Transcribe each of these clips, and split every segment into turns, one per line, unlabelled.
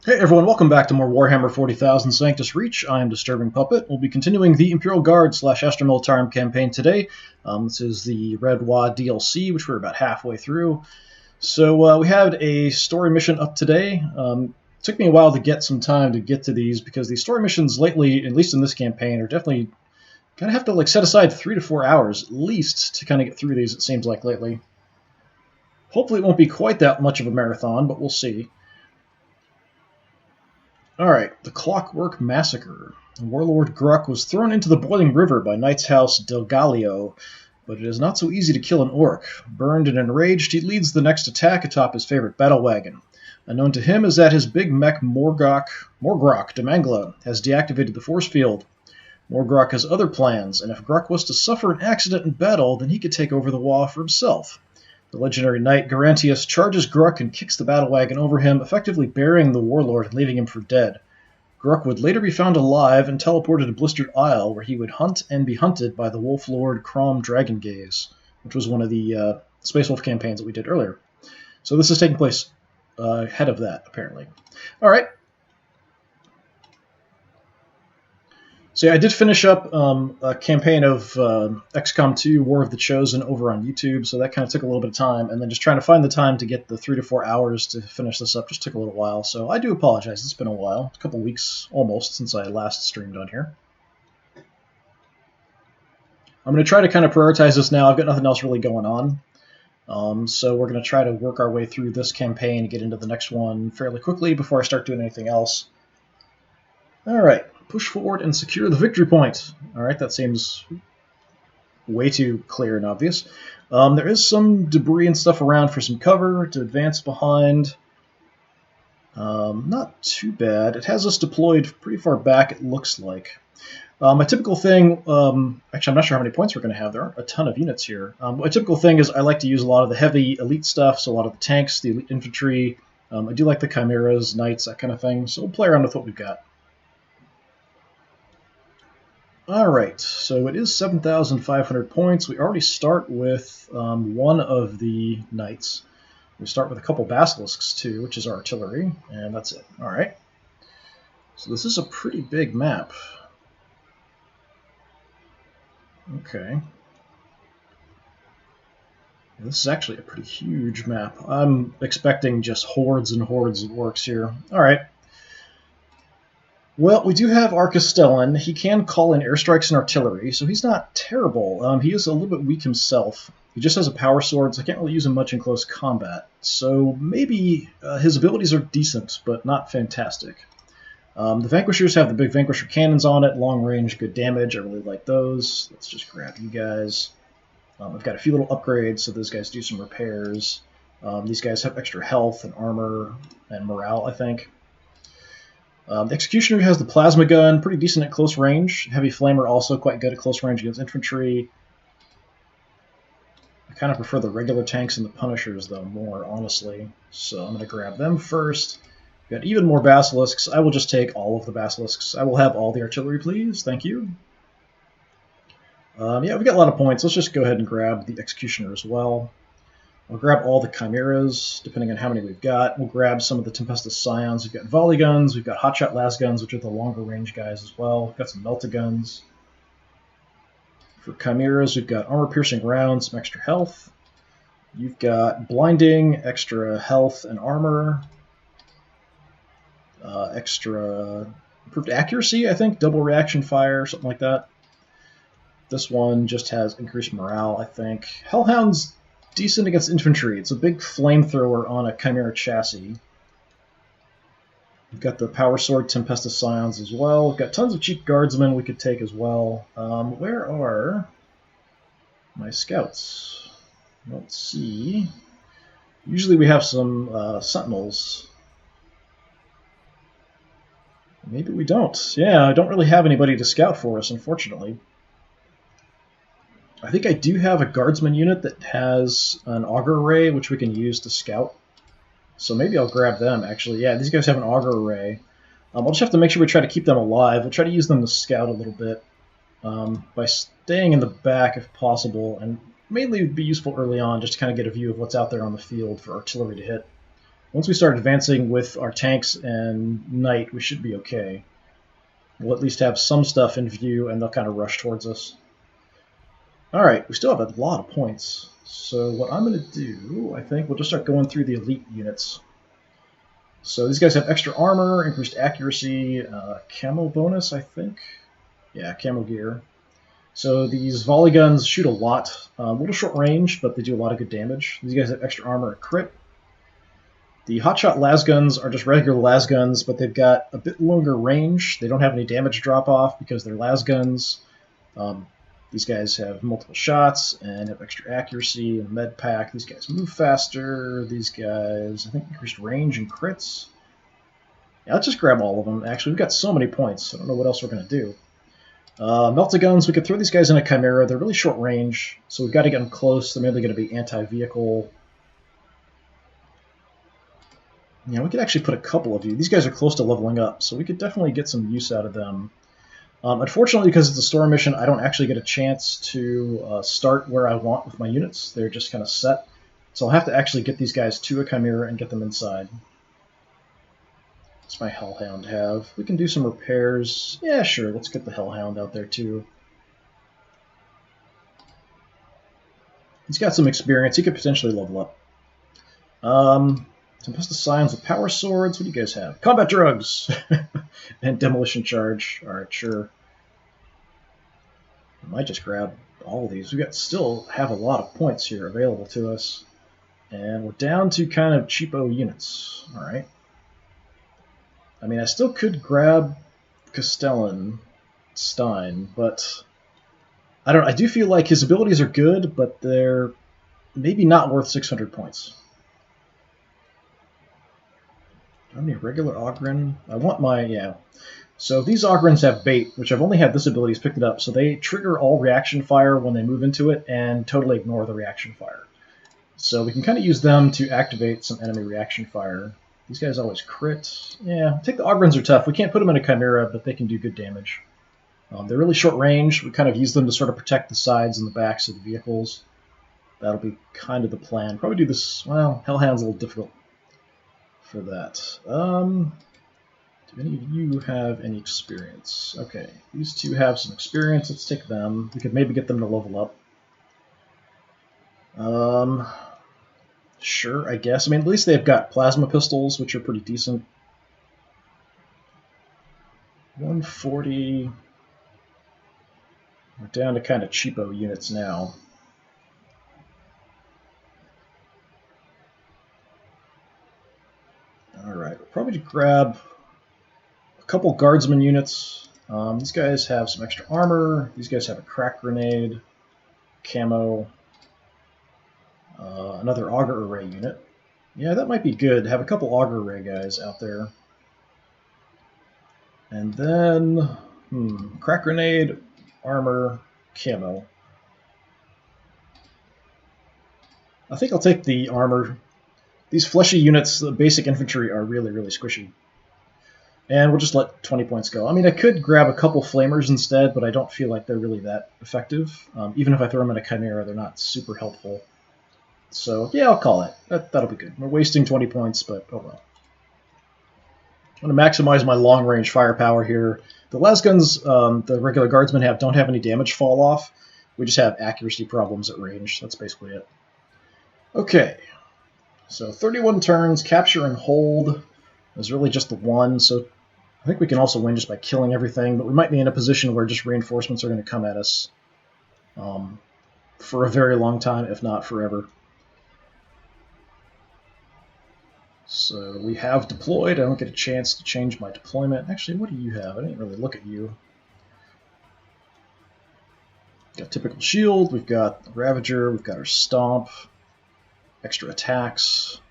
Hey everyone, welcome back to more Warhammer 40,000 Sanctus Reach. I am DisturbingPuppet. We'll be continuing the Imperial Guard / Astra Militarum campaign today. This is the Red Wa DLC, which we're about halfway through. So we had a story mission up today. It took me a while to get some time to get to these because these story missions lately, at least in this campaign, are definitely kind of have to set aside 3 to 4 hours at least to kind of get through these, it seems like lately. Hopefully it won't be quite that much of a marathon, but we'll see. Alright, the Clockwork Massacre. Warlord Gruck was thrown into the boiling river by Knight's House Delgalio, but it is not so easy to kill an orc. Burned and enraged, he leads the next attack atop his favorite battle wagon. Unknown to him is that his big mech Morgrok Demangla has deactivated the force field. Morgrok has other plans, and if Gruck was to suffer an accident in battle, then he could take over the Wa for himself. The legendary knight Garantius charges Gruck and kicks the battle wagon over him, effectively burying the warlord and leaving him for dead. Gruck would later be found alive and teleported to Blistered Isle, where he would hunt and be hunted by the Wolf Lord Crom Dragongaze, which was one of the Space Wolf campaigns that we did earlier. So this is taking place ahead of that, apparently. All right. So yeah, I did finish up a campaign of XCOM 2 War of the Chosen over on YouTube, so that kind of took a little bit of time, and then just trying to find the time to get the 3 to 4 hours to finish this up just took a little while, so I do apologize. It's been a while, a couple weeks almost since I last streamed on here. I'm going to try to kind of prioritize this now. I've got nothing else really going on, so we're going to try to work our way through this campaign and get into the next one fairly quickly before I start doing anything else. All right. Push forward and secure the victory point. All right, that seems way too clear and obvious. There is some debris and stuff around for some cover to advance behind. Not too bad. It has us deployed pretty far back, it looks like. My typical thing, actually I'm not sure how many points we're going to have. There aren't a ton of units here. My typical thing is I like to use a lot of the heavy elite stuff, so a lot of the tanks, the elite infantry. I do like the chimeras, knights, that kind of thing, so we'll play around with what we've got. Alright, so it is 7,500 points. We already start with one of the knights. We start with a couple basilisks too, which is artillery, and that's it. Alright. So this is a pretty big map. Okay. This is actually a pretty huge map. I'm expecting just hordes and hordes of orcs here. Alright. Well, we do have Arcastellan. He can call in airstrikes and artillery, so he's not terrible. He is a little bit weak himself. He just has a power sword, so I can't really use him much in close combat. So maybe his abilities are decent, but not fantastic. The Vanquishers have the big Vanquisher cannons on it, long range, good damage. I really like those. Let's just grab you guys. I've got a few little upgrades, so those guys do some repairs. These guys have extra health and armor and morale, I think. The Executioner has the plasma gun, pretty decent at close range. Heavy Flamer also quite good at close range against infantry. I kind of prefer the regular tanks and the Punishers, though, more, honestly. So I'm going to grab them first. We've got even more Basilisks. I will just take all of the Basilisks. I will have all the artillery, please. Thank you. Yeah, we've got a lot of points. Let's just go ahead and grab the Executioner as well. We'll grab all the Chimeras, depending on how many we've got. We'll grab some of the Tempestus Scions. We've got volley guns. We've got hotshot las guns, which are the longer range guys as well. We've got some melta-guns. For Chimeras, we've got armor-piercing rounds, some extra health. You've got blinding, extra health and armor. Extra improved accuracy, I think. Double reaction fire, something like that. This one just has increased morale, I think. Hellhound's decent against infantry. It's a big flamethrower on a Chimera chassis. We've got the Power Sword Tempestus Scions as well. We've got tons of cheap guardsmen we could take as well. Where are my scouts? Let's see. Usually we have some sentinels. Maybe we don't. Yeah, I don't really have anybody to scout for us, unfortunately. I think I do have a guardsman unit that has an auger array, which we can use to scout. So maybe I'll grab them, actually. Yeah, these guys have an auger array. I'll just have to make sure we try to keep them alive. We'll try to use them to scout a little bit by staying in the back if possible, and mainly it would be useful early on just to kind of get a view of what's out there on the field for artillery to hit. Once we start advancing with our tanks and knight, we should be okay. We'll at least have some stuff in view, and they'll kind of rush towards us. Alright, we still have a lot of points. So what I'm going to do, I think, we'll just start going through the elite units. So these guys have extra armor, increased accuracy, camo bonus, I think. Yeah, camo gear. So these volley guns shoot a lot. A little short range, but they do a lot of good damage. These guys have extra armor and crit. The hotshot las guns are just regular las guns, but they've got a bit longer range. They don't have any damage drop-off because they're las guns. These guys have multiple shots and have extra accuracy and med pack. These guys move faster. These guys, I think, increased range and crits. Yeah, let's just grab all of them. Actually, we've got so many points. I don't know what else we're going to do. Melta-guns, we could throw these guys in a Chimera. They're really short range, so we've got to get them close. They're mainly going to be anti-vehicle. Yeah, we could actually put a couple of you. These guys are close to leveling up, so we could definitely get some use out of them. Unfortunately, because it's a story mission, I don't actually get a chance to start where I want with my units. They're just kind of set. So I'll have to actually get these guys to a Chimera and get them inside. What's my Hellhound have? We can do some repairs. Yeah, sure, let's get the Hellhound out there too. He's got some experience. He could potentially level up. Some pesticides with power swords. What do you guys have? Combat drugs! And demolition charge. Alright, sure. I might just grab all of these. We still have a lot of points here available to us. And we're down to kind of cheapo units. Alright. I mean, I still could grab Castellan Stein, but I do feel like his abilities are good, but they're maybe not worth 600 points. Do I have any regular Ogren? I want my, yeah. So these Ogrens have bait, which I've only had this ability picked it up, so they trigger all reaction fire when they move into it and totally ignore the reaction fire. So we can kind of use them to activate some enemy reaction fire. These guys always crit. Yeah, I think the Ogrens are tough. We can't put them in a Chimera, but they can do good damage. They're really short range. We kind of use them to sort of protect the sides and the backs of the vehicles. That'll be kind of the plan. Probably do this, well, Hellhound's a little difficult for that. Do any of you have any experience? Okay, these two have some experience. Let's take them. We could maybe get them to level up. Sure, I guess. I mean, at least they've got plasma pistols, which are pretty decent. 140. We're down to kind of cheapo units now. Alright, we'll probably grab a couple guardsman units. These guys have some extra armor. These guys have a crack grenade, camo, another auger array unit. Yeah, that might be good. Have a couple auger array guys out there. And then, crack grenade, armor, camo. I think I'll take the armor. These fleshy units, the basic infantry, are really, really squishy. And we'll just let 20 points go. I mean, I could grab a couple flamers instead, but I don't feel like they're really that effective. Even if I throw them in a Chimera, they're not super helpful. So, yeah, I'll call it. That'll be good. We're wasting 20 points, but oh well. I'm going to maximize my long-range firepower here. The las guns the regular guardsmen don't have any damage fall off. We just have accuracy problems at range. That's basically it. Okay. So 31 turns, capture and hold is really just the one, so I think we can also win just by killing everything, but we might be in a position where just reinforcements are going to come at us for a very long time, if not forever. So we have deployed. I don't get a chance to change my deployment. Actually, what do you have? I didn't really look at you. We've got typical shield, we've got Ravager, we've got our Stomp, extra attacks,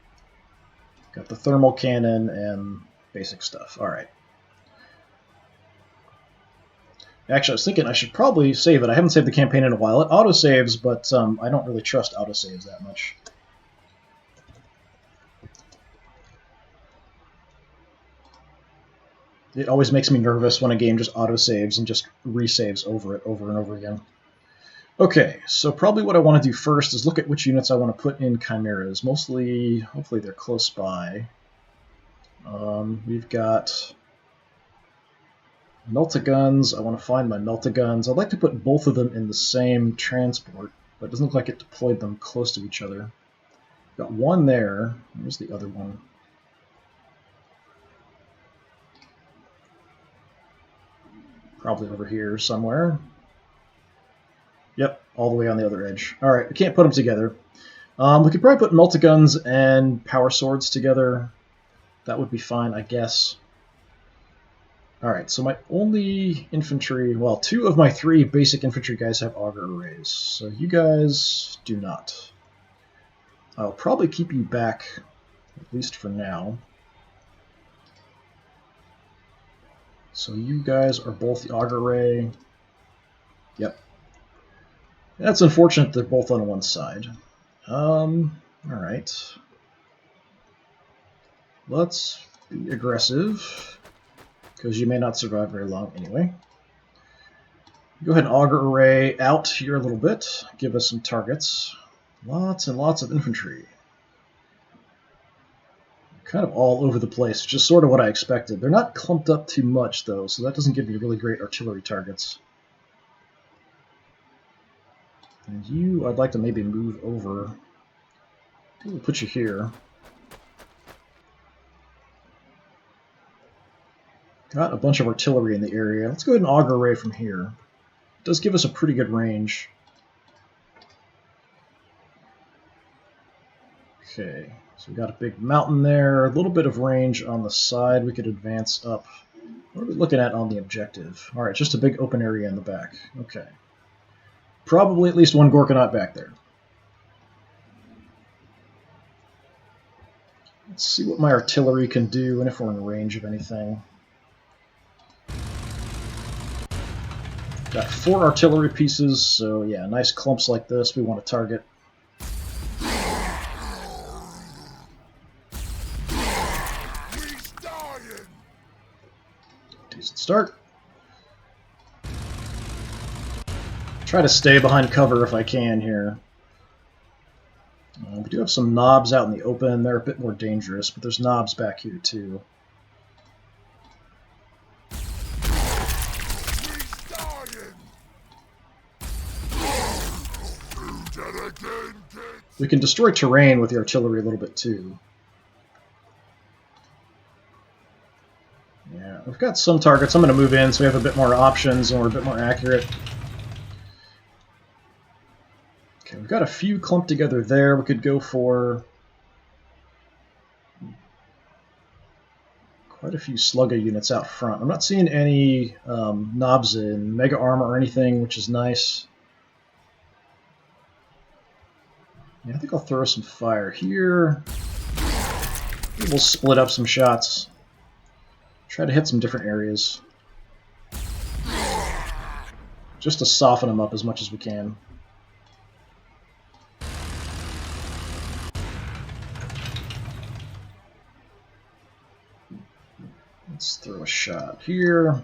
got the thermal cannon, and basic stuff. Alright. Actually, I was thinking I should probably save it. I haven't saved the campaign in a while. It auto-saves, but I don't really trust auto-saves that much. It always makes me nervous when a game just auto-saves and just resaves over and over again. Okay, so probably what I want to do first is look at which units I want to put in chimeras. Mostly, hopefully they're close by. We've got Melta-Guns. I want to find my Melta-Guns. I'd like to put both of them in the same transport, but it doesn't look like it deployed them close to each other. Got one there. Where's the other one? Probably over here somewhere. Yep, all the way on the other edge. All right, we can't put them together. We could probably put Melta-Guns and Power Swords together. That would be fine, I guess. All right, so my only infantry, well, 2 of my 3 basic infantry guys have auger arrays, so you guys do not. I'll probably keep you back, at least for now. So you guys are both the auger array. Yep. That's unfortunate they're both on one side. Alright. Let's be aggressive, because you may not survive very long anyway. Go ahead and auger array out here a little bit. Give us some targets. Lots and lots of infantry. Kind of all over the place, which is sort of what I expected. They're not clumped up too much, though, so that doesn't give me really great artillery targets. And you, I'd like to maybe move over. We'll put you here. Got a bunch of artillery in the area. Let's go ahead and auger array from here. It does give us a pretty good range. Okay, so we've got a big mountain there, a little bit of range on the side. We could advance up. What are we looking at on the objective? All right, just a big open area in the back. Okay. Probably at least one Gorkanaut back there. Let's see what my artillery can do and if we're in range of anything. Got 4 artillery pieces, so yeah, nice clumps like this we want to target. Decent start. Try to stay behind cover if I can here. We do have some knobs out in the open. They're a bit more dangerous, but there's knobs back here too. We can destroy terrain with the artillery a little bit too. Yeah, we've got some targets. I'm going to move in so we have a bit more options and we're a bit more accurate. Okay, we've got a few clumped together there. We could go for quite a few Slugga units out front. I'm not seeing any knobs in Mega Armor or anything, which is nice. Yeah, I think I'll throw some fire here. We'll split up some shots. Try to hit some different areas. Just to soften them up as much as we can. Let's throw a shot here.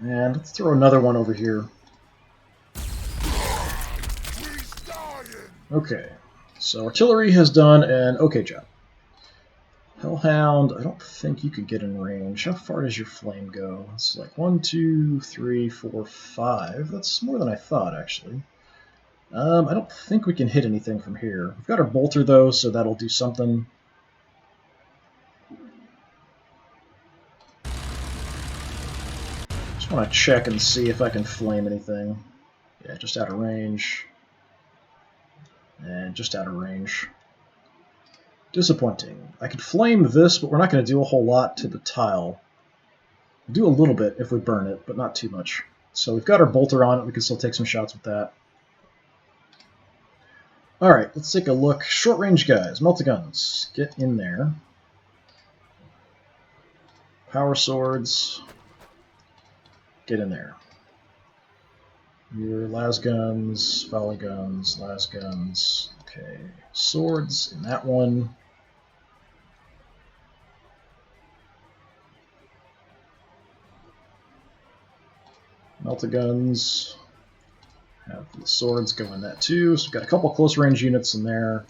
And let's throw another one over here. Okay, so artillery has done an okay job. Hellhound, I don't think you could get in range. How far does your flame go? It's like 1, 2, 3, 4, 5. That's more than I thought, actually. I don't think we can hit anything from here. We've got our bolter, though, so that'll do something. Just want to check and see if I can flame anything. Yeah, just out of range. And just out of range. Disappointing. I could flame this, but we're not going to do a whole lot to the tile. We'll do a little bit if we burn it, but not too much. So we've got our bolter on it. We can still take some shots with that. Alright, let's take a look. Short range guys, Melta-Guns. Get in there. Power Swords. Get in there. Your las guns, volley guns, las guns. Okay, swords in that one. Melta-guns. Have the swords go in that too. So we've got a couple close-range units in there.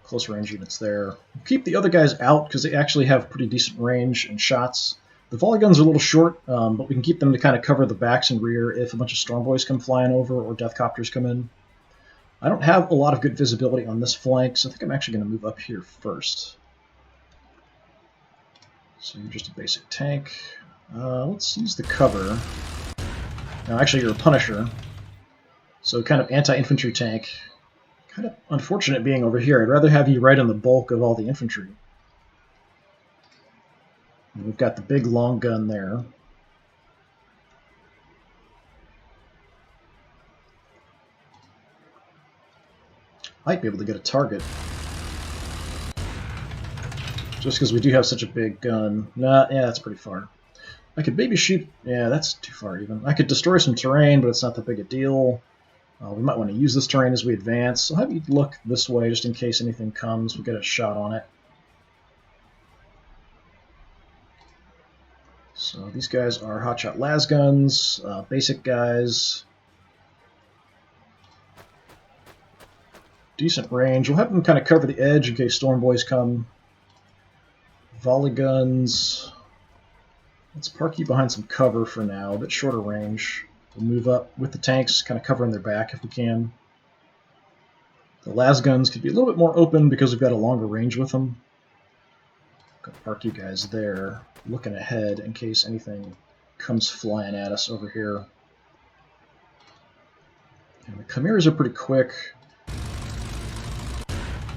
Close-range units there. We'll keep the other guys out because they actually have pretty decent range and shots. The volley guns are a little short, but we can keep them to kind of cover the backs and rear if a bunch of storm boys come flying over or death copters come in. I don't have a lot of good visibility on this flank, so I think I'm actually going to move up here first. So you're just a basic tank. Let's use the cover. No, actually you're a Punisher. So kind of anti-infantry tank. Kind of unfortunate being over here. I'd rather have you right in the bulk of all the infantry. And we've got the big long gun there. Might be able to get a target. Just because we do have such a big gun. Nah, yeah, that's pretty far. I could maybe shoot... Yeah, that's too far even. I could destroy some terrain, but it's not that big a deal. We might want to use this terrain as we advance. So I'll have you look this way just in case anything comes. We'll get a shot on it. So these guys are hotshot las guns, basic guys. Decent range. We'll have them kind of cover the edge in case storm boys come. Volley guns. Let's park you behind some cover for now, a bit shorter range. We'll move up with the tanks, kind of covering their back if we can. The las guns could be a little bit more open because we've got a longer range with them. Gonna park you guys there, looking ahead in case anything comes flying at us over here. And the Chimeras are pretty quick.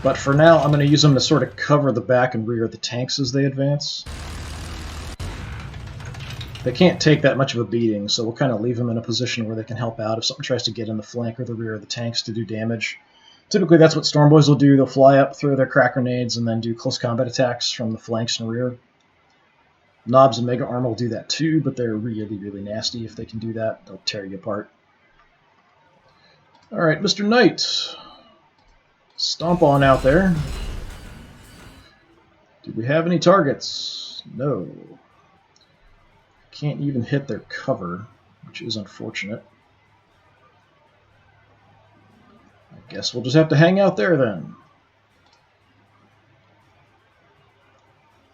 But for now, I'm going to use them to sort of cover the back and rear of the tanks as they advance. They can't take that much of a beating, so we'll kind of leave them in a position where they can help out if something tries to get in the flank or the rear of the tanks to do damage. Typically, that's what Storm Boys will do. They'll fly up, throw their crack grenades, and then do close combat attacks from the flanks and rear. Knobs and Mega Arm will do that too, but they're really, really nasty if they can do that. They'll tear you apart. Alright, Mr. Knight. Stomp on out there. Do we have any targets? No. Can't even hit their cover, which is unfortunate. I guess we'll just have to hang out there then.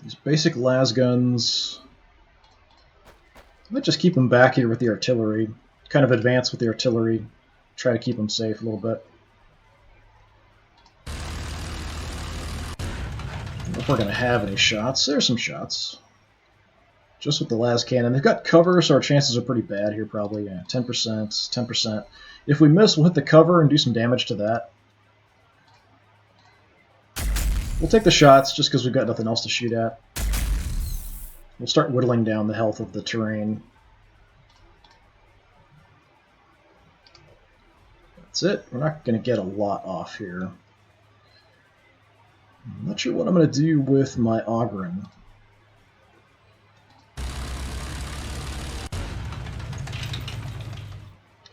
These basic las guns. I might just keep them back here with the artillery. Kind of advance with the artillery. Try to keep them safe a little bit. I don't know if we're going to have any shots. There's some shots. Just with the las cannon. They've got cover, so our chances are pretty bad here probably. Yeah, 10%, 10%. If we miss, we'll hit the cover and do some damage to that. We'll take the shots just because we've got nothing else to shoot at. We'll start whittling down the health of the terrain. That's it. We're not going to get a lot off here. I'm not sure what I'm going to do with my Ogren.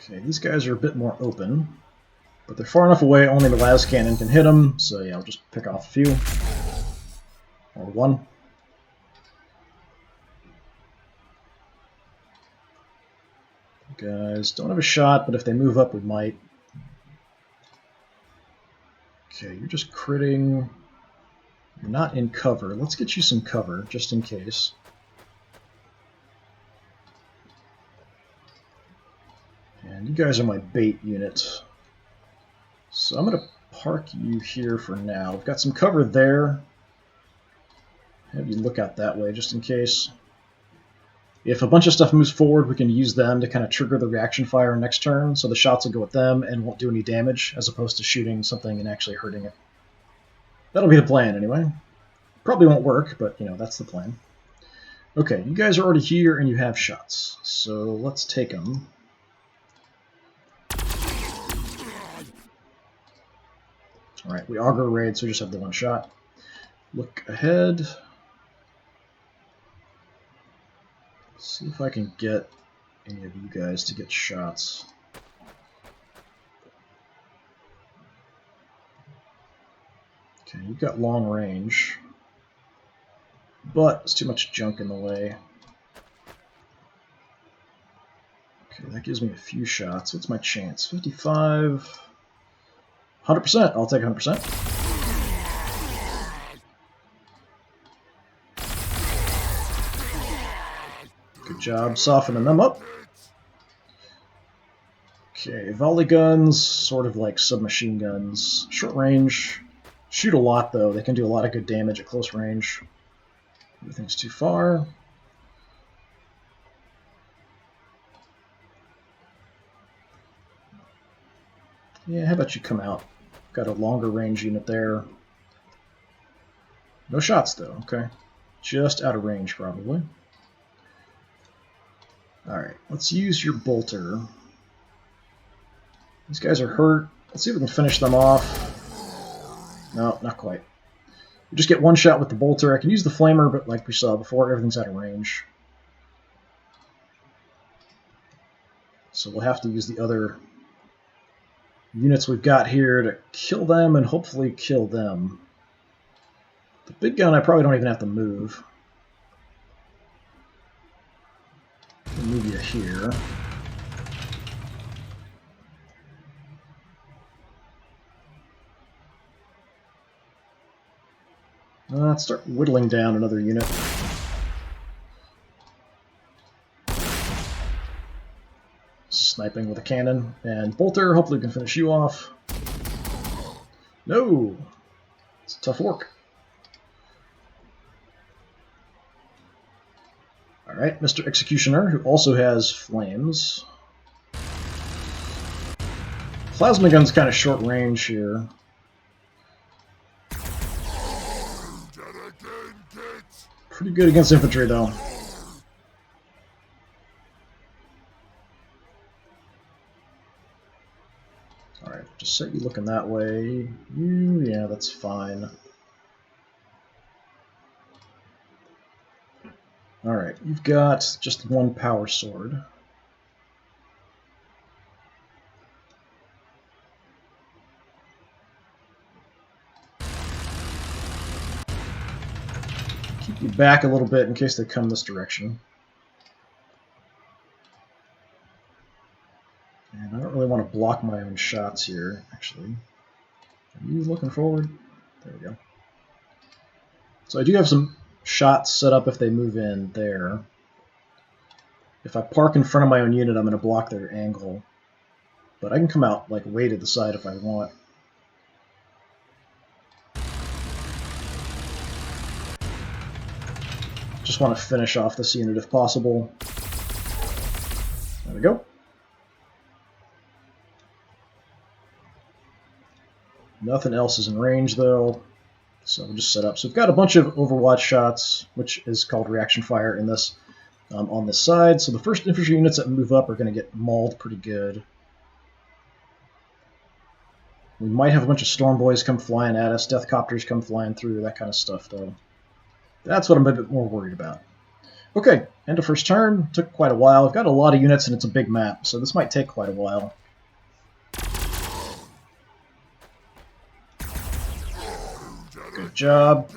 Okay, these guys are a bit more open, but they're far enough away only the las cannon can hit them, so yeah, I'll just pick off a few. Or one. Guys don't have a shot, but if they move up, we might. Okay, you're just critting. You're not in cover. Let's get you some cover, just in case. And you guys are my bait unit. So I'm going to park you here for now. We've got some cover there. Have you look out that way, just in case. If a bunch of stuff moves forward, we can use them to kind of trigger the reaction fire next turn, so the shots will go at them and won't do any damage, as opposed to shooting something and actually hurting it. That'll be the plan, anyway. Probably won't work, but, you know, that's the plan. Okay, you guys are already here, and you have shots. So let's take them. Alright, we auger raid, so we just have the one shot. Look ahead. See if I can get any of you guys to get shots. Okay, you've got long range, but there's too much junk in the way. gives me a few shots. What's my chance? 55... 100%. I'll take 100%. Good job softening them up. Okay, volley guns, sort of like submachine guns. Short range. Shoot a lot, though. They can do a lot of good damage at close range. Everything's too far. Yeah, how about you come out? Got a longer range unit there. No shots, though. Okay. Just out of range, probably. Alright, let's use your bolter. These guys are hurt. Let's see if we can finish them off. No, not quite. We just get one shot with the bolter. I can use the flamer, but like we saw before, everything's out of range. So we'll have to use the other units we've got here to kill them and hopefully kill them. The big gun I probably don't even have to move. I'll move you here. Let's start whittling down another unit. Sniping with a cannon. And bolter, hopefully we can finish you off. No! It's tough work. Alright, Mr. Executioner, who also has flames. Plasma gun's kind of short range here. Pretty good against infantry, though. Alright, just set you looking that way. Yeah, that's fine. Alright, you've got just one power sword. Keep you back a little bit in case they come this direction. And I don't really want to block my own shots here, actually. Are you looking forward? There we go. So I do have some shots set up if they move in there. If I park in front of my own unit, I'm going to block their angle. But I can come out like way to the side if I want. Just want to finish off this unit if possible. There we go. Nothing else is in range though. So we'll just set up. So we've got a bunch of Overwatch shots, which is called reaction fire in this, on this side. So the first infantry units that move up are going to get mauled pretty good. We might have a bunch of storm boys come flying at us, death copters come flying through, that kind of stuff though. That's what I'm a bit more worried about. Okay, end of first turn. Took quite a while. I've got a lot of units and it's a big map, so this might take quite a while. Good job.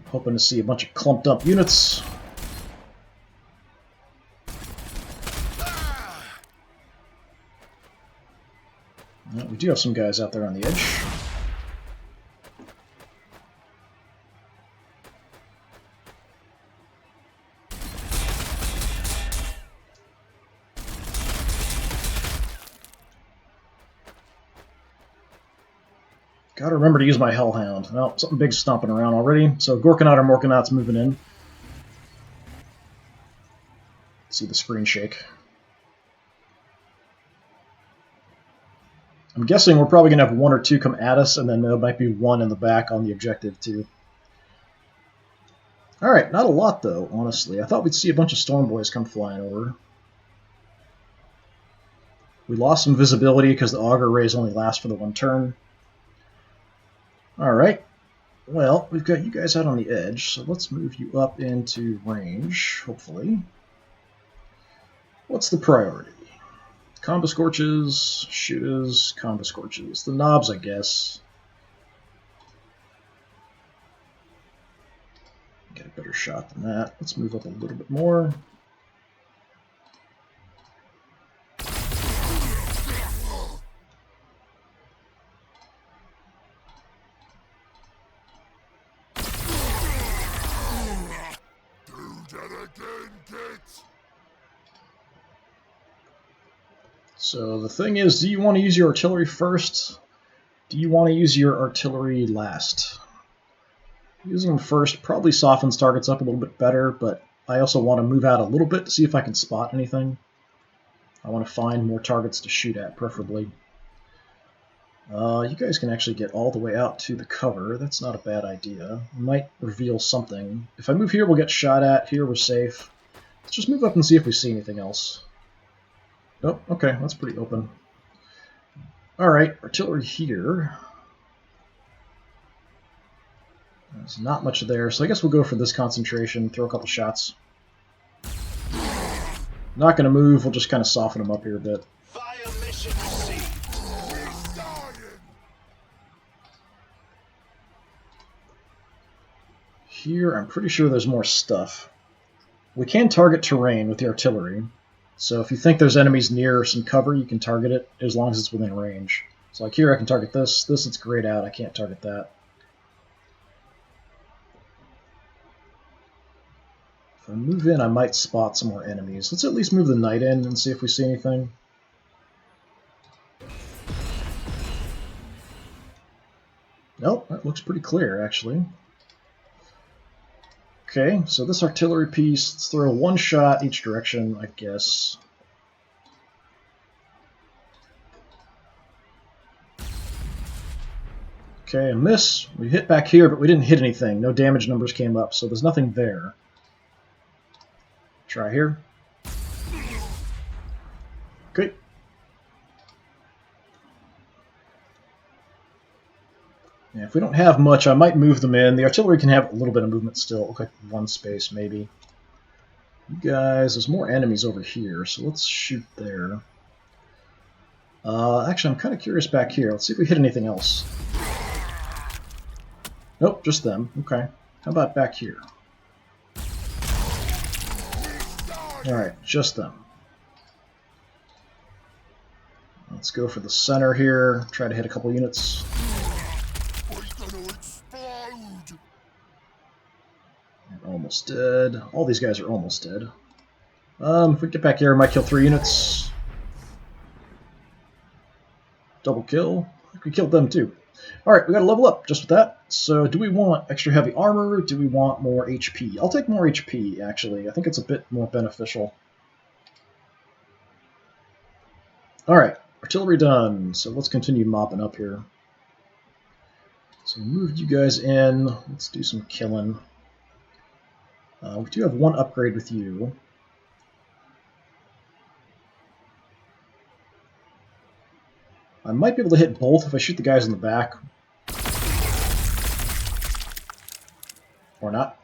Hoping to see a bunch of clumped up units. Well, we do have some guys out there on the edge. Gotta remember to use my Hellhound. Well, something big's stomping around already. So Gorkanaut or Morkanaut's moving in. See the screen shake. I'm guessing we're probably going to have one or two come at us, and then there might be one in the back on the objective, too. Alright, not a lot, though, honestly. I thought we'd see a bunch of Storm Boys come flying over. We lost some visibility because the Augur Rays only last for the one turn. Alright, well, we've got you guys out on the edge, so let's move you up into range, hopefully. What's the priority? Combo Scorches, Shooters, Combo Scorches. The knobs, I guess. Get a better shot than that. Let's move up a little bit more. So the thing is, do you want to use your artillery first? Do you want to use your artillery last? Using them first probably softens targets up a little bit better, but I also want to move out a little bit to see if I can spot anything. I want to find more targets to shoot at, preferably. You guys can actually get all the way out to the cover. That's not a bad idea. Might reveal something. If I move here, we'll get shot at. Here, we're safe. Let's just move up and see if we see anything else. Nope, okay, that's pretty open. Alright, artillery here. There's not much there, so I guess we'll go for this concentration, throw a couple shots. Not going to move, we'll just kind of soften them up here a bit. Here, I'm pretty sure there's more stuff. We can target terrain with the artillery. So if you think there's enemies near some cover, you can target it as long as it's within range. So like here, I can target this. This, it's grayed out. I can't target that. If I move in, I might spot some more enemies. Let's at least move the knight in and see if we see anything. Nope, that looks pretty clear, actually. Okay, so this artillery piece, let's throw one shot each direction, I guess. Okay, a miss. We hit back here, but we didn't hit anything. No damage numbers came up, so there's nothing there. Try here. Okay. Yeah, if we don't have much, I might move them in. The artillery can have a little bit of movement still. Look like one space, maybe. You guys, there's more enemies over here, so let's shoot there. Actually, I'm kind of curious back here. Let's see if we hit anything else. Nope, just them. Okay. How about back here? Alright, just them. Let's go for the center here. Try to hit a couple units. Almost dead. All these guys are almost dead. If we get back here, I might kill 3 units. Double kill. I think we killed them too. Alright, we gotta level up just with that. So do we want extra heavy armor? Do we want more HP? I'll take more HP, actually. I think it's a bit more beneficial. Alright, artillery done. So let's continue mopping up here. So we moved you guys in. Let's do some killing. We do have one upgrade with you. I might be able to hit both if I shoot the guys in the back. Or not.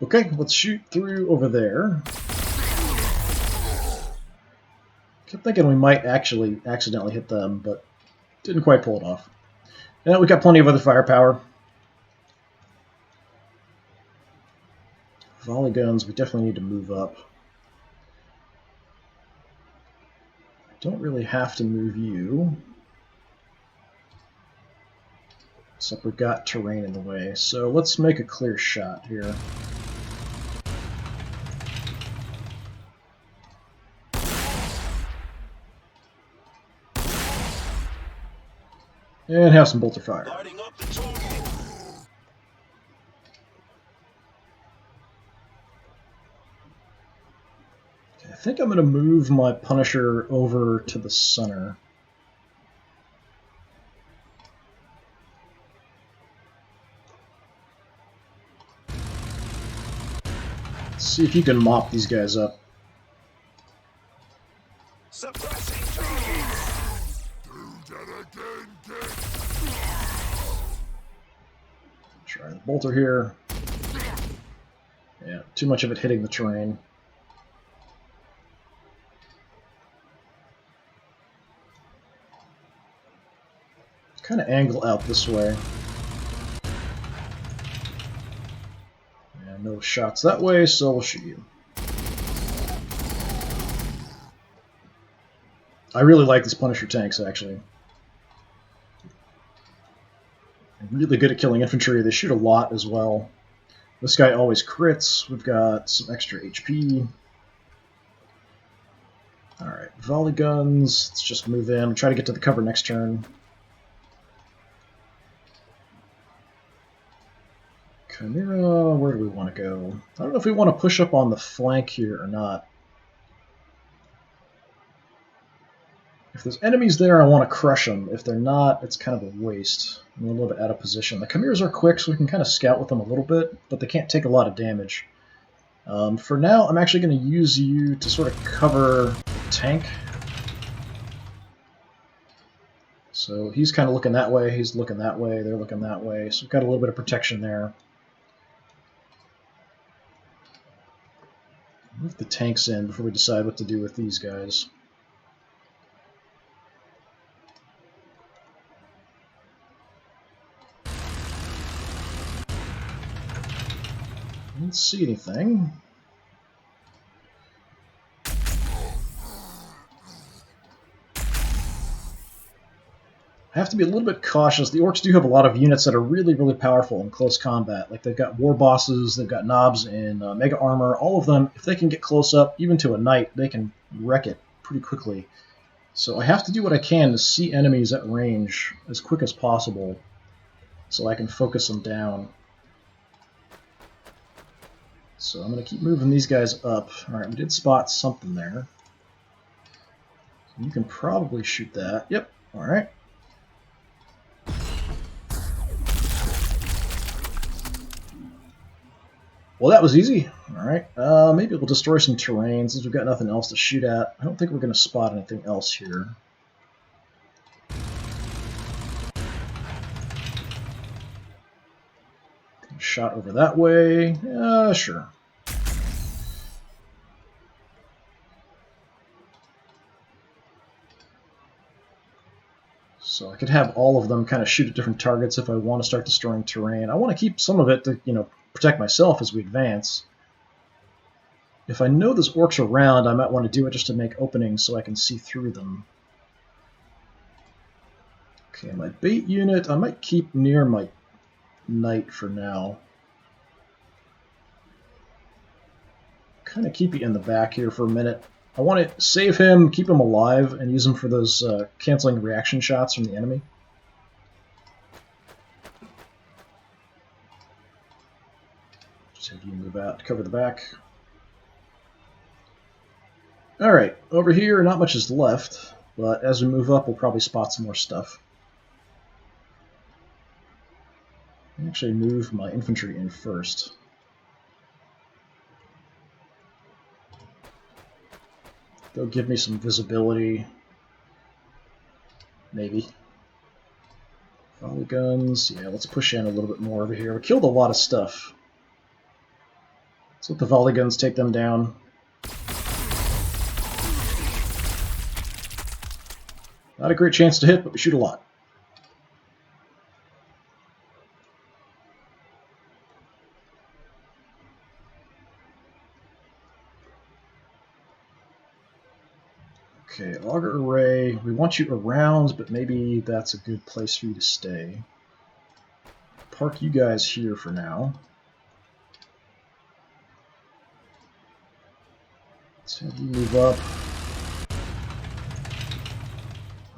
Okay, let's shoot through over there. Kept thinking we might actually accidentally hit them, but didn't quite pull it off. And we got plenty of other firepower. Volley guns, we definitely need to move up. I don't really have to move you. Except we've got terrain in the way. So let's make a clear shot here. And have some bolter fire. I think I'm going to move my Punisher over to the center. Let's see if you can mop these guys up. Try the bolter here. Yeah, too much of it hitting the terrain. Kind of angle out this way. And No shots that way, so we'll shoot you. I really like these Punisher tanks, actually. They're really good at killing infantry. They shoot a lot as well. This guy always crits. We've got some extra HP. Alright, volley guns. Let's just move in. Try to get to the cover next turn. Chimera, where do we want to go? I don't know if we want to push up on the flank here or not. If there's enemies there, I want to crush them. If they're not, it's kind of a waste. I'm a little bit out of position. The Chimeras are quick, so we can kind of scout with them a little bit, but they can't take a lot of damage. For now, I'm actually going to use you to sort of cover the tank. So he's kind of looking that way, he's looking that way, they're looking that way, so we've got a little bit of protection there. Move the tanks in before we decide what to do with these guys. I don't see anything. I have to be a little bit cautious. The orcs do have a lot of units that are really, really powerful in close combat. Like, they've got war bosses, they've got knobs and mega armor. All of them, if they can get close up, even to a knight, they can wreck it pretty quickly. So I have to do what I can to see enemies at range as quick as possible so I can focus them down. So I'm going to keep moving these guys up. Alright, we did spot something there. You can probably shoot that. Yep, alright. Well, that was easy. Alright, maybe we'll destroy some terrain since we've got nothing else to shoot at. I don't think we're going to spot anything else here. Shot over that way. Sure. So I could have all of them kind of shoot at different targets if I want to start destroying terrain. I want to keep some of it to, protect myself as we advance. If I know there's orcs around, I might want to do it just to make openings so I can see through them. Okay, my bait unit, I might keep near my knight for now. Kind of keep you in the back here for a minute. I want to save him, keep him alive, and use him for those canceling reaction shots from the enemy. Just have you move out to cover the back. Alright, over here not much is left, but as we move up we'll probably spot some more stuff. I'll actually move my infantry in first. They'll give me some visibility. Maybe. Volley guns. Yeah, let's push in a little bit more over here. We killed a lot of stuff. Let's let the volley guns take them down. Not a great chance to hit, but we shoot a lot. Okay, auger array. We want you around, but maybe that's a good place for you to stay. Park you guys here for now. Let's have you move up.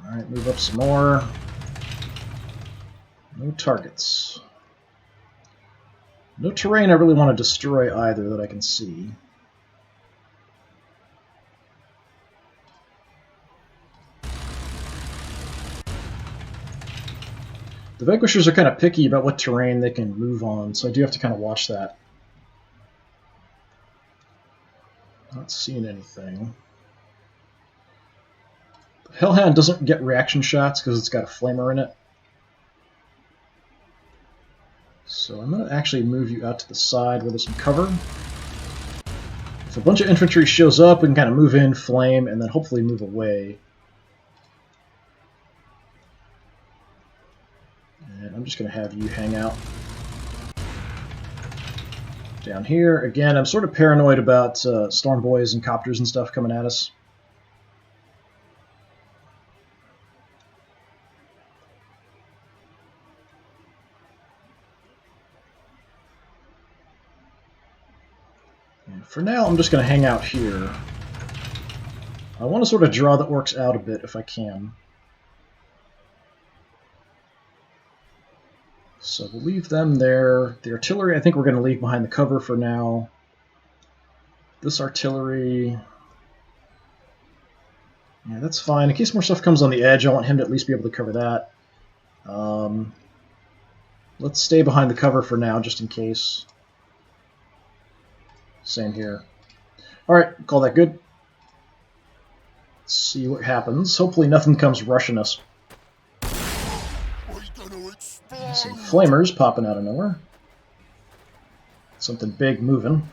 Alright, move up some more. No targets. No terrain I really want to destroy either that I can see. The Vanquishers are kind of picky about what terrain they can move on, so I do have to kind of watch that. Not seeing anything. The Hellhound doesn't get reaction shots because it's got a flamer in it. So I'm going to actually move you out to the side where there's some cover. If a bunch of infantry shows up, we can kind of move in, flame, and then hopefully move away. And I'm just going to have you hang out. Down here, again, I'm sort of paranoid about storm boys and copters and stuff coming at us. And for now, I'm just going to hang out here. I want to sort of draw the orcs out a bit if I can. So we'll leave them there. The artillery, I think we're going to leave behind the cover for now. This artillery... yeah, that's fine. In case more stuff comes on the edge, I want him to at least be able to cover that. Let's stay behind the cover for now, just in case. Same here. Alright, call that good. Let's see what happens. Hopefully nothing comes rushing us. Some flamers popping out of nowhere. Something big moving.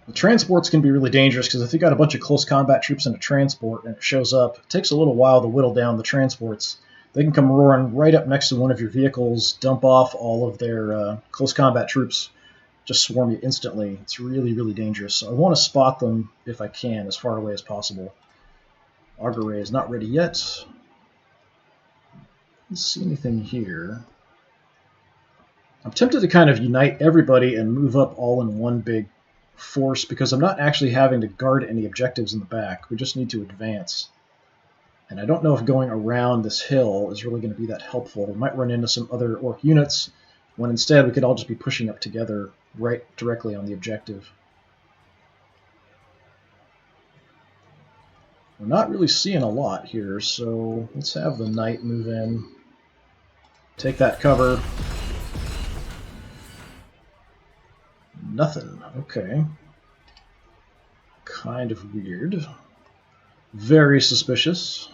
The transports can be really dangerous because if you got a bunch of close combat troops in a transport and it shows up, it takes a little while to whittle down the transports. They can come roaring right up next to one of your vehicles, dump off all of their close combat troops, just swarm you instantly. It's really, really dangerous. So I want to spot them if I can, as far away as possible. Auger Ray is not ready yet. Let's see anything here. I'm tempted to kind of unite everybody and move up all in one big force because I'm not actually having to guard any objectives in the back. We just need to advance. And I don't know if going around this hill is really going to be that helpful. We might run into some other orc units when instead we could all just be pushing up together right directly on the objective. We're not really seeing a lot here, so let's have the knight move in. Take that cover. Nothing. Okay. Kind of weird. Very suspicious.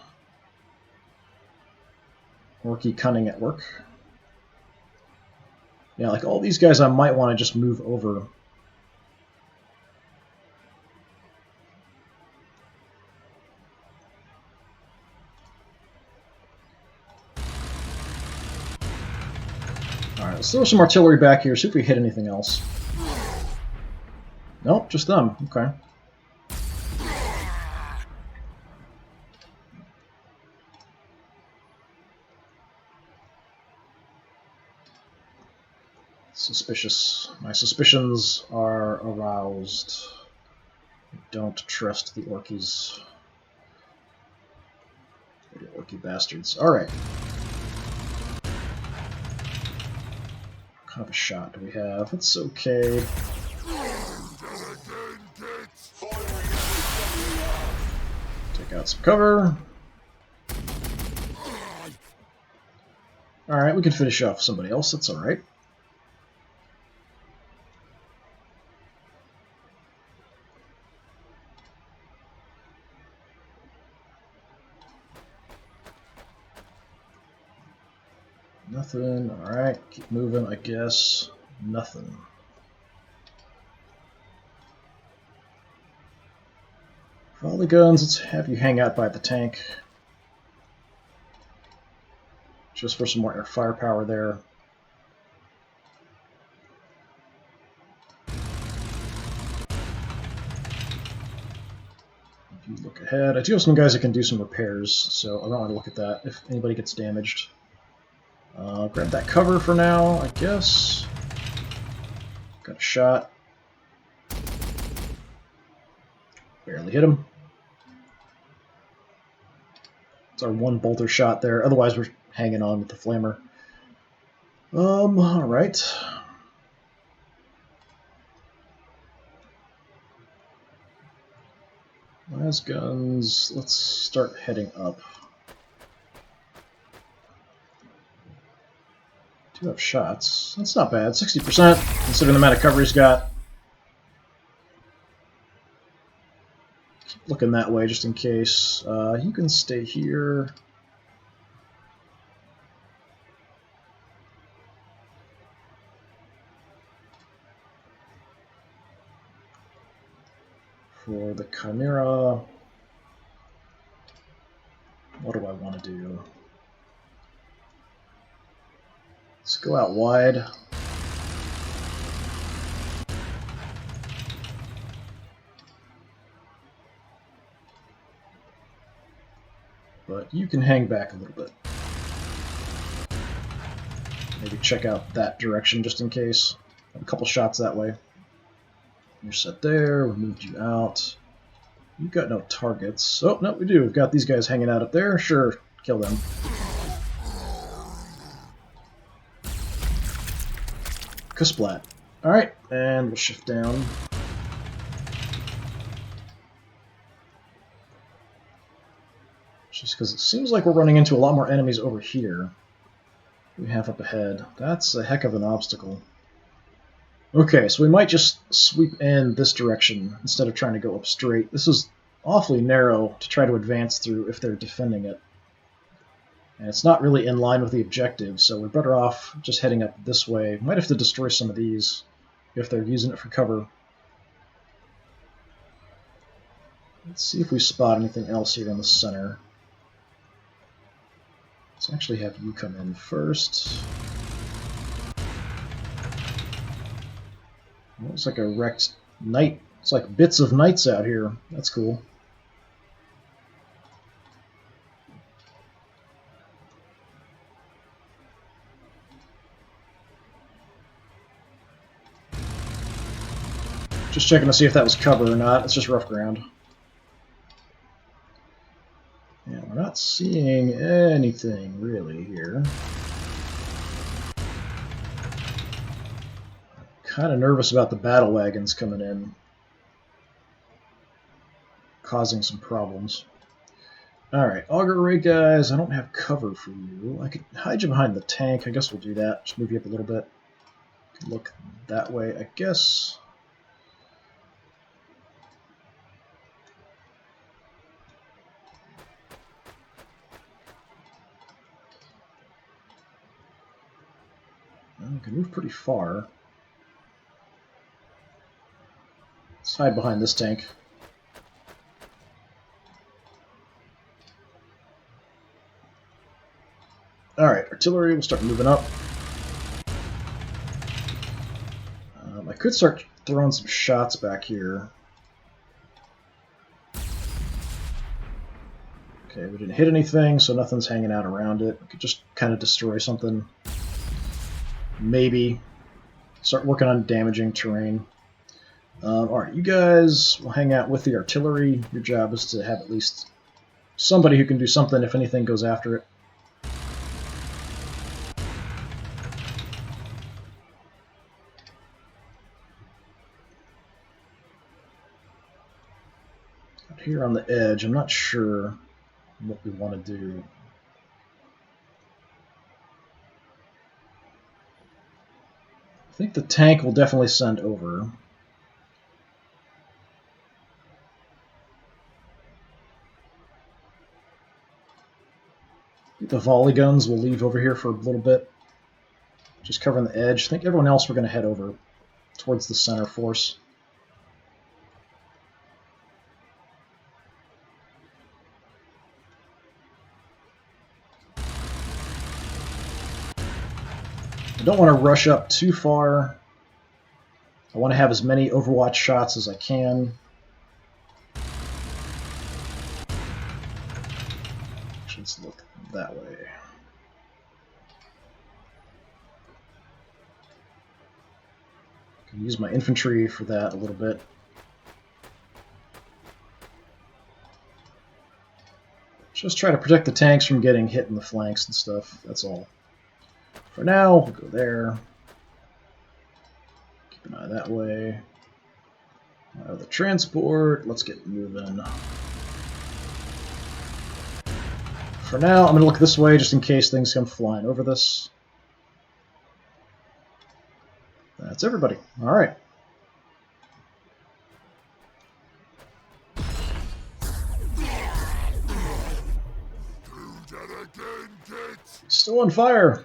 Orky cunning at work. Yeah, like all these guys I might want to just move over. Alright, let's throw some artillery back here, see if we hit anything else. Nope, just them. Okay. Suspicious. My suspicions are aroused. I don't trust the orkies. The orky bastards. Alright. What kind of a shot do we have? It's okay. Take out some cover. Alright, we can finish off somebody else. That's alright. Nothing. Alright, keep moving, I guess. Nothing. For all the guns, let's have you hang out by the tank. Just for some more firepower there. If you look ahead, I do have some guys that can do some repairs, so I don't want to look at that if anybody gets damaged. Grab that cover for now, I guess. Got a shot. Barely hit him. It's our one bolter shot there. Otherwise, we're hanging on with the flamer. Alright. Las guns. Let's start heading up. Do have shots. That's not bad. 60%, considering the amount of cover he's got. Keep looking that way just in case. You can stay here. For the Chimera, what do I want to do? Let's go out wide. But you can hang back a little bit. Maybe check out that direction just in case. Have a couple shots that way. You're set there. We moved you out. You've got no targets. Oh, no, we do. We've got these guys hanging out up there. Sure, kill them. Kasplat. Alright, and we'll shift down. Just because it seems like we're running into a lot more enemies over here. We have up ahead. That's a heck of an obstacle. Okay, so we might just sweep in this direction instead of trying to go up straight. This is awfully narrow to try to advance through if they're defending it. And it's not really in line with the objective, so we're better off just heading up this way. Might have to destroy some of these if they're using it for cover. Let's see if we spot anything else here in the center. Let's actually have you come in first. Looks like a wrecked knight. It's like bits of knights out here. That's cool. Just checking to see if that was cover or not. It's just rough ground. Yeah, we're not seeing anything really here. Kind of nervous about the battle wagons coming in, causing some problems. Alright, auger ray guys, I don't have cover for you. I could hide you behind the tank. I guess we'll do that. Just move you up a little bit. Look that way, I guess. Well, we can move pretty far. Let's hide behind this tank. Alright, artillery will start moving up. I could start throwing some shots back here. Okay, we didn't hit anything, so nothing's hanging out around it. We could just kind of destroy something. Maybe start working on damaging terrain. Alright, you guys will hang out with the artillery. Your job is to have at least somebody who can do something if anything goes after it. Out here on the edge, I'm not sure what we want to do. I think the tank will definitely send over. The volley guns will leave over here for a little bit, just covering the edge. I think everyone else we're going to head over towards the center force. I don't want to rush up too far. I want to have as many Overwatch shots as I can. Let's look that way. I can use my infantry for that a little bit. Just try to protect the tanks from getting hit in the flanks and stuff, that's all. For now, we'll go there. Keep an eye that way. The transport, let's get moving. For now, I'm going to look this way just in case things come flying over this. That's everybody. Alright. Still on fire.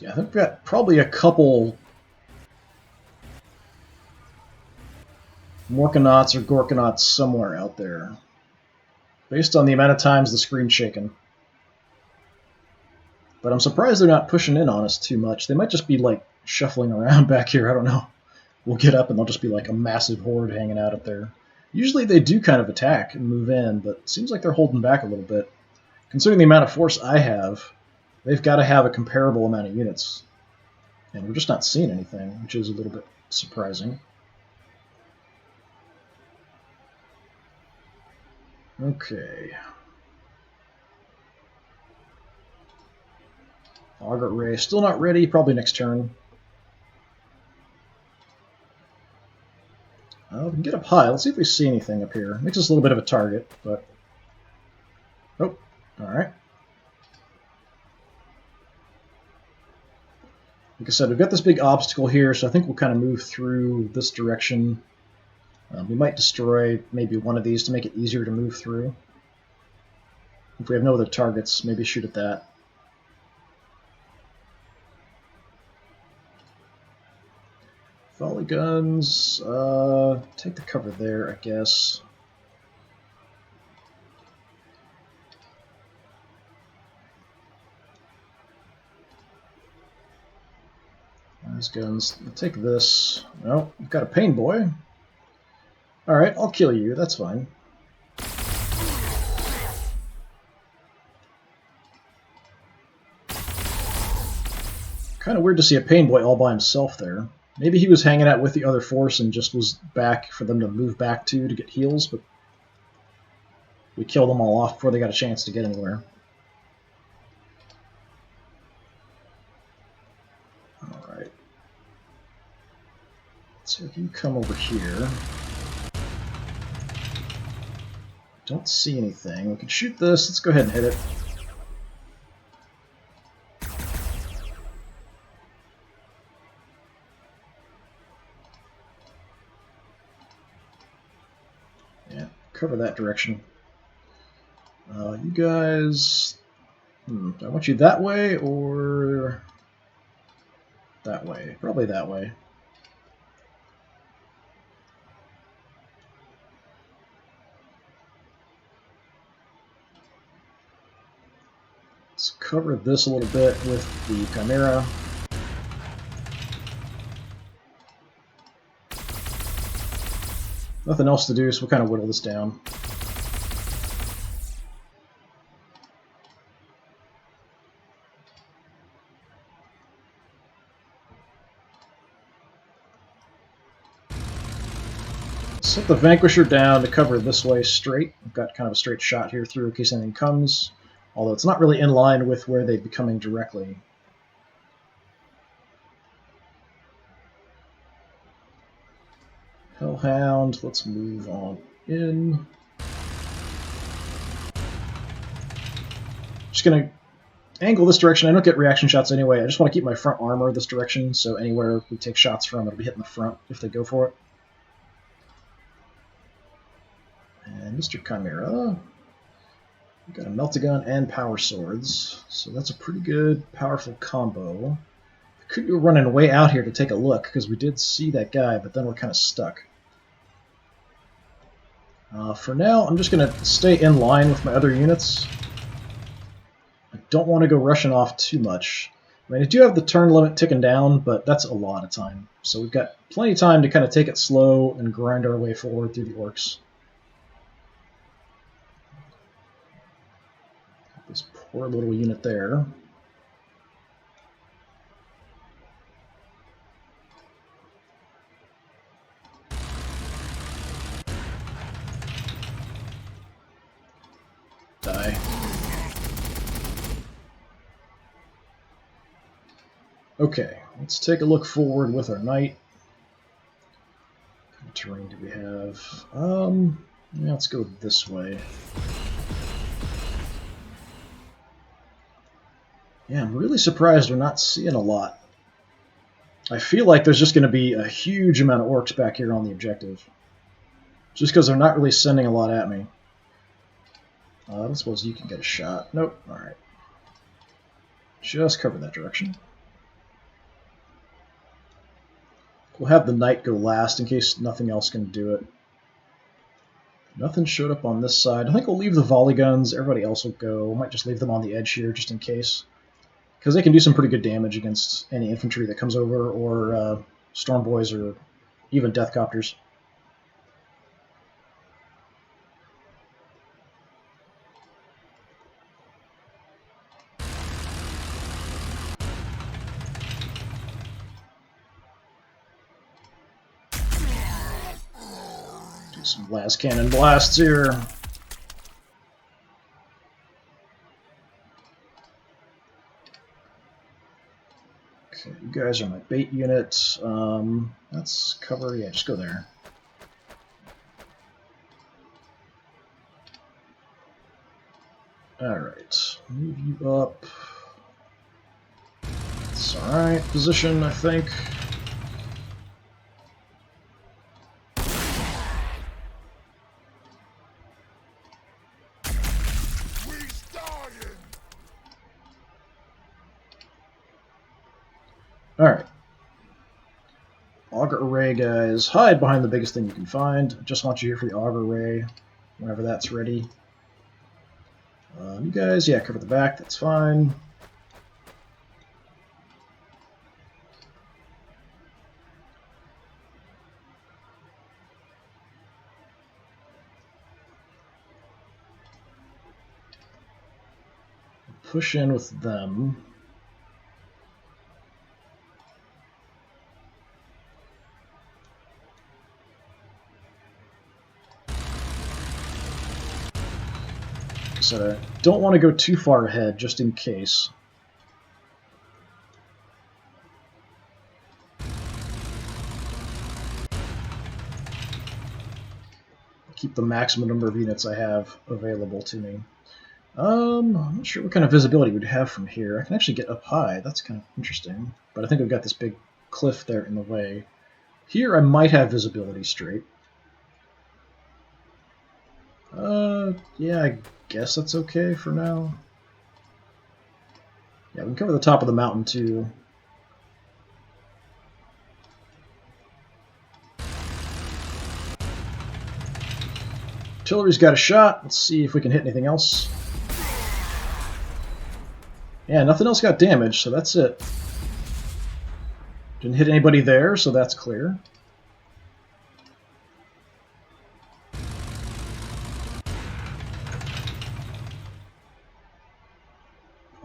Yeah, I think we've got probably a couple Morkanauts or Gorkanauts somewhere out there. Based on the amount of times the screen's shaken. But I'm surprised they're not pushing in on us too much. They might just be like shuffling around back here. I don't know. We'll get up and they'll just be like a massive horde hanging out up there. Usually they do kind of attack and move in, but it seems like they're holding back a little bit. Considering the amount of force I have, they've got to have a comparable amount of units. And we're just not seeing anything, which is a little bit surprising. Okay. Auger Ray still not ready, probably next turn. We can get up high. Let's see if we see anything up here. Makes us a little bit of a target, but... Oh, alright. Like I said, we've got this big obstacle here, so I think we'll kind of move through this direction. We might destroy maybe one of these to make it easier to move through. If we have no other targets, maybe shoot at that. Volley guns, take the cover there, I guess. These guns, I'll take this. No, you've got a pain boy. Alright, I'll kill you, that's fine. Kind of weird to see a pain boy all by himself there. Maybe he was hanging out with the other force and just was back for them to move back to get heals, but we killed them all off before they got a chance to get anywhere. Alright. So if you come over here... Don't see anything. We can shoot this. Let's go ahead and hit it. Yeah, cover that direction. You guys... do I want you that way or that way? Probably that way. Let's cover this a little bit with the Chimera. Nothing else to do, so we'll kind of whittle this down. Set the Vanquisher down to cover this way straight. We've got kind of a straight shot here through in case anything comes, although it's not really in line with where they'd be coming directly. Hellhound, let's move on in. Just going to angle this direction. I don't get reaction shots anyway. I just want to keep my front armor this direction, so anywhere we take shots from, it'll be hitting the front if they go for it. And Mr. Chimera, we've got a Meltagun and Power Swords, so that's a pretty good, powerful combo. Could go running way out here to take a look, because we did see that guy, but then we're kind of stuck. For now, I'm just going to stay in line with my other units. I don't want to go rushing off too much. I mean, I do have the turn limit ticking down, but that's a lot of time. So we've got plenty of time to kind of take it slow and grind our way forward through the orcs. This poor little unit there. Die. Okay, let's take a look forward with our knight. What kind of terrain do we have? Yeah, let's go this way. Yeah, I'm really surprised we're not seeing a lot. I feel like there's just going to be a huge amount of orcs back here on the objective. Just because they're not really sending a lot at me. I don't suppose you can get a shot. Nope. Alright. Just cover that direction. We'll have the knight go last in case nothing else can do it. Nothing showed up on this side. I think we'll leave the volley guns. Everybody else will go. We might just leave them on the edge here just in case. Because they can do some pretty good damage against any infantry that comes over, or storm boys, or even death copters. Do some las cannon blasts here. Okay, you guys are my bait unit. That's cover. Yeah, just go there. Alright, move you up. It's alright, position, I think. Alright. Auger array, guys. Hide behind the biggest thing you can find. Just want you here for the auger array, whenever that's ready. You guys, yeah, cover the back, that's fine. Push in with them. So I don't want to go too far ahead, just in case. Keep the maximum number of units I have available to me. I'm not sure what kind of visibility we'd have from here. I can actually get up high. That's kind of interesting. But I think I've got this big cliff there in the way. Here I might have visibility straight. Yeah, I guess that's okay for now. Yeah, we can cover the top of the mountain too. Artillery's got a shot. Let's see if we can hit anything else. Yeah, nothing else got damaged, so that's it. Didn't hit anybody there, so that's clear.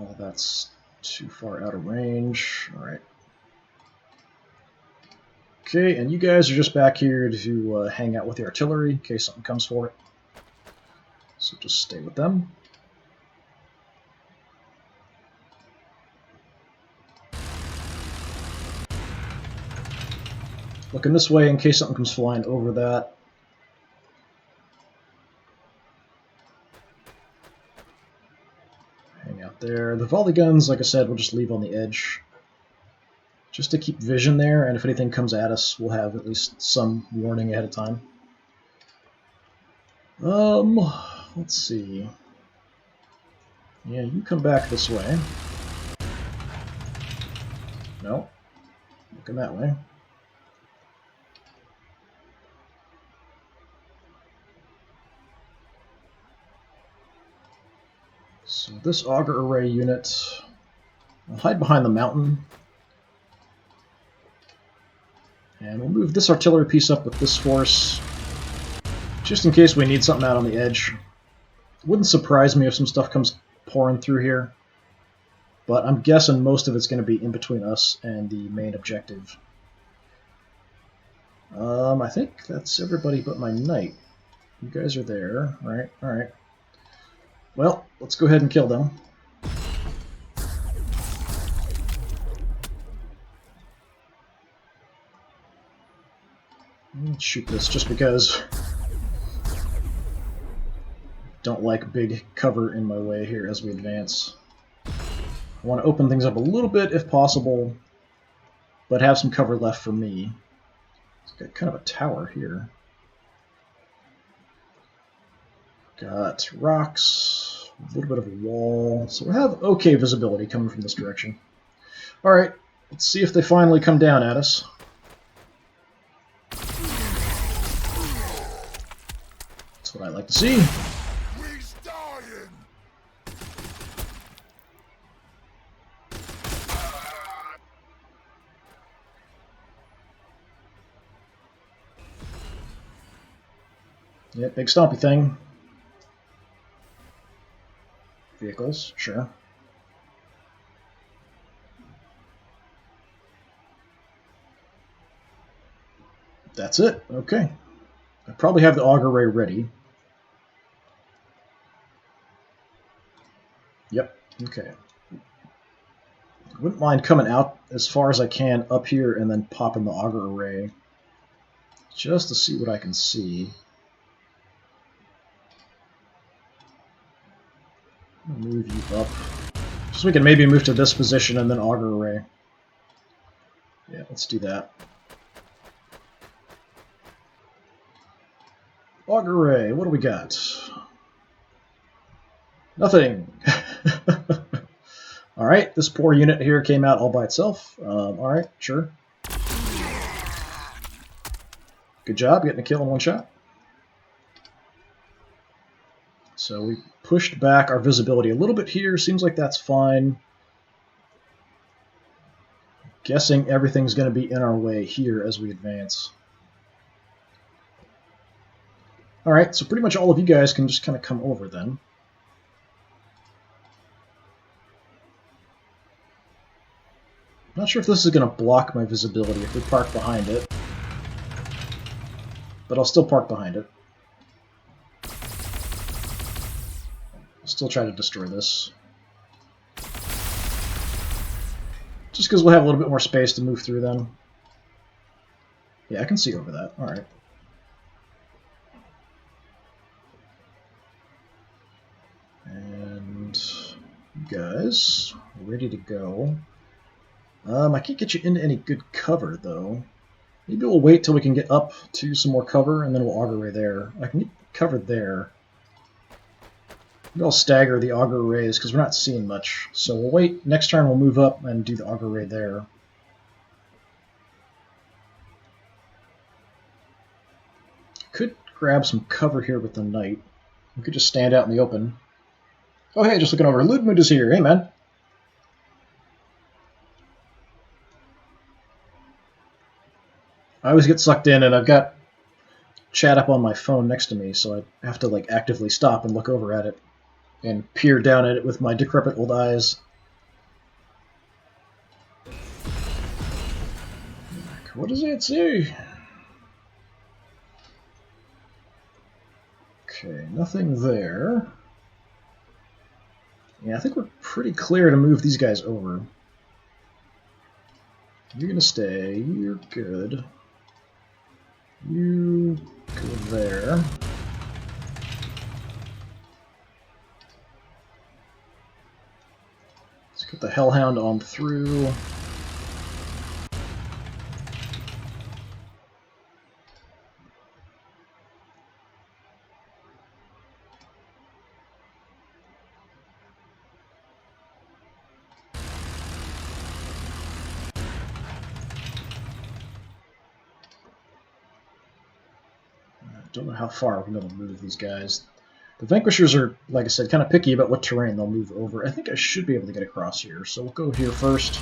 Oh, that's too far out of range. Alright. Okay, and you guys are just back here to hang out with the artillery in case something comes for it. So just stay with them. Looking this way in case something comes flying over that. Hang out there. The volley guns, like I said, we'll just leave on the edge. Just to keep vision there, and if anything comes at us, we'll have at least some warning ahead of time. Let's see. Yeah, you come back this way. No. Looking that way. So this auger array unit, I'll hide behind the mountain. And we'll move this artillery piece up with this force, just in case we need something out on the edge. It wouldn't surprise me if some stuff comes pouring through here, but I'm guessing most of it's going to be in between us and the main objective. I think that's everybody but my knight. You guys are there, right? Alright. Well, let's go ahead and kill them. Let's shoot this just because I don't like big cover in my way here as we advance. I want to open things up a little bit if possible, but have some cover left for me. It's got kind of a tower here. Got rocks, a little bit of a wall, so we have okay visibility coming from this direction. Alright, let's see if they finally come down at us. That's what I like to see. Yeah, big stompy thing. Vehicles, sure. That's it. Okay. I probably have the auger ray ready. Yep. Okay. Wouldn't mind coming out as far as I can up here and then popping the auger array just to see what I can see. Move you up. Just so we can maybe move to this position and then auger array. Yeah, let's do that. Auger array, what do we got? Nothing. Alright, this poor unit here came out all by itself. Alright, sure. Good job getting a kill in one shot. So we pushed back our visibility a little bit here. Seems like that's fine. Guessing everything's going to be in our way here as we advance. Alright, so pretty much all of you guys can just kind of come over then. Not sure if this is going to block my visibility if we park behind it. But I'll still park behind it. I'll still try to destroy this. Just because we'll have a little bit more space to move through then. Yeah, I can see over that. Alright. And you guys, ready to go. I can't get you into any good cover, though. Maybe we'll wait till we can get up to some more cover, and then we'll auger ray there. I can get covered there. Maybe I'll stagger the auger rays, because we're not seeing much. So we'll wait. Next turn we'll move up and do the auger ray there. Could grab some cover here with the knight. We could just stand out in the open. Oh, hey, just looking over. Ludmund is here. Hey, man. I always get sucked in, and I've got chat up on my phone next to me, so I have to like actively stop and look over at it and peer down at it with my decrepit old eyes. What does it say? Okay, nothing there. Yeah, I think we're pretty clear to move these guys over. You're gonna stay. You're good. You go there. Let's get the Hellhound on through. Don't know how far we're going to move these guys. The Vanquishers are, like I said, kind of picky about what terrain they'll move over. I think I should be able to get across here, so we'll go here first.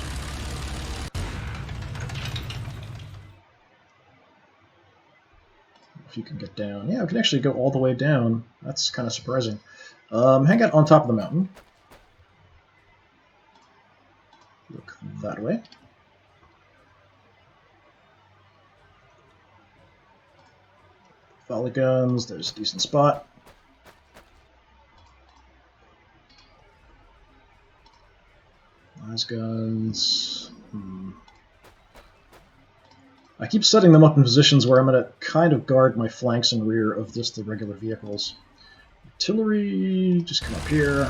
If you can get down. Yeah, we can actually go all the way down. That's kind of surprising. Hang out on top of the mountain. Look that way. Volley guns, there's a decent spot. Las guns. I keep setting them up in positions where I'm going to kind of guard my flanks and rear of just the regular vehicles. Artillery, just come up here.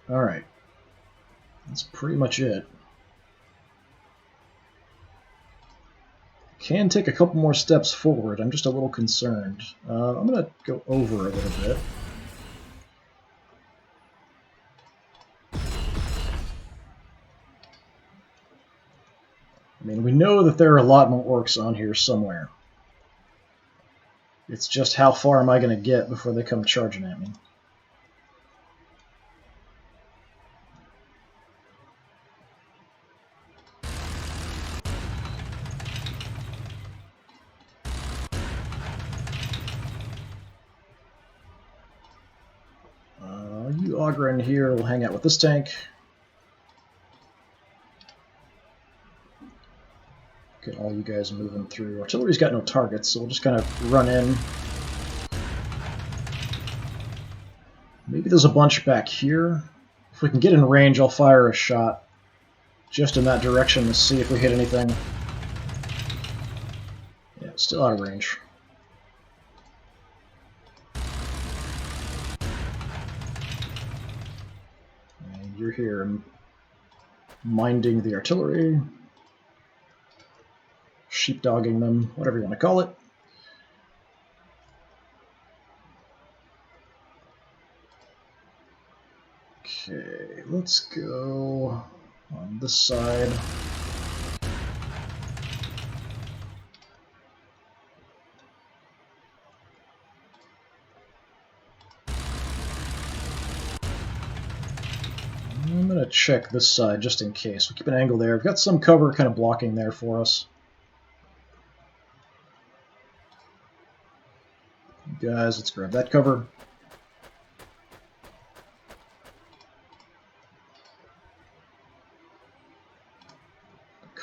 Alright. That's pretty much it. Can take a couple more steps forward. I'm just a little concerned. I'm going to go over a little bit. I mean, we know that there are a lot more orcs on here somewhere. It's just how far am I going to get before they come charging at me? auger in here. We'll hang out with this tank. Get all you guys moving through. Artillery's got no targets, so we'll just kind of run in. Maybe there's a bunch back here. If we can get in range, I'll fire a shot just in that direction to see if we hit anything. Yeah, still out of range. And you're here minding the artillery. Sheepdogging them, whatever you want to call it. Okay, let's go on this side. I'm going to check this side just in case. We'll keep an angle there. We've got some cover kind of blocking there for us. Guys, let's grab that cover.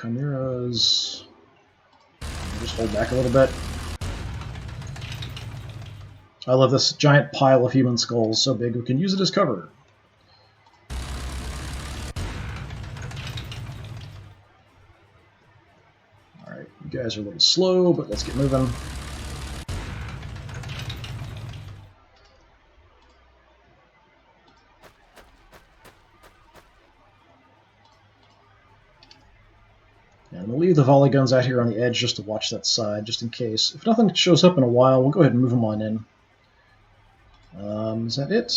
Chimeras. Just hold back a little bit. I love this giant pile of human skulls, so big we can use it as cover. Alright, you guys are a little slow, but let's get moving. And we'll leave the volley guns out here on the edge just to watch that side, just in case. If nothing shows up in a while, we'll go ahead and move them on in. Is that it?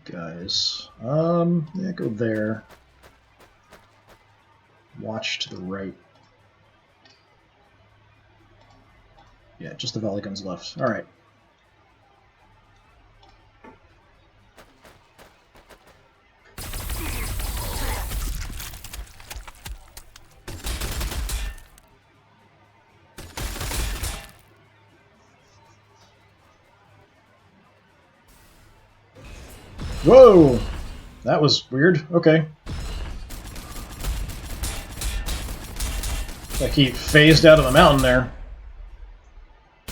Guys. Yeah, go there. Watch to the right. Yeah, just the volley guns left. Alright. Whoa! That was weird. Okay. Like he phased out of the mountain there. I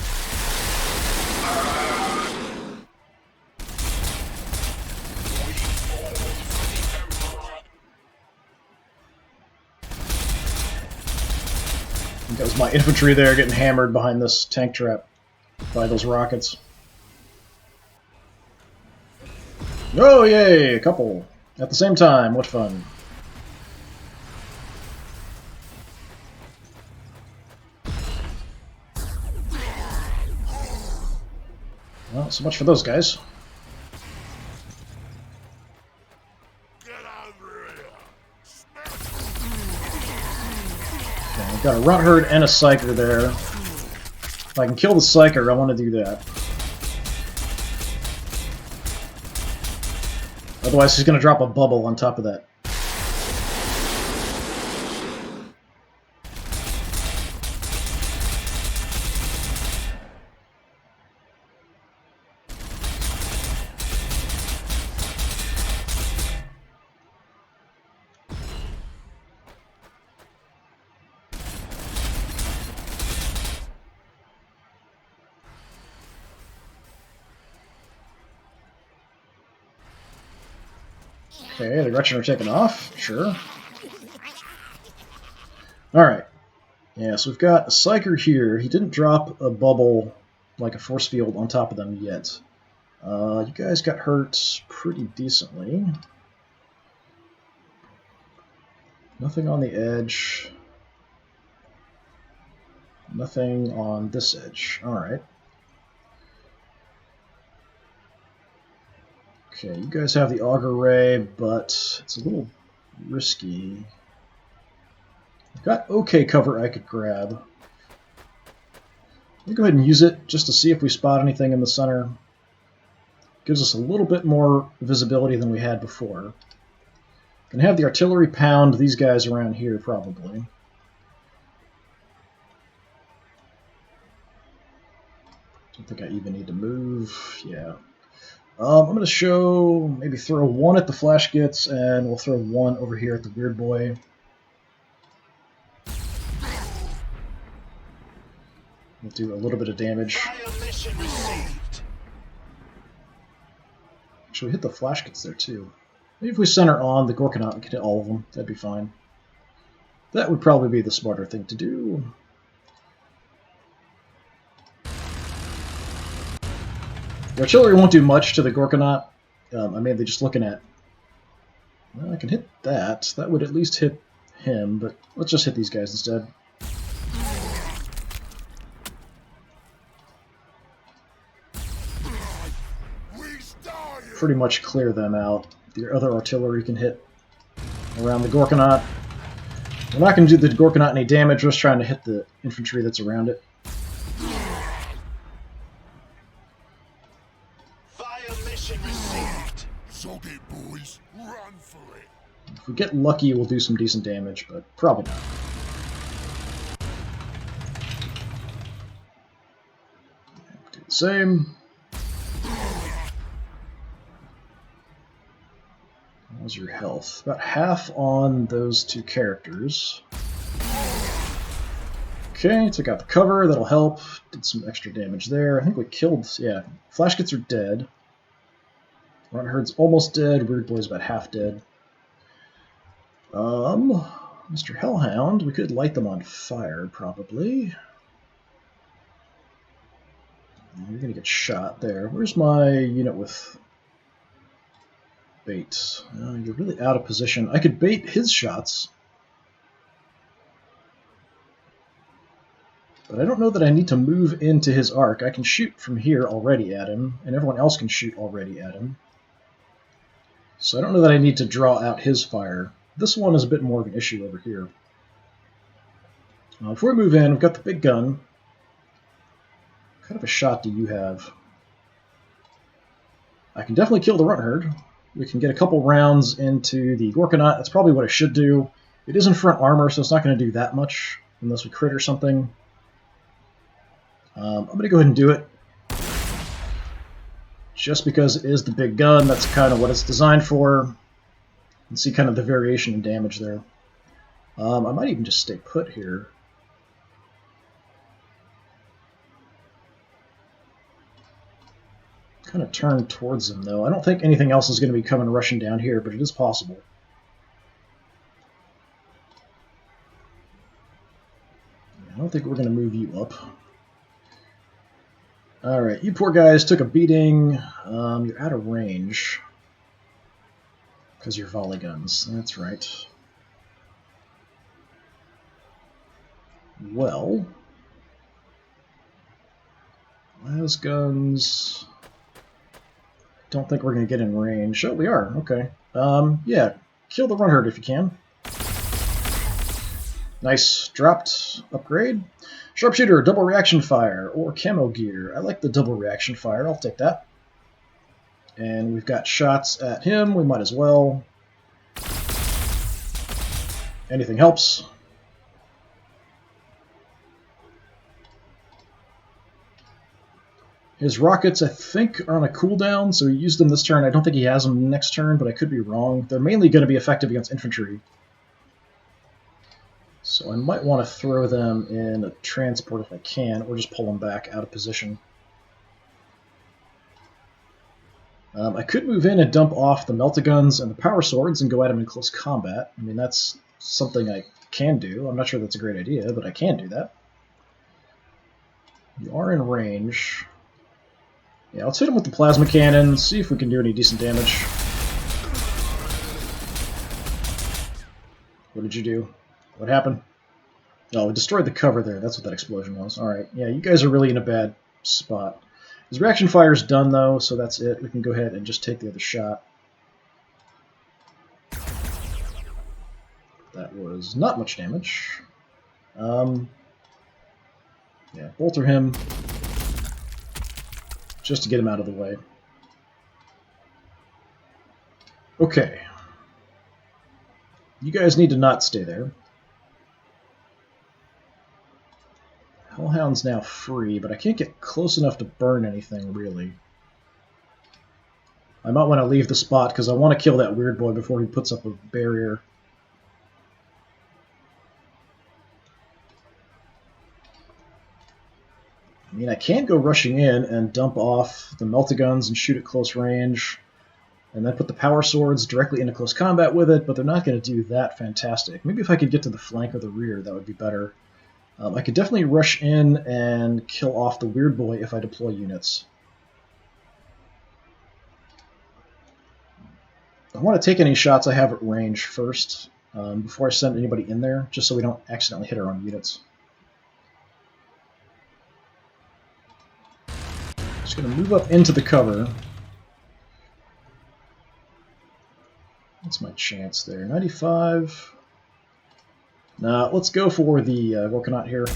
think that was my infantry there getting hammered behind this tank trap by those rockets. Oh, yay! A couple. At the same time. What fun. Well, so much for those guys. Okay, we've got a runt herd and a psyker there. If I can kill the psyker, I want to do that. Otherwise, he's going to drop a bubble on top of that. Okay, the Gretchen are taken off. Sure. Alright. Yeah, so we've got a psyker here. He didn't drop a bubble like a force field on top of them yet. You guys got hurt pretty decently. Nothing on the edge. Nothing on this edge. Alright. Okay, you guys have the auger ray, but it's a little risky. I've got okay cover I could grab. Let me go ahead and use it just to see if we spot anything in the center. Gives us a little bit more visibility than we had before. Gonna have the artillery pound these guys around here, probably. Don't think I even need to move. Yeah. I'm going to show, maybe throw one at the Flash Gits, and we'll throw one over here at the Weird Boy. We'll do a little bit of damage. Actually, we hit the Flash Gits there, too. Maybe if we center on the Gorkanaut, we can hit all of them. That'd be fine. That would probably be the smarter thing to do. The artillery won't do much to the Gorkanaut. I'm mainly just looking at... Well, I can hit that. That would at least hit him, but let's just hit these guys instead. Pretty much clear them out. The other artillery can hit around the Gorkanaut. We're not going to do the Gorkanaut any damage, we're just trying to hit the infantry that's around it. If we get lucky, we'll do some decent damage, but probably not. Do the same. How's your health? About half on those two characters. Okay, took out the cover, that'll help. Did some extra damage there. I think we killed, yeah. Flash Gits are dead. Run Herd's almost dead, Weird Boy's about half dead. Mr. Hellhound, we could light them on fire, probably. You're gonna get shot there. Where's my unit with bait? You're really out of position. I could bait his shots. But I don't know that I need to move into his arc. I can shoot from here already at him, and everyone else can shoot already at him. So I don't know that I need to draw out his fire. This one is a bit more of an issue over here. Before we move in, we've got the big gun. What kind of a shot do you have? I can definitely kill the Runt Herd. We can get a couple rounds into the Gorkanaut. That's probably what I should do. It is in front armor, so it's not going to do that much unless we crit or something. I'm going to go ahead and do it. Just because it is the big gun, that's kind of what it's designed for. You can see kind of the variation in damage there. I might even just stay put here. Kind of turn towards him, though. I don't think anything else is going to be coming rushing down here, but it is possible. I don't think we're going to move you up. Alright, you poor guys took a beating. You're out of range. Because you're volley guns. That's right. Well, las guns. Don't think we're going to get in range. Oh, we are. Okay. Yeah, kill the Runt Herd if you can. Nice. Dropped. Upgrade. Sharpshooter, double reaction fire, or camo gear. I like the double reaction fire. I'll take that. And we've got shots at him. We might as well. Anything helps. His rockets, I think, are on a cooldown, so he used them this turn. I don't think he has them next turn, but I could be wrong. They're mainly going to be effective against infantry. So I might want to throw them in a transport if I can, or just pull them back out of position. I could move in and dump off the Meltaguns and the Power Swords and go at him in close combat. I mean, that's something I can do. I'm not sure that's a great idea, but I can do that. You are in range. Yeah, let's hit him with the Plasma Cannon, see if we can do any decent damage. What did you do? What happened? Oh, we destroyed the cover there. That's what that explosion was. Alright, yeah, you guys are really in a bad spot. His reaction fire is done, though, so that's it. We can go ahead and just take the other shot. That was not much damage. Yeah, bolter him. Just to get him out of the way. Okay. You guys need to not stay there. Hellhound's now free, but I can't get close enough to burn anything, really. I might want to leave the spot because I want to kill that weird boy before he puts up a barrier. I mean, I can go rushing in and dump off the meltaguns and shoot at close range, and then put the power swords directly into close combat with it, but they're not going to do that fantastic. Maybe if I could get to the flank or the rear, that would be better. I could definitely rush in and kill off the weird boy if I deploy units. I want to take any shots I have at range first, before I send anybody in there, just so we don't accidentally hit our own units. Just going to move up into the cover. What's my chance there? 95. Nah, let's go for the Gorkanaut here.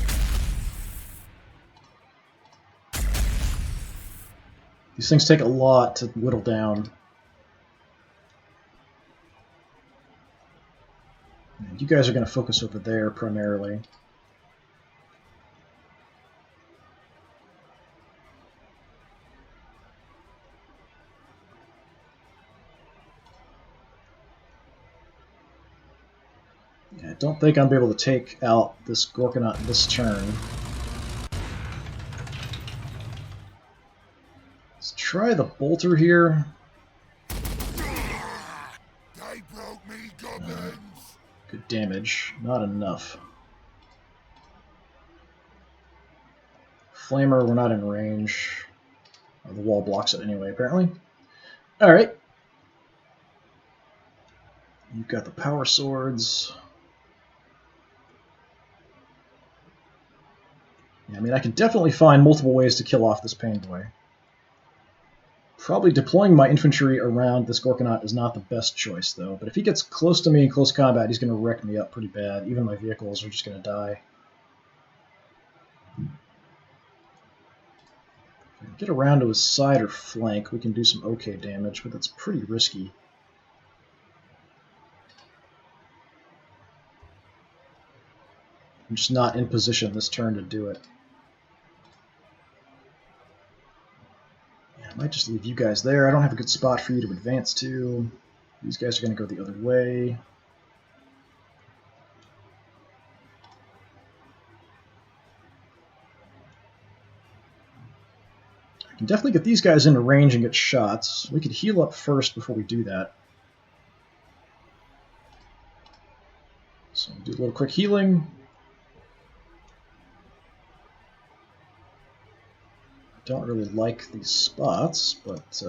These things take a lot to whittle down. And you guys are going to focus over there primarily. Yeah, I don't think I'll be able to take out this Gorkanaut this turn. Let's try the bolter here.
They broke me, goblins.
Good damage, not enough. Flamer, we're not in range. Oh, the wall blocks it anyway, apparently. Alright. You've got the power swords. Yeah, I mean, I can definitely find multiple ways to kill off this pain boy. Probably deploying my infantry around this Gorkanaut is not the best choice, though. But if he gets close to me in close combat, he's going to wreck me up pretty bad. Even my vehicles are just going to die. If I can get around to his side or flank, we can do some okay damage, but that's pretty risky. I'm just not in position this turn to do it. I might just leave you guys there. I don't have a good spot for you to advance to. These guys are going to go the other way. I can definitely get these guys into range and get shots. We could heal up first before we do that. So do a little quick healing. Don't really like these spots, but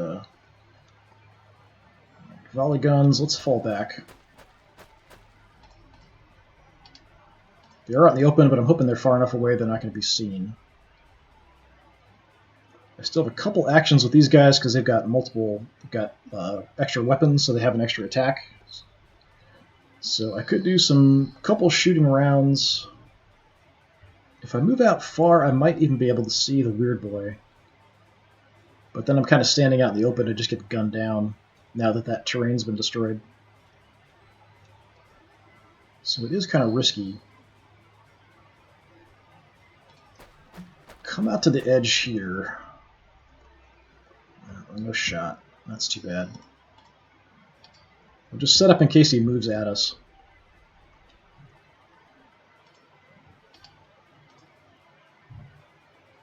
volley guns, let's fall back. They are out in the open, but I'm hoping they're far enough away they're not going to be seen. I still have a couple actions with these guys because they've got extra weapons, so they have an extra attack. So I could do some couple shooting rounds. If I move out far, I might even be able to see the weird boy. But then I'm kind of standing out in the open to just get gunned down now that that terrain's been destroyed. So it is kind of risky. Come out to the edge here. No shot. That's too bad. We'll just set up in case he moves at us.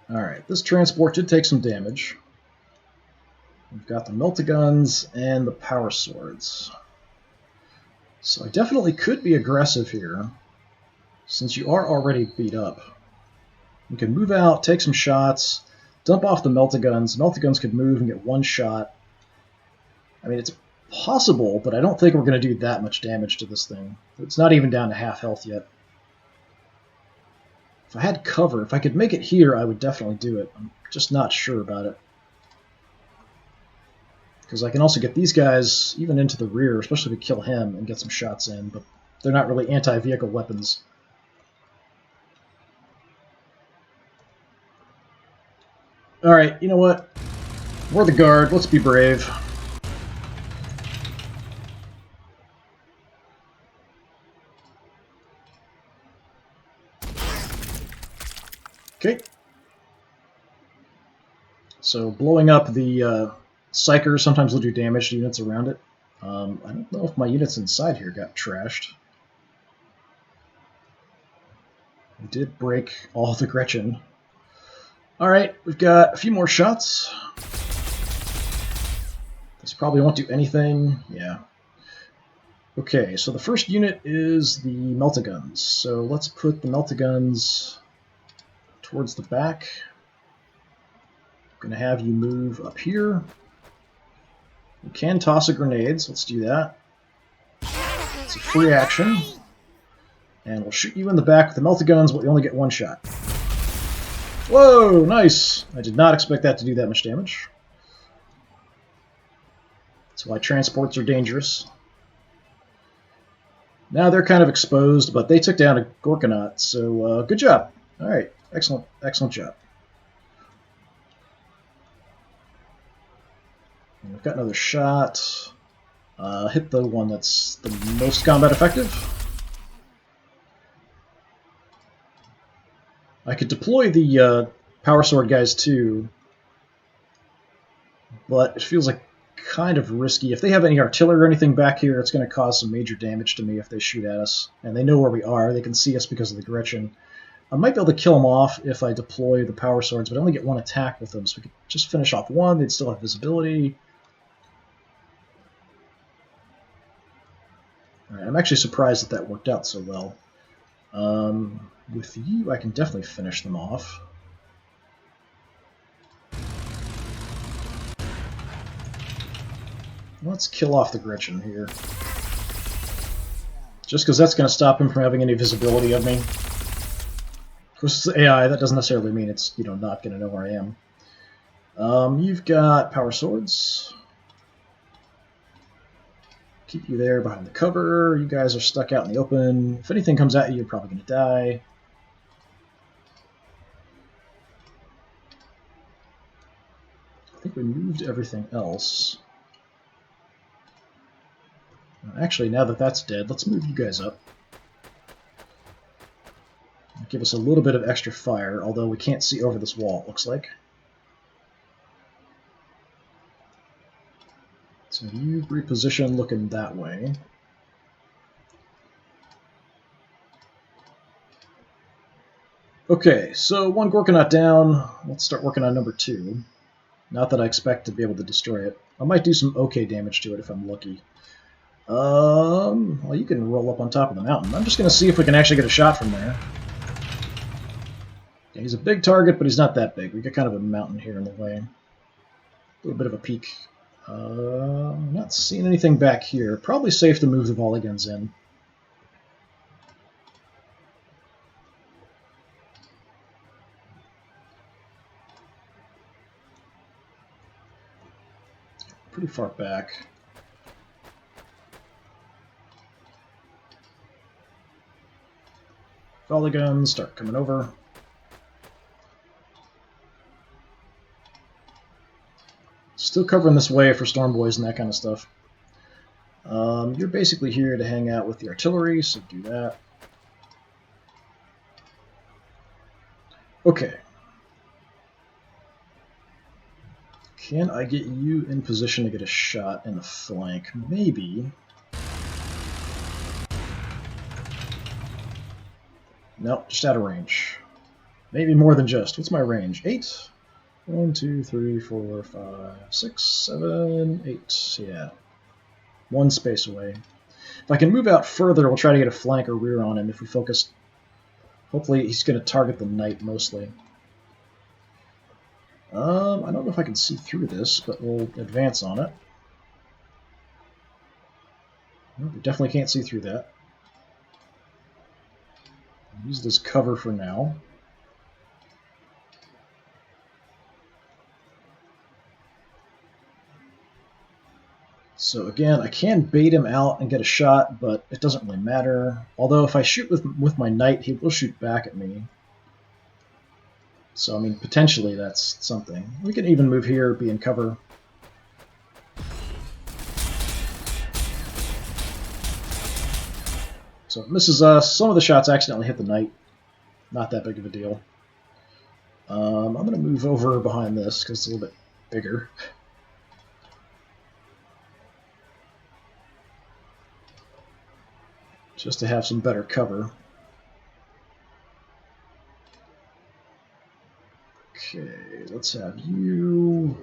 Alright, this transport did take some damage. We've got the meltaguns and the power swords. So I definitely could be aggressive here, since you are already beat up. We can move out, take some shots, dump off the meltaguns. Meltaguns could move and get one shot. I mean, it's possible, but I don't think we're going to do that much damage to this thing. It's not even down to half health yet. If I had cover, if I could make it here, I would definitely do it. I'm just not sure about it. Because I can also get these guys even into the rear, especially if we kill him and get some shots in, but they're not really anti-vehicle weapons. Alright, you know what? We're the Guard, let's be brave. Okay. So blowing up the Psychers sometimes will do damage to units around it. I don't know if my units inside here got trashed. We did break all the Gretchen. Alright, we've got a few more shots. This probably won't do anything. Yeah. Okay, so the first unit is the Meltaguns. So let's put the Meltaguns towards the back. I'm going to have you move up here. You can toss a grenade, so let's do that. It's a free action. And we'll shoot you in the back with the Meltaguns, but you only get one shot. Whoa, nice! I did not expect that to do that much damage. That's why transports are dangerous. Now they're kind of exposed, but they took down a Gorkanaut, so good job. Alright, excellent, excellent job. And we've got another shot. Hit the one that's the most combat effective. I could deploy the Power Sword guys too, but it feels like kind of risky. If they have any artillery or anything back here, it's going to cause some major damage to me if they shoot at us. And they know where we are. They can see us because of the Gretchen. I might be able to kill them off if I deploy the Power Swords, but I only get one attack with them, so we could just finish off one. They'd still have visibility. Right, I'm actually surprised that worked out so well. With you, I can definitely finish them off. Let's kill off the Gretchen here. Just because that's going to stop him from having any visibility of me. Of course, it's AI. That doesn't necessarily mean it's, not going to know where I am. You've got Power Swords. Keep you there behind the cover. You guys are stuck out in the open. If anything comes at you, you're probably going to die. I think we moved everything else. Actually, now that that's dead, let's move you guys up. Give us a little bit of extra fire, although we can't see over this wall, it looks like. So you reposition looking that way. Okay, so one Gorkanaut down. Let's start working on number 2. Not that I expect to be able to destroy it. I might do some okay damage to it if I'm lucky. Well, you can roll up on top of the mountain. I'm just going to see if we can actually get a shot from there. Yeah, he's a big target, but he's not that big. We got kind of a mountain here in the way. A little bit of a peak. I'm not seeing anything back here. Probably safe to move the volley guns in. Pretty far back. Volley guns start coming over. Still covering this way for storm boys and that kind of stuff. You're basically here to hang out with the artillery, so do that. Okay. Can I get you in position to get a shot in the flank? Maybe. Nope, just out of range. Maybe more than just. What's my range? 8? 1, 2, 3, 4, 5, 6, 7, 8. Yeah. One space away. If I can move out further, we'll try to get a flank or rear on him if we focus. Hopefully he's going to target the knight mostly. I don't know if I can see through this, but we'll advance on it. Nope, we definitely can't see through that. Use this cover for now. So again, I can bait him out and get a shot, but it doesn't really matter. Although if I shoot with my knight, he will shoot back at me. So, I mean, potentially that's something. We can even move here, be in cover. So it misses us. Some of the shots accidentally hit the knight. Not that big of a deal. I'm going to move over behind this because it's a little bit bigger. just to have some better cover. Okay, let's have you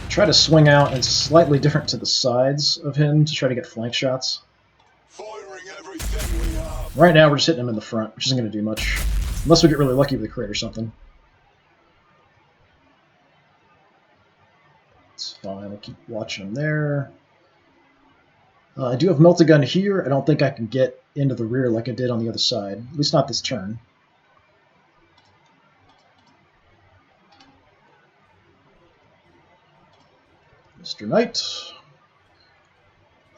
try to swing out and slightly different to the sides of him to try to get flank shots.
Firing everything we have.
Right now we're just hitting him in the front, which isn't going to do much. Unless we get really lucky with a crit or something. It's fine, I'll keep watching him there. I do have Melt-A-Gun here. I don't think I can get into the rear like I did on the other side. At least not this turn. Mr. Knight.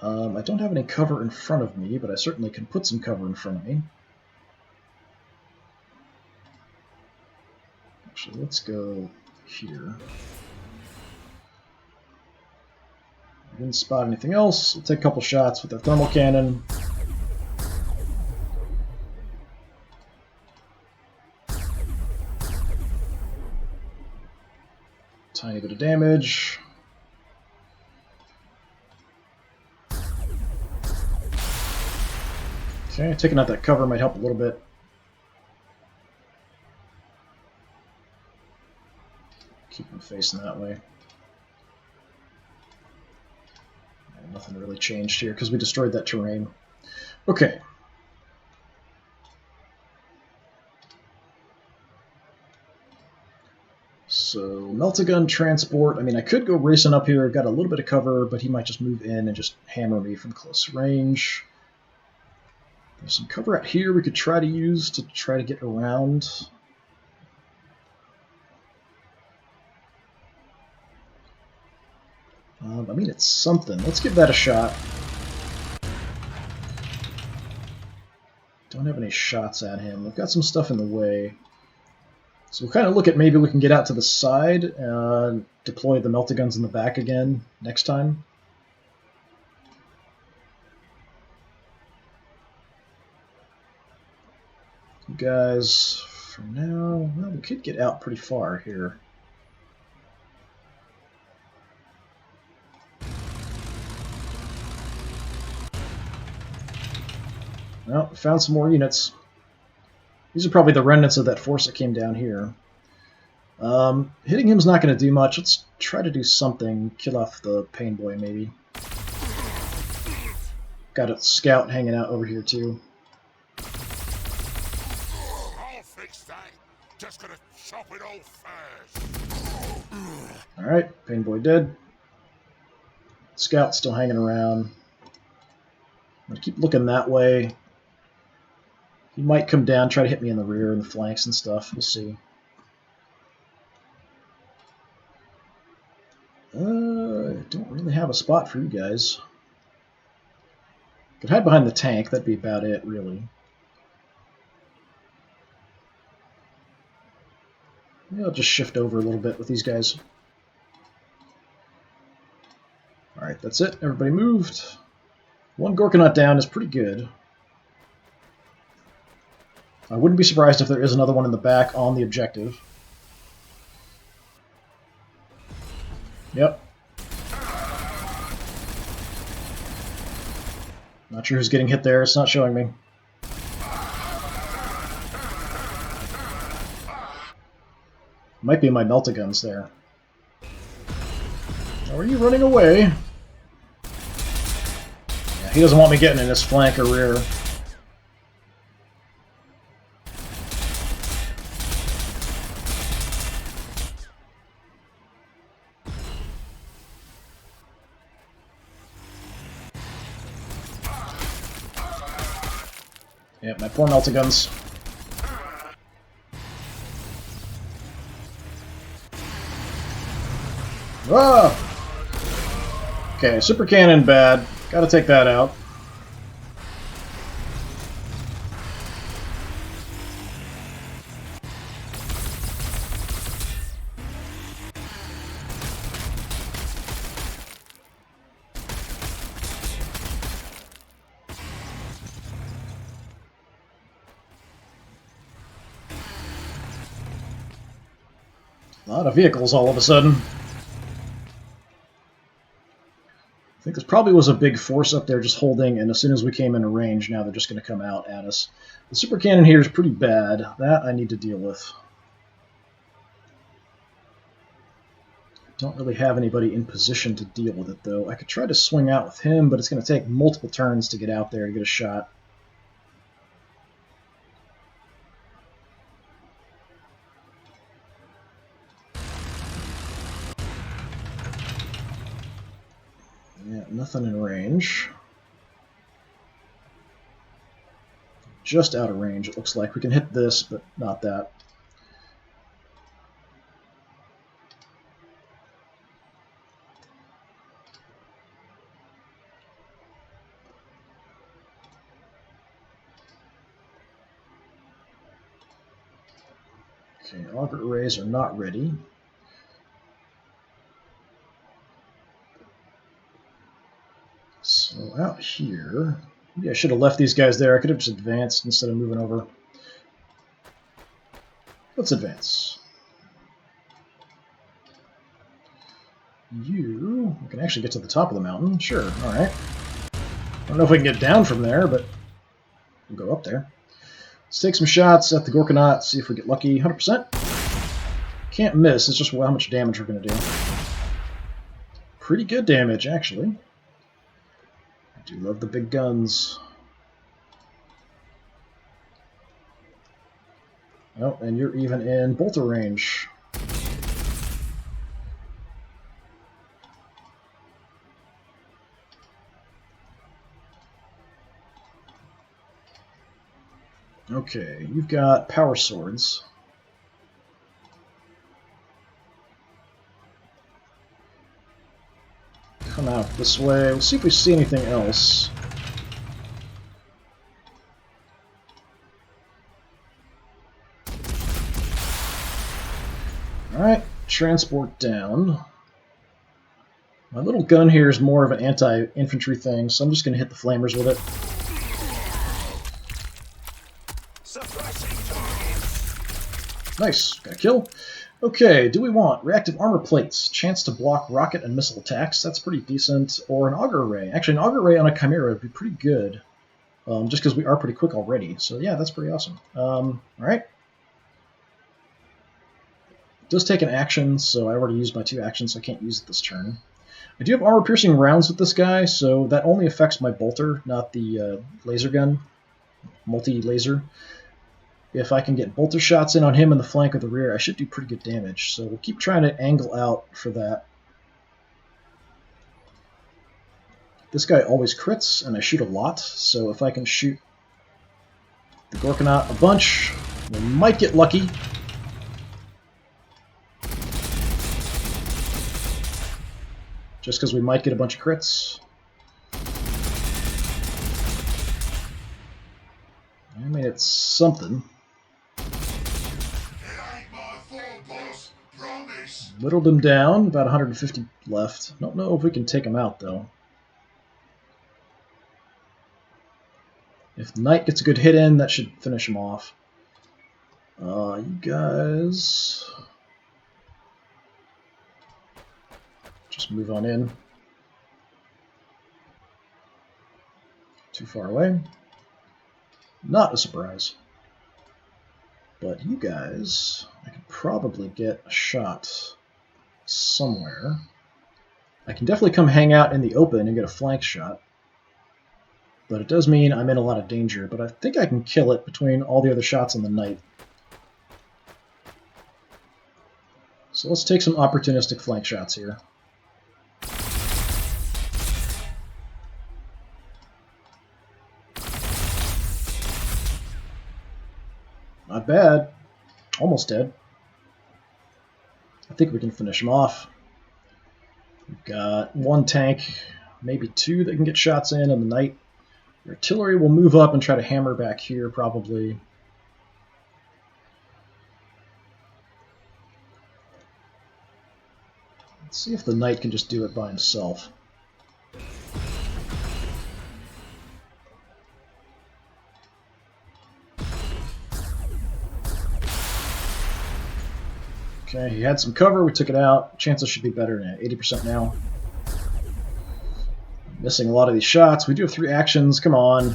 I don't have any cover in front of me, but I certainly can put some cover in front of me. Actually, let's go here. I didn't spot anything else. We'll take a couple shots with the thermal cannon. Tiny bit of damage. Okay, taking out that cover might help a little bit. Keep him facing that way. Nothing really changed here because we destroyed that terrain. Okay. So, Melt-A-Gun transport. I mean, I could go racing up here. I've got a little bit of cover, but he might just move in and just hammer me from close range. There's some cover out here we could try to use to try to get around. I mean, it's something. Let's give that a shot. Don't have any shots at him. We've got some stuff in the way. So we'll kind of look at maybe we can get out to the side and deploy the Melt-A-Guns in the back again next time. You guys, for now, well, we could get out pretty far here. Well, we found some more units. These are probably the remnants of that force that came down here. Hitting him's not going to do much. Let's try to do something. Kill off the pain boy, maybe. Got a scout hanging out over here, too.
I'll fix that. Just gonna chop it all first.
Alright, pain boy dead. Scout still hanging around. I'm going to keep looking that way. He might come down, try to hit me in the rear and the flanks and stuff. We'll see. I don't really have a spot for you guys. Could hide behind the tank. That'd be about it, really. Maybe I'll just shift over a little bit with these guys. Alright, that's it. Everybody moved. One Gorkanaut down is pretty good. I wouldn't be surprised if there is another one in the back on the objective. Yep. Not sure who's getting hit there. It's not showing me. Might be my Melt-A-Guns there. How are you running away? Yeah, he doesn't want me getting in his flank or rear. Yep, my poor Melt-A-Guns. Whoa! Okay, super cannon bad. Gotta take that out. A lot of vehicles all of a sudden. I think this probably was a big force up there just holding, and as soon as we came into range, now they're just going to come out at us. The super cannon here is pretty bad. That I need to deal with. Don't really have anybody in position to deal with it, though. I could try to swing out with him, but it's going to take multiple turns to get out there and get a shot. Yeah, nothing in range. Just out of range, it looks like. We can hit this, but not that. Okay, auger arrays are not ready. So out here, maybe I should have left these guys there. I could have just advanced instead of moving over. Let's advance. We can actually get to the top of the mountain. Sure, alright. I don't know if we can get down from there, but we'll go up there. Let's take some shots at the Gorkanaut, see if we get lucky. 100%. Can't miss, it's just how much damage we're going to do. Pretty good damage, actually. I do love the big guns. Oh, and you're even in bolter range. Okay, you've got power swords. Come out this way. We'll see if we see anything else. Alright, transport down. My little gun here is more of an anti-infantry thing, so I'm just going to hit the flamers with it. Nice, got a kill. Okay, do we want reactive armor plates, chance to block rocket and missile attacks? That's pretty decent. Or an auger array. Actually, an auger array on a Chimera would be pretty good, just because we are pretty quick already. So yeah, that's pretty awesome. Alright. It does take an action, so I already used my 2 actions, so I can't use it this turn. I do have armor-piercing rounds with this guy, so that only affects my bolter, not the laser gun, multi-laser. If I can get bolter shots in on him in the flank or the rear, I should do pretty good damage. So we'll keep trying to angle out for that. This guy always crits, and I shoot a lot, so if I can shoot the Gorkanaut a bunch, we might get lucky. Just because we might get a bunch of crits. I mean, it's something. Whittled him down, about 150 left. Don't know if we can take him out, though. If the Knight gets a good hit in, that should finish him off. You guys... just move on in. Too far away. Not a surprise. But you guys, I could probably get a shot somewhere. I can definitely come hang out in the open and get a flank shot. But it does mean I'm in a lot of danger, but I think I can kill it between all the other shots on the Knight. So let's take some opportunistic flank shots here. Not bad. Almost dead. I think we can finish him off. We've got 1 tank, maybe 2 that can get shots in, and the Knight. The artillery will move up and try to hammer back here, probably. Let's see if the Knight can just do it by himself. Okay, he had some cover, we took it out. Chances should be better now, 80% now. Missing a lot of these shots. We do have 3 actions. Come on.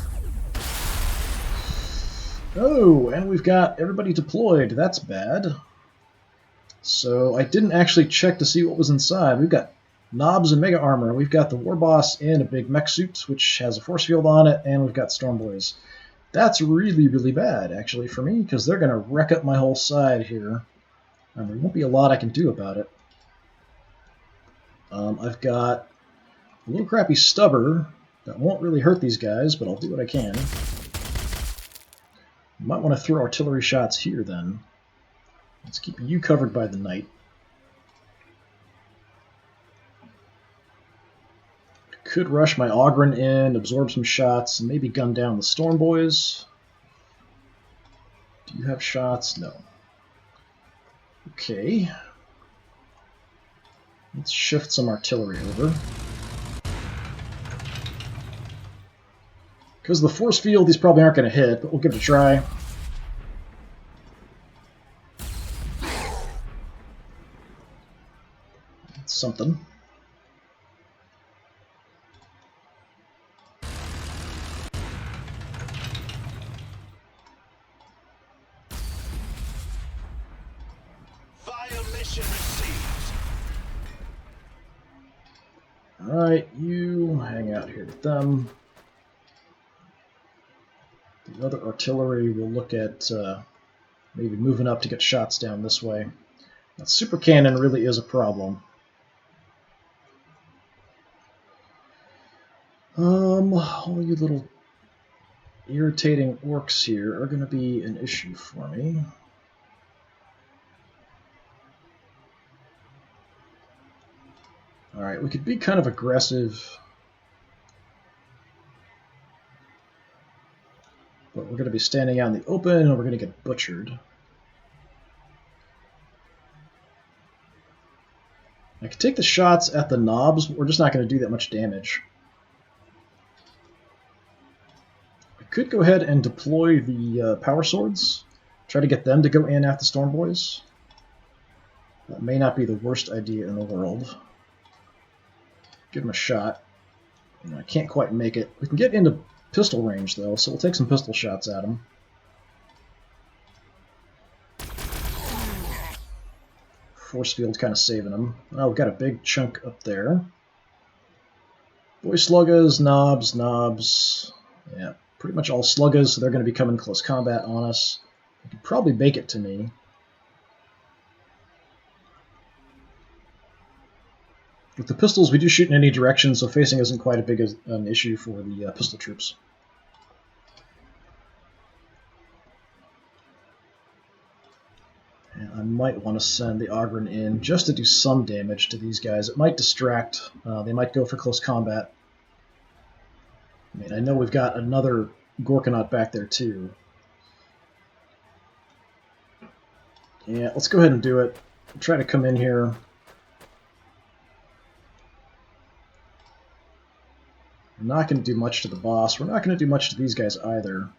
Oh, and we've got everybody deployed. That's bad. So I didn't actually check to see what was inside. We've got knobs and mega armor. We've got the war boss in a big mech suit, which has a force field on it, and we've got storm boys. That's really, really bad, actually, for me, because they're going to wreck up my whole side here. And there won't be a lot I can do about it. I've got a little crappy stubber that won't really hurt these guys, but I'll do what I can. Might want to throw artillery shots here, then. Let's keep you covered by the knight. Could rush my Ogren in, absorb some shots, and maybe gun down the storm boys. Do you have shots? No. Okay. Let's shift some artillery over. Because of the force field, these probably aren't going to hit, but we'll give it a try. That's something.
Violation received.
Alright, you hang out here with them. The other artillery will look at maybe moving up to get shots down this way. That super cannon really is a problem. All you little irritating orcs here are going to be an issue for me. Alright, we could be kind of aggressive, but we're going to be standing out in the open and we're going to get butchered. I could take the shots at the knobs, but we're just not going to do that much damage. I could go ahead and deploy the power swords, try to get them to go in after storm boys. That may not be the worst idea in the world. Give him a shot. I can't quite make it. We can get into pistol range, though, so we'll take some pistol shots at him. Force field kind of saving him. Oh, we've got a big chunk up there. Boy sluggas, knobs. Yeah, pretty much all sluggas, so they're going to be coming close combat on us. They could probably make it to me. With the pistols, we do shoot in any direction, so facing isn't quite a big an issue for the pistol troops. And I might want to send the Ogren in just to do some damage to these guys. It might distract. They might go for close combat. I mean, I know we've got another Gorkanaut back there, too. Yeah, let's go ahead and do it. I'll try to come in here. We're not going to do much to the boss. We're not going to do much to these guys either.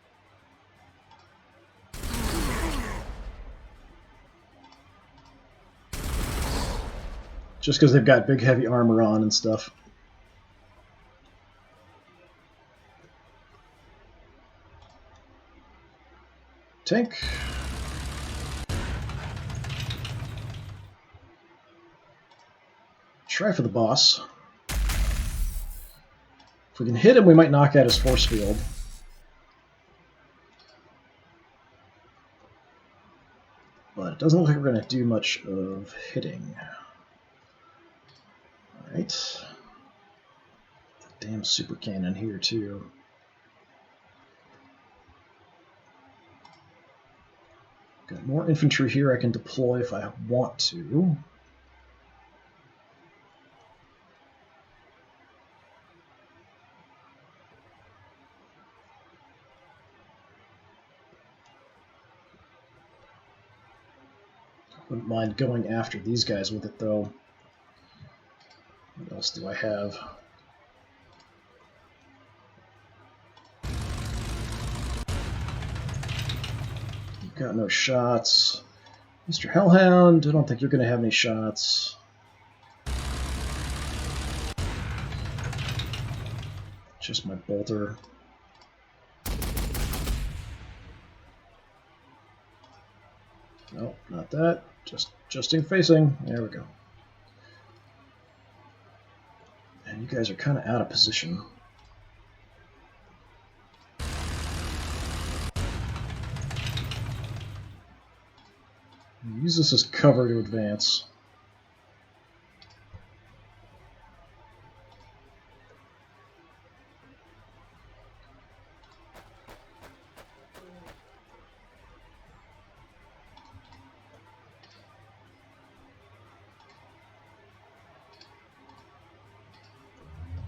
Just because they've got big heavy armor on and stuff. Tank. Try for the boss. If we can hit him, we might knock out his force field. But it doesn't look like we're going to do much of hitting. Alright. Damn super cannon here, too. Got more infantry here I can deploy if I want to. Wouldn't mind going after these guys with it, though. What else do I have? You've got no shots. Mr. Hellhound, I don't think you're going to have any shots. Just my bolter. No, not that. Just in facing. There we go. And you guys are kind of out of position. Use this as cover to advance.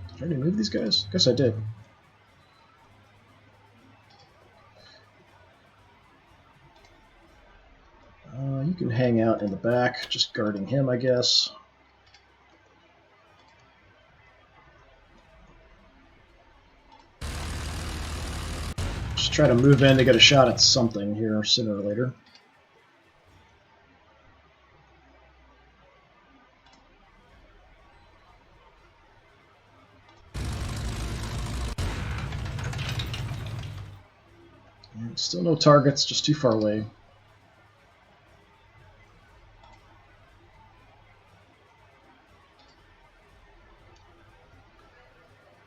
Did I already move these guys? Guess I did. You can hang out in the back, just guarding him, I guess. Just try to move in to get a shot at something here sooner or later. Still no targets, just too far away.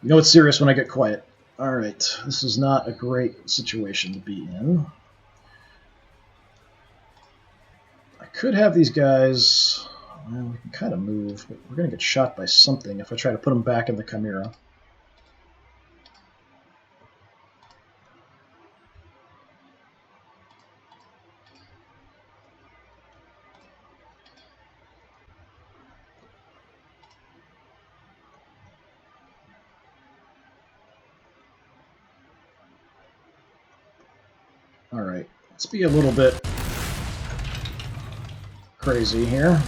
You know it's serious when I get quiet. Alright, this is not a great situation to be in. I could have these guys... Well, we can kind of move, but we're going to get shot by something if I try to put them back in the Chimera. Alright, let's be a little bit crazy here.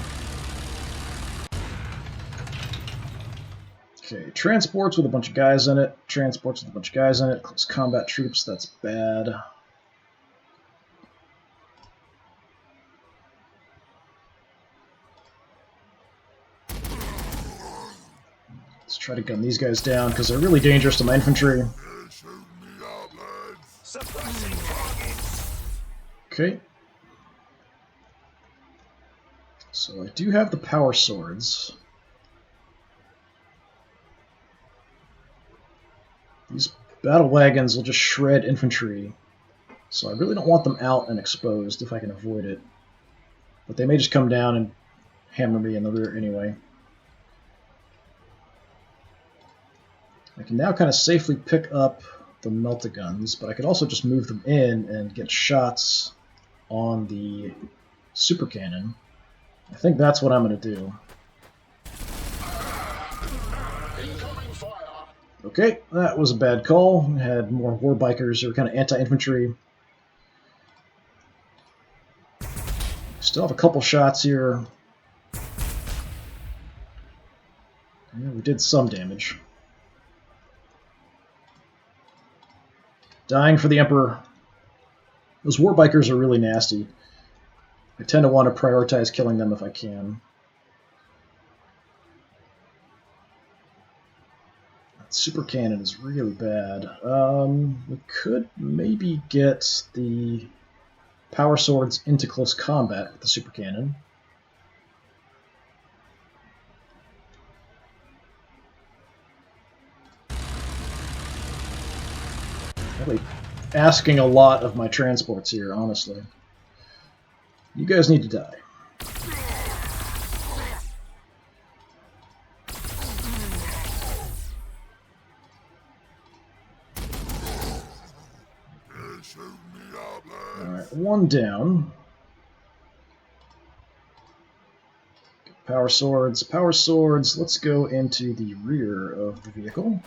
Okay, transports with a bunch of guys in it. Transports with a bunch of guys in it. Close combat troops, that's bad. Let's try to gun these guys down because they're really dangerous to my infantry. Okay. So I do have the power swords. These battle wagons will just shred infantry, so I really don't want them out and exposed if I can avoid it. But they may just come down and hammer me in the rear anyway. I can now kind of safely pick up the melta-guns, but I could also just move them in and get shots on the super cannon. I think that's what I'm going to do. Okay, that was a bad call. I had more war bikers who were kind of anti-infantry. Still have a couple shots here. Yeah, we did some damage. Dying for the Emperor. Those war bikers are really nasty. I tend to want to prioritize killing them if I can. That super cannon is really bad. We could maybe get the power swords into close combat with the super cannon. Really asking a lot of my transports here, honestly. You guys need to die. Alright, one down. Power swords, power swords. Let's go into the rear of the vehicle.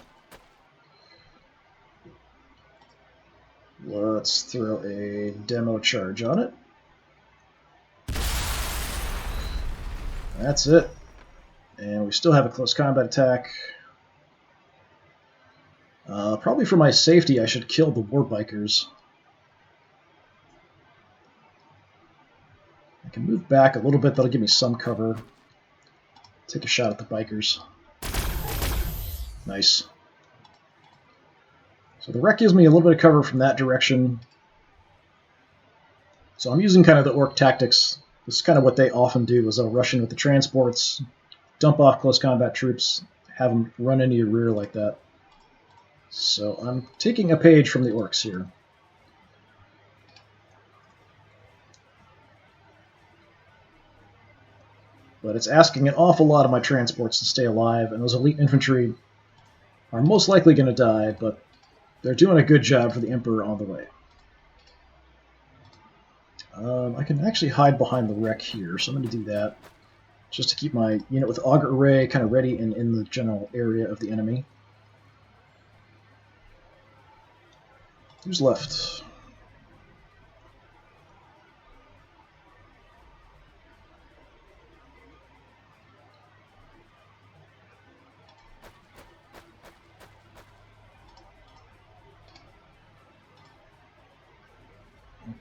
Let's throw a demo charge on it. That's it. And we still have a close combat attack. Probably for my safety, I should kill the war bikers. I can move back a little bit, that'll give me some cover. Take a shot at the bikers. Nice. So the wreck gives me a little bit of cover from that direction. So I'm using kind of the orc tactics. This is kind of what they often do, is they'll rush in with the transports, dump off close combat troops, have them run into your rear like that. So I'm taking a page from the orcs here. But it's asking an awful lot of my transports to stay alive, and those elite infantry are most likely going to die, but they're doing a good job for the Emperor on the way. I can actually hide behind the wreck here, so I'm going to do that, just to keep my unit with auger array kind of ready and in the general area of the enemy. Who's left?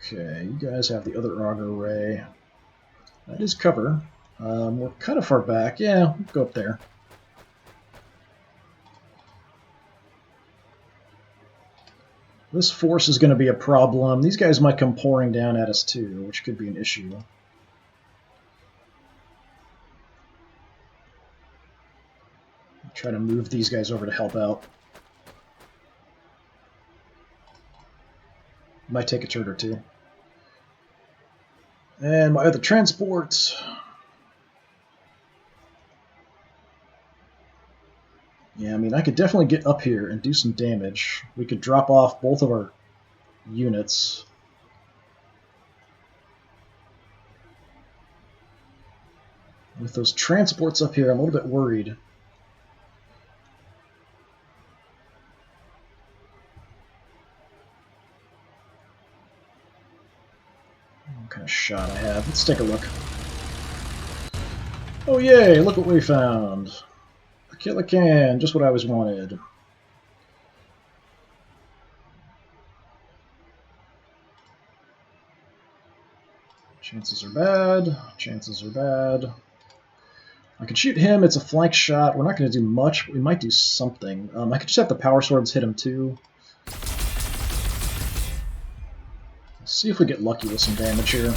Okay, you guys have the other auger array. That is cover. We're kind of far back. Yeah, we'll go up there. This force is going to be a problem. These guys might come pouring down at us too, which could be an issue. I'll try to move these guys over to help out. Might take a turn or two. And my other transport. Yeah, I mean, I could definitely get up here and do some damage. We could drop off both of our units. With those transports up here, I'm a little bit worried. What kind of shot I have? Let's take a look. Oh yay, look what we found. A killer can, just what I always wanted. Chances are bad. Chances are bad. I could shoot him. It's a flank shot. We're not going to do much, but we might do something. I could just have the power swords hit him too. Let's see if we get lucky with some damage here.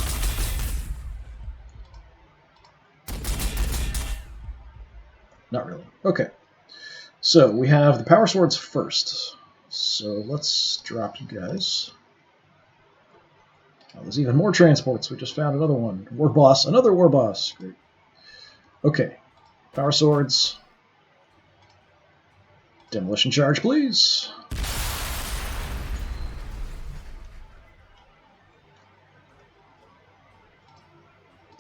Not really. Okay. So we have the power swords first. So let's drop you guys. Oh, there's even more transports. We just found another one. War boss. Another war boss. Great. Okay. Power swords. Demolition charge, please.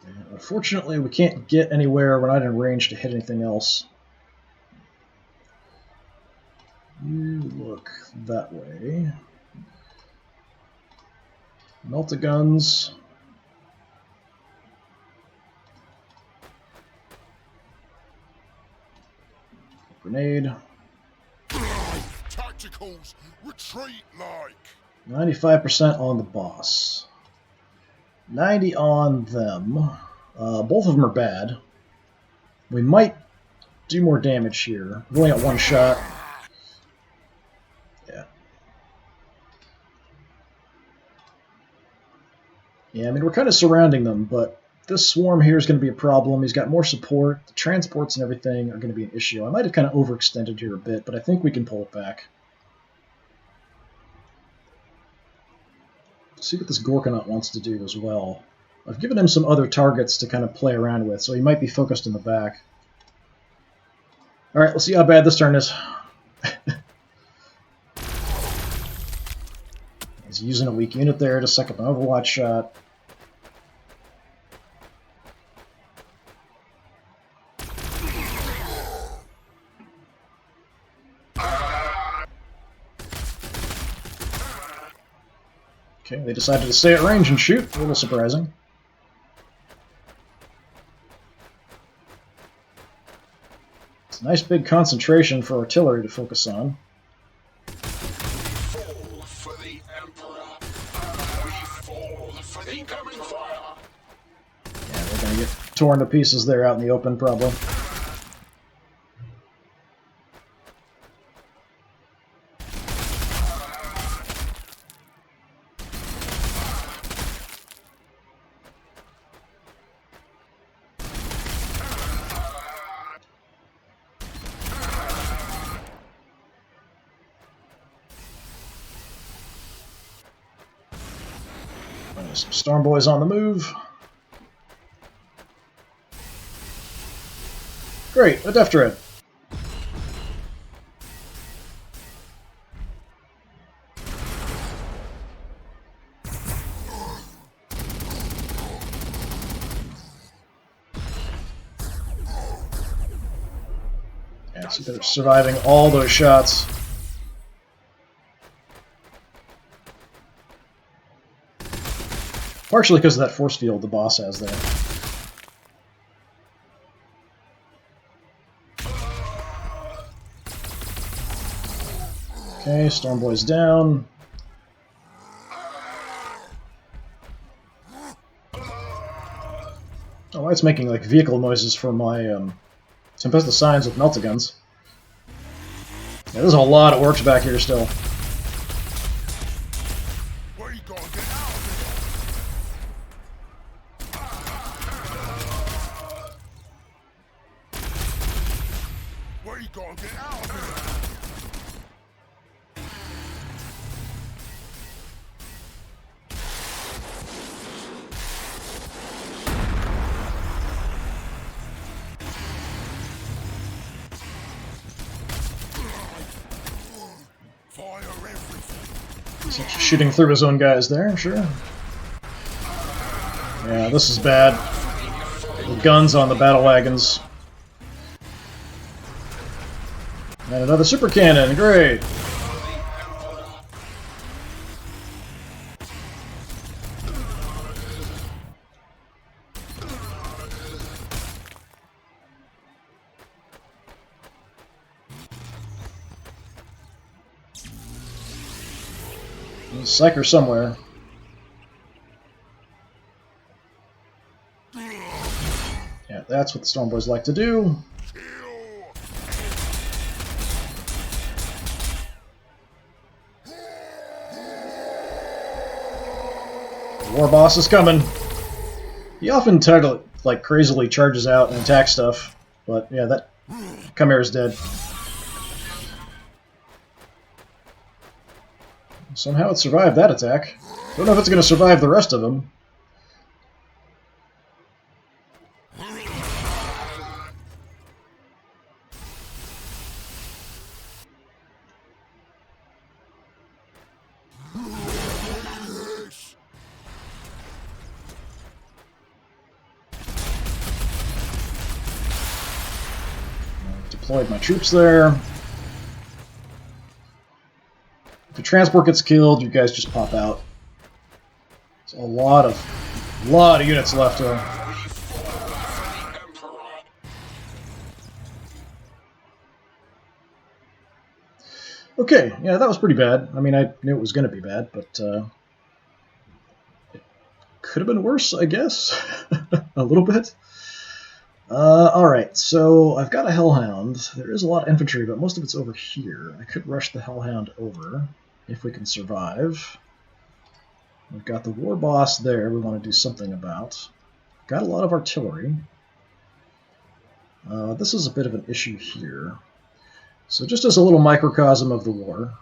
And unfortunately, we can't get anywhere. We're not in range to hit anything else. You look that way. Melt-a-guns. Grenade.
Tacticals, retreat like.
95% on the boss. 90 on them. Both of them are bad. We might do more damage here. We've only got one shot. Yeah. Yeah, I mean, we're kind of surrounding them, but this swarm here is going to be a problem. He's got more support. The transports and everything are going to be an issue. I might have kind of overextended here a bit, but I think we can pull it back. Let's see what this Gorkanaut wants to do as well. I've given him some other targets to kind of play around with, so he might be focused in the back. Alright, let's see how bad this turn is. He's using a weak unit there to suck up an Overwatch shot. Okay, they decided to stay at range and shoot. A little surprising. It's a nice big concentration for artillery to focus on.
Fall for the Emperor. We fall for the incoming fire.
Yeah, they're going to get torn to pieces there out in the open, probably. Some Storm Boys on the move. Great, a Death Dread. Yeah, so they're surviving all those shots. Partially because of that force field the boss has there. Okay, Storm Boy's down. Oh, it's making like vehicle noises for my Tempesta Signs with Meltaguns. Yeah, there's a lot of orcs back here still.
Where you going? Get out of here! Where you going? Get out of here! Fire everything!
He's actually shooting through his own guys there, sure. Yeah, this is bad. The guns on the battle wagons. And another super cannon, great! There's a Psyker somewhere. Yeah, that's what the Storm Boys like to do. The War Boss is coming. He often like crazily charges out and attacks stuff, but yeah, that Chimera's dead. Somehow it survived that attack. Don't know if it's going to survive the rest of them. Deployed my troops there. If the transport gets killed, you guys just pop out. There's a lot of units left. Okay, yeah, that was pretty bad. I mean, I knew it was going to be bad, but it could have been worse, I guess. A little bit. Alright, so I've got a Hellhound. There is a lot of infantry, but most of it's over here. I could rush the Hellhound over, if we can survive. We've got the War Boss there we want to do something about. Got a lot of artillery. This is a bit of an issue here. So just as a little microcosm of the war,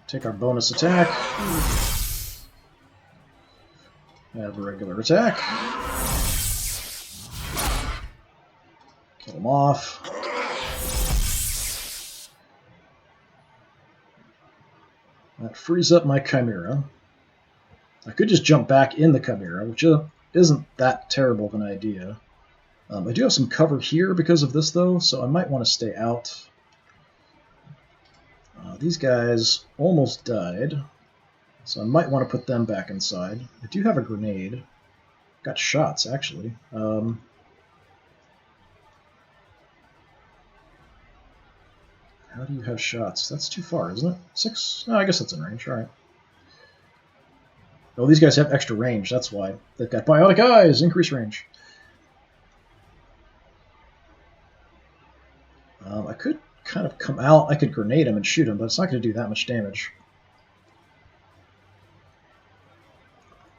take our bonus attack, have a regular attack, kill him off. That frees up my Chimera. I could just jump back in the Chimera, which isn't that terrible of an idea. I do have some cover here because of this, though, so I might want to stay out. These guys almost died, so I might want to put them back inside. I do have a grenade. Got shots, actually. How do you have shots? That's too far, isn't it? 6? No, I guess that's in range. All right. Oh, these guys have extra range. That's why. They've got bionic eyes. Increase range. I could kind of come out. I could grenade him and shoot him, but it's not going to do that much damage.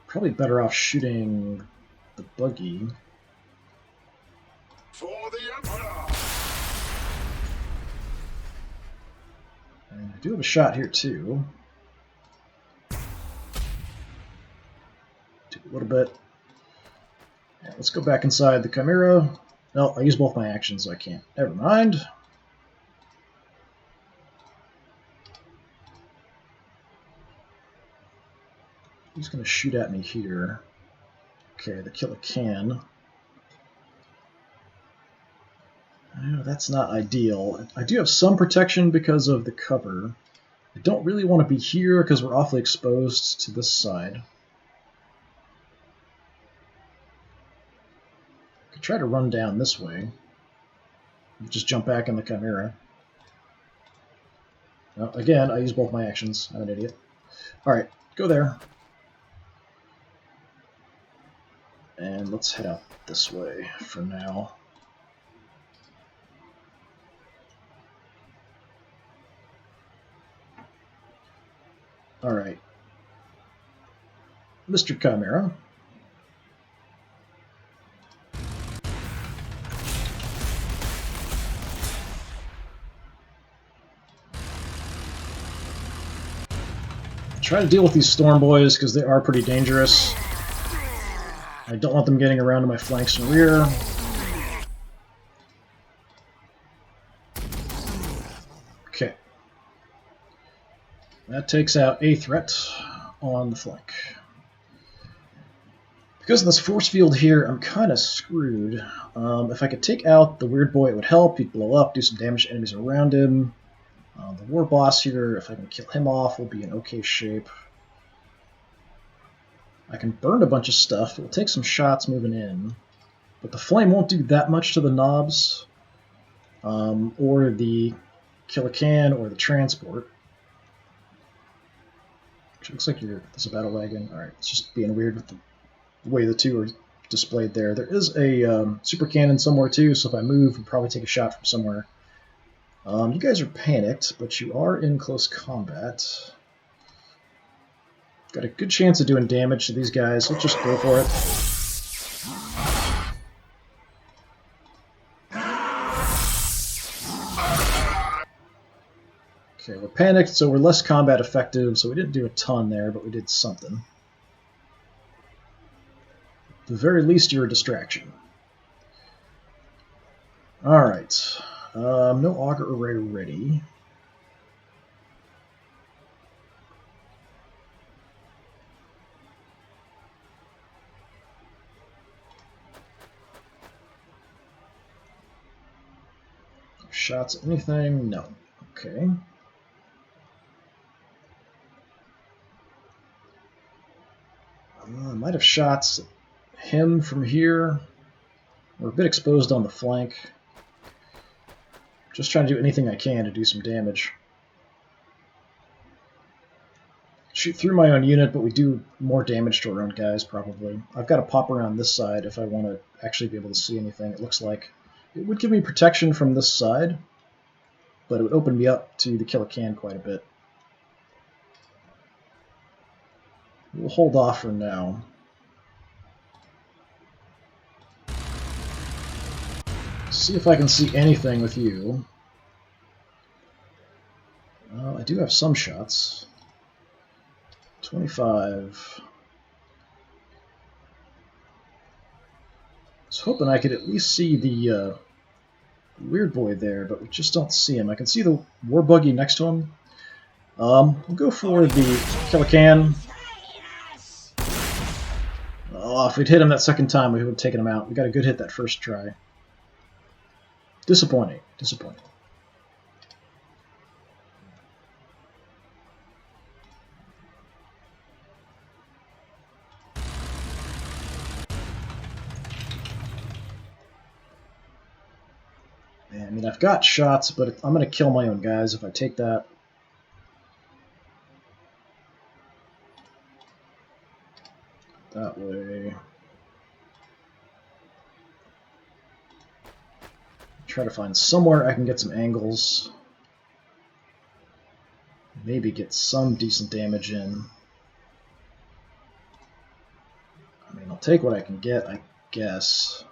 Probably better off shooting the buggy.
For the Emperor!
And I do have a shot here too. Do a little bit. Yeah, let's go back inside the Chimera. No, I used both my actions, so I can't. Never mind. He's going to shoot at me here. Okay, the killer can. Oh, that's not ideal. I do have some protection because of the cover. I don't really want to be here because we're awfully exposed to this side. I could try to run down this way. Just jump back in the Chimera. No, again, I use both my actions. I'm an idiot. Alright, go there. And let's head out this way for now. Alright. Mr. Chimera. Try to deal with these storm boys because they are pretty dangerous. I don't want them getting around to my flanks and rear. Okay. That takes out a threat on the flank. Because of this force field here, I'm kind of screwed. If I could take out the weird boy, it would help. He'd blow up, do some damage to enemies around him. The war boss here, if I can kill him off, will be in okay shape. I can burn a bunch of stuff. It will take some shots moving in. But the flame won't do that much to the knobs, or the Killican, or the transport. Which looks like there's a battle wagon. Alright, it's just being weird with the way the two are displayed there. There is a super cannon somewhere too, so if I move, we'll probably take a shot from somewhere. You guys are panicked, but you are in close combat. Got a good chance of doing damage to these guys. Let's just go for it. Okay, we're panicked, so we're less combat effective, so we didn't do a ton there, but we did something. At the very least, you're a distraction. Alright. No auger array ready. Shots at anything? No. Okay. I might have shots at him from here. We're a bit exposed on the flank. Just trying to do anything I can to do some damage. Shoot through my own unit, but we do more damage to our own guys, probably. I've got to pop around this side if I want to actually be able to see anything, it looks like. It would give me protection from this side, but it would open me up to the Killican quite a bit. We'll hold off for now. See if I can see anything with you. I do have some shots. 25. I was hoping I could at least see the weird boy there, but we just don't see him. I can see the war buggy next to him. We'll go for the Killican. Oh, if we'd hit him that second time, we would have taken him out. We got a good hit that first try. Disappointing. Disappointing. I mean, I've got shots, but I'm going to kill my own guys if I take that. That way. Try to find somewhere I can get some angles. Maybe get some decent damage in. I mean, take what I can get, I guess.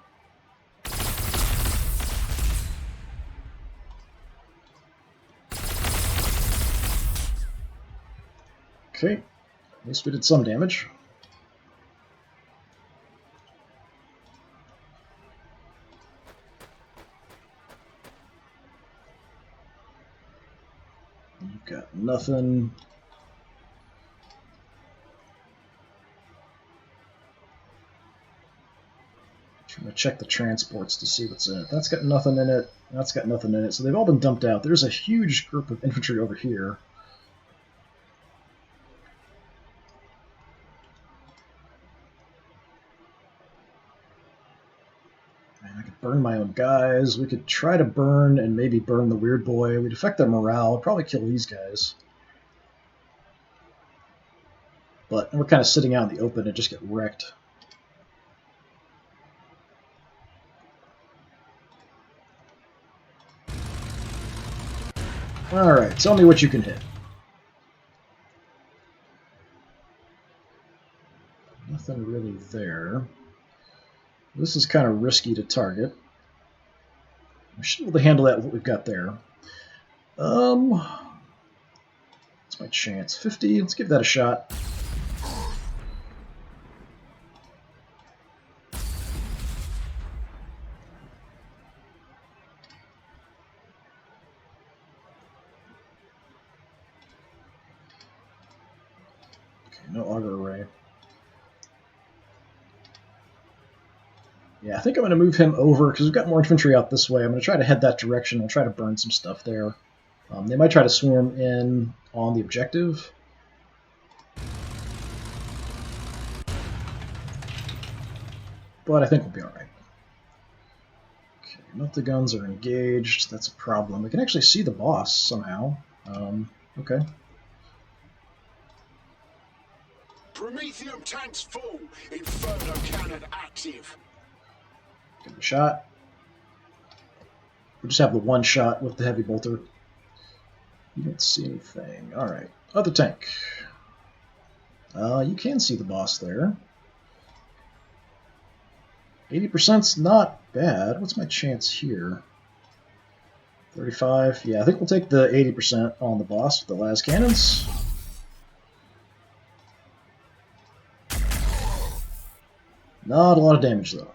Okay, at least we did some damage. You've got nothing. Trying to check the transports to see what's in it. That's got nothing in it. That's got nothing in it. So they've all been dumped out. There's a huge group of infantry over here. Man, I could burn my own guys. We could try to burn and maybe burn the weird boy. We'd affect their morale. Probably kill these guys. But we're kind of sitting out in the open and just get wrecked. Alright, tell me what you can hit. Nothing really there. This is kind of risky to target. We should be able to handle that with what we've got there. What's my chance? 50? Let's give that a shot. No auger array. Yeah, I think I'm going to move him over because we've got more infantry out this way. I'm going to try to head that direction. I'll try to burn some stuff there. They might try to swarm in on the objective. But I think we'll be alright. Okay, multi-guns are engaged. That's a problem. We can actually see the boss somehow. Okay.
Promethium tanks full. Inferno cannon active.
Give it a shot. We just have the one shot with the heavy bolter. You don't see anything. Alright. Other tank. You can see the boss there. 80%'s not bad. What's my chance here? 35. Yeah, I think we'll take the 80% on the boss with the las cannons. Not a lot of damage, though.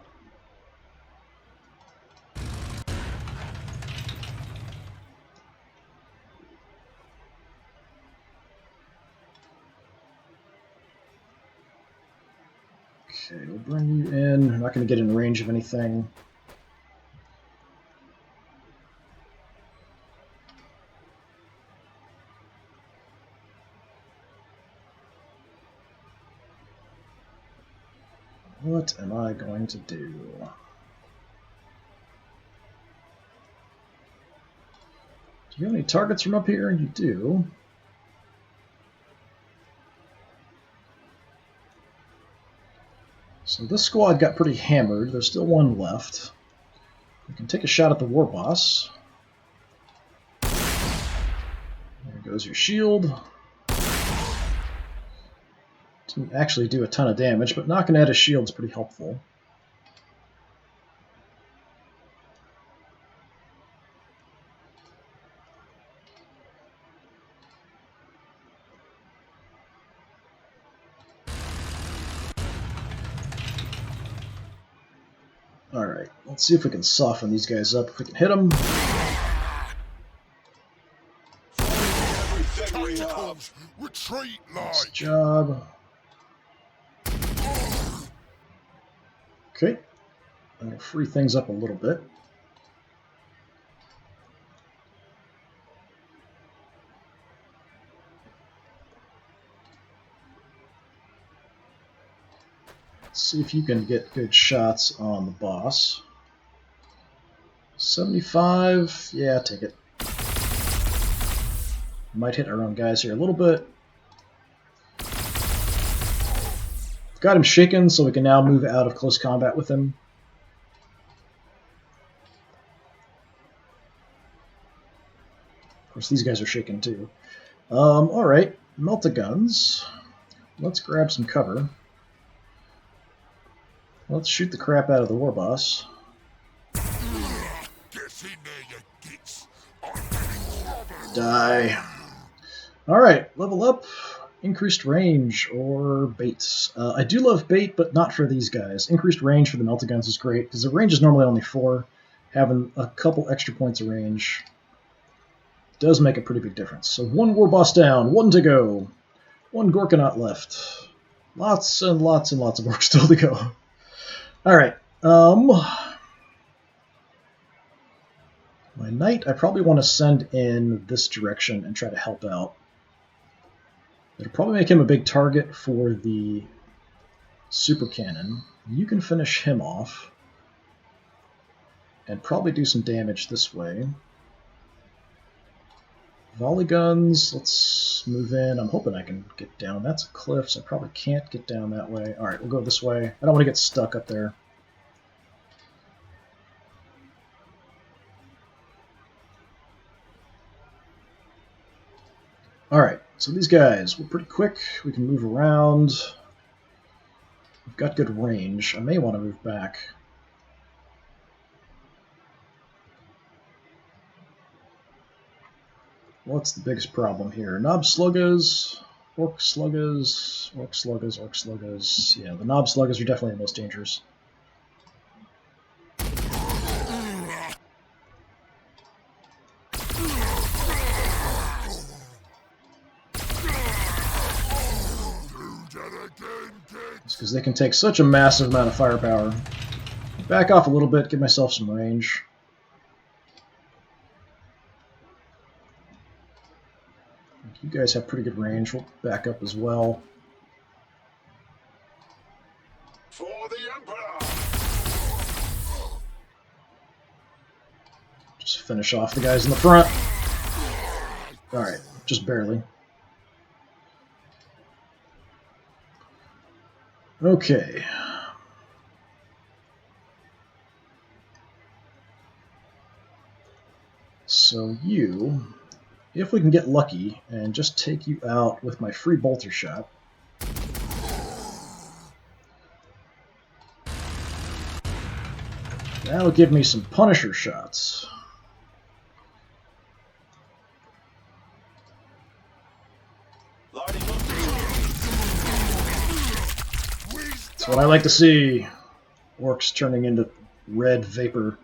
Okay, we'll bring you in. I'm not going to get in range of anything. What am I going to do? Do you have any targets from up here? You do. So this squad got pretty hammered. There's still one left. We can take a shot at the war boss. There goes your shield. Didn't actually do a ton of damage, but knocking at his shield is pretty helpful. Alright, let's see if we can soften these guys up, if we can hit them.
Retreat,
nice job. Okay, that'll free things up a little bit. Let's see if you can get good shots on the boss. 75, yeah, take it. Might hit our own guys here a little bit. Got him shaken, so we can now move out of close combat with him. Of course, these guys are shaken too. Alright, melt-a-guns. Let's grab some cover. Let's shoot the crap out of the war boss. Die. Alright, level up. Increased range or baits. I do love bait, but not for these guys. Increased range for the melta guns is great, because the range is normally only 4. Having a couple extra points of range does make a pretty big difference. So 1 war boss down, 1 to go. 1 Gorkanaut left. Lots and lots and lots of work still to go. Alright, my knight, I probably want to send in this direction and try to help out. It'll probably make him a big target for the super cannon. You can finish him off and probably do some damage this way. Volley guns, let's move in. I'm hoping I can get down. That's a cliff, so I probably can't get down that way. Alright, we'll go this way. I don't want to get stuck up there. Alright, so these guys, we're pretty quick. We can move around. We've got good range. I may want to move back. What's the biggest problem here? Knob sluggas, orc sluggas, orc sluggas, orc sluggas. Yeah, the knob sluggas are definitely the most dangerous. It's because they can take such a massive amount of firepower. Back off a little bit, give myself some range. You guys have pretty good range. We'll back up as well.
For the Emperor!
Just finish off the guys in the front. Alright, just barely. Okay. So you, if we can get lucky and just take you out with my free bolter shot. That'll give me some Punisher shots. That's what I like to see. Orcs turning into red vapor.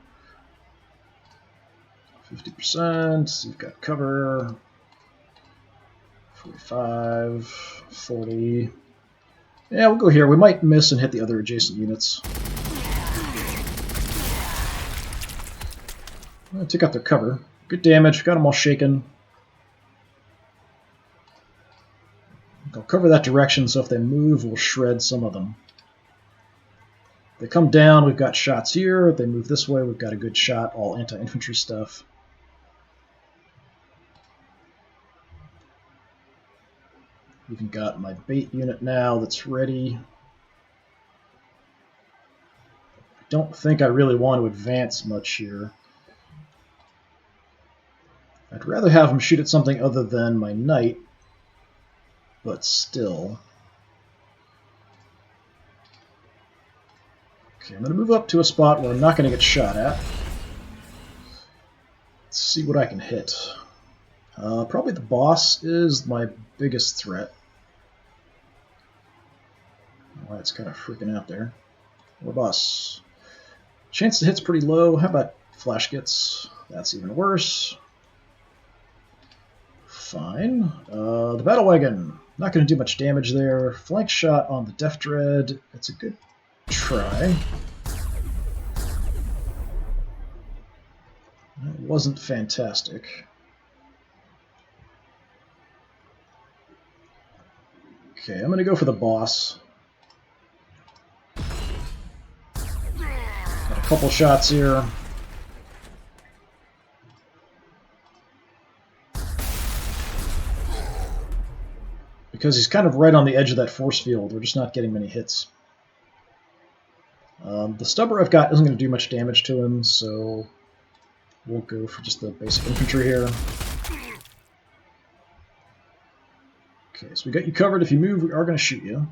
50%, you've got cover. 45, 40. Yeah, we'll go here. We might miss and hit the other adjacent units. Took out their cover. Good damage, got them all shaken. I'll cover that direction, so if they move, we'll shred some of them. They come down, we've got shots here. If they move this way, we've got a good shot, all anti-infantry stuff. Even got my bait unit now that's ready. I don't think I really want to advance much here. I'd rather have him shoot at something other than my knight, but still. Okay, I'm going to move up to a spot where I'm not going to get shot at. Let's see what I can hit. Probably the boss is my biggest threat. Why it's kind of freaking out there. Or boss. Chance to hit's pretty low. How about flash gets? That's even worse. Fine. The battle wagon. Not going to do much damage there. Flank shot on the Death Dread. It's a good try. That wasn't fantastic. Okay, I'm going to go for the boss. Got a couple shots here. Because he's kind of right on the edge of that force field, we're just not getting many hits. The stubber I've got isn't going to do much damage to him, so we'll go for just the basic infantry here. Okay, so we got you covered. If you move, we are going to shoot you.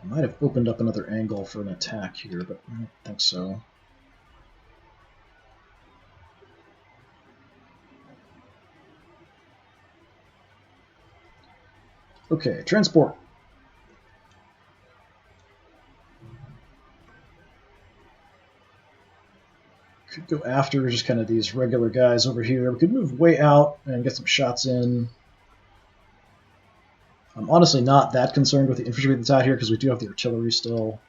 I might have opened up another angle for an attack here, but I don't think so. Okay, transport. Could go after just kind of these regular guys over here. We could move way out and get some shots in. I'm honestly not that concerned with the infantry that's out here because we do have the artillery still.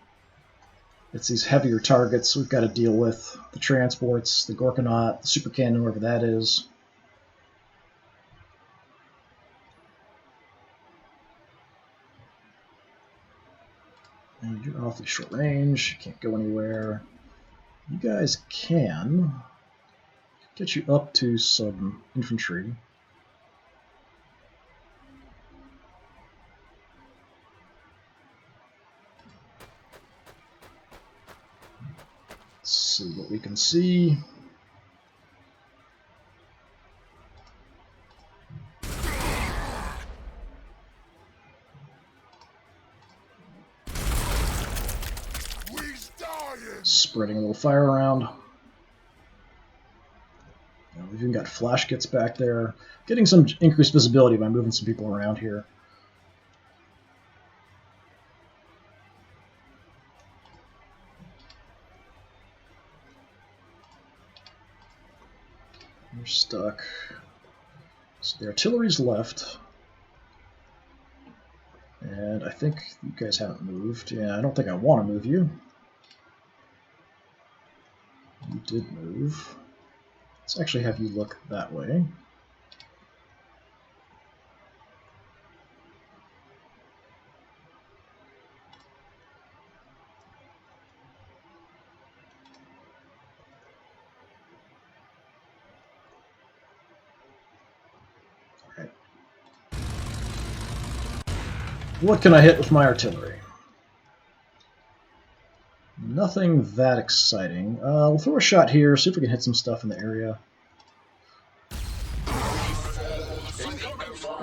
It's these heavier targets we've got to deal with. The transports, the Gorkanaut, the super cannon, wherever that is. And you're awfully short range. You can't go anywhere. You guys can get you up to some infantry. Let's see what we can see. Spreading a little fire around. We've even got flash kits back there. Getting some increased visibility by moving some people around here. You're stuck. So the artillery's left. And I think you guys haven't moved. Yeah, I don't think I want to move you. You did move. Let's actually have you look that way. Alright. What can I hit with my artillery? Nothing that exciting. We'll throw a shot here, see if we can hit some stuff in the area.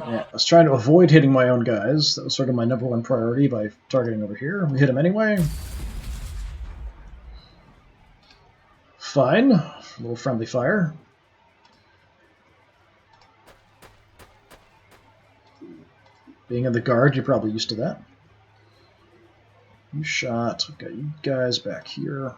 Yeah, I was trying to avoid hitting my own guys. That was sort of my #1 priority by targeting over here. We hit him anyway. Fine. A little friendly fire. Being in the guard, you're probably used to that. You shot. We've got you guys back here.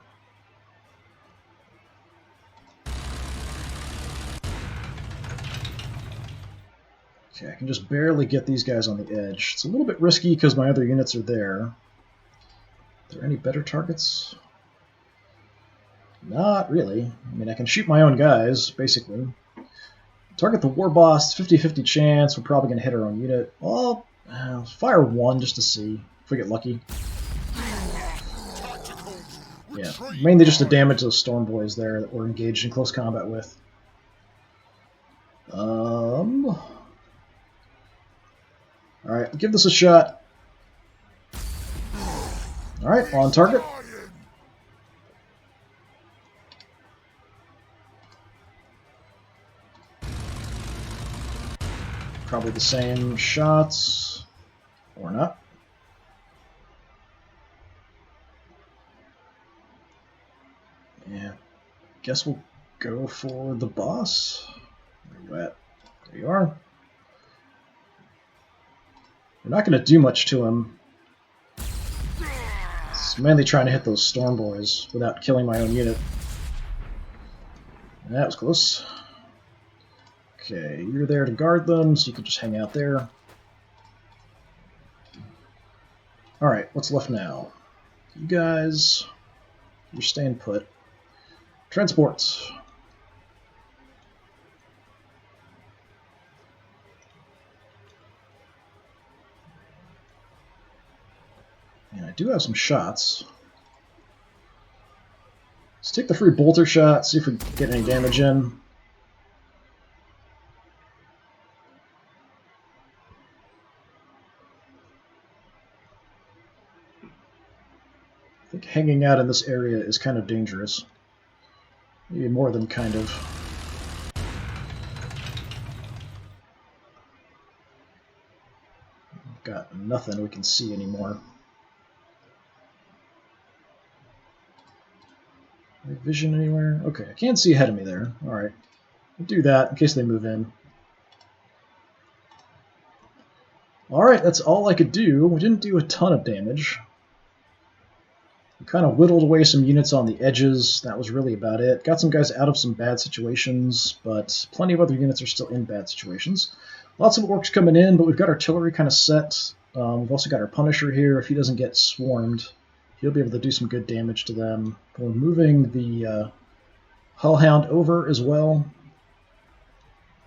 Okay, I can just barely get these guys on the edge. It's a little bit risky because my other units are there. Are there any better targets? Not really. I mean, I can shoot my own guys, basically. Target the war boss, 50-50 chance. We're probably going to hit our own unit. Well, fire one just to see if we get lucky. Yeah, mainly just to damage those storm boys there that we're engaged in close combat with. Alright, give this a shot. Alright, on target. Probably the same shots. Or not. Yeah. Guess we'll go for the boss. Where you at? There you are. We're not going to do much to him. It's mainly trying to hit those storm boys without killing my own unit. That was close. Okay, you're there to guard them, so you can just hang out there. Alright, what's left now? You guys, you're staying put. Transports. And I do have some shots. Let's take the free bolter shot, see if we can get any damage in. I think hanging out in this area is kind of dangerous. Maybe more than kind of. We've got nothing we can see anymore. vision anywhere? Okay, I can't see ahead of me there. Alright. I'll do that in case they move in. Alright, that's all I could do. We didn't do a ton of damage. We kind of whittled away some units on the edges. That was really about it. Got some guys out of some bad situations, but plenty of other units are still in bad situations. Lots of orcs coming in, but we've got artillery kind of set. We've also got our Punisher here. If he doesn't get swarmed, he'll be able to do some good damage to them. We're moving the Hullhound over as well.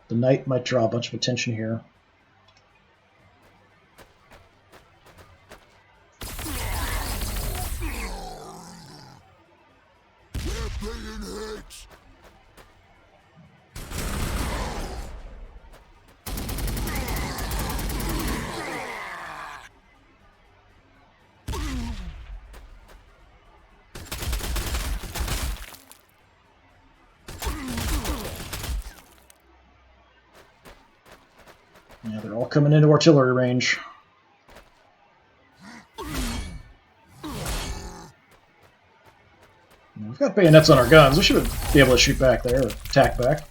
The Knight might draw a bunch of attention here. Yeah, they're all coming into artillery range. We've got bayonets on our guns. We should be able to shoot back there, or attack back.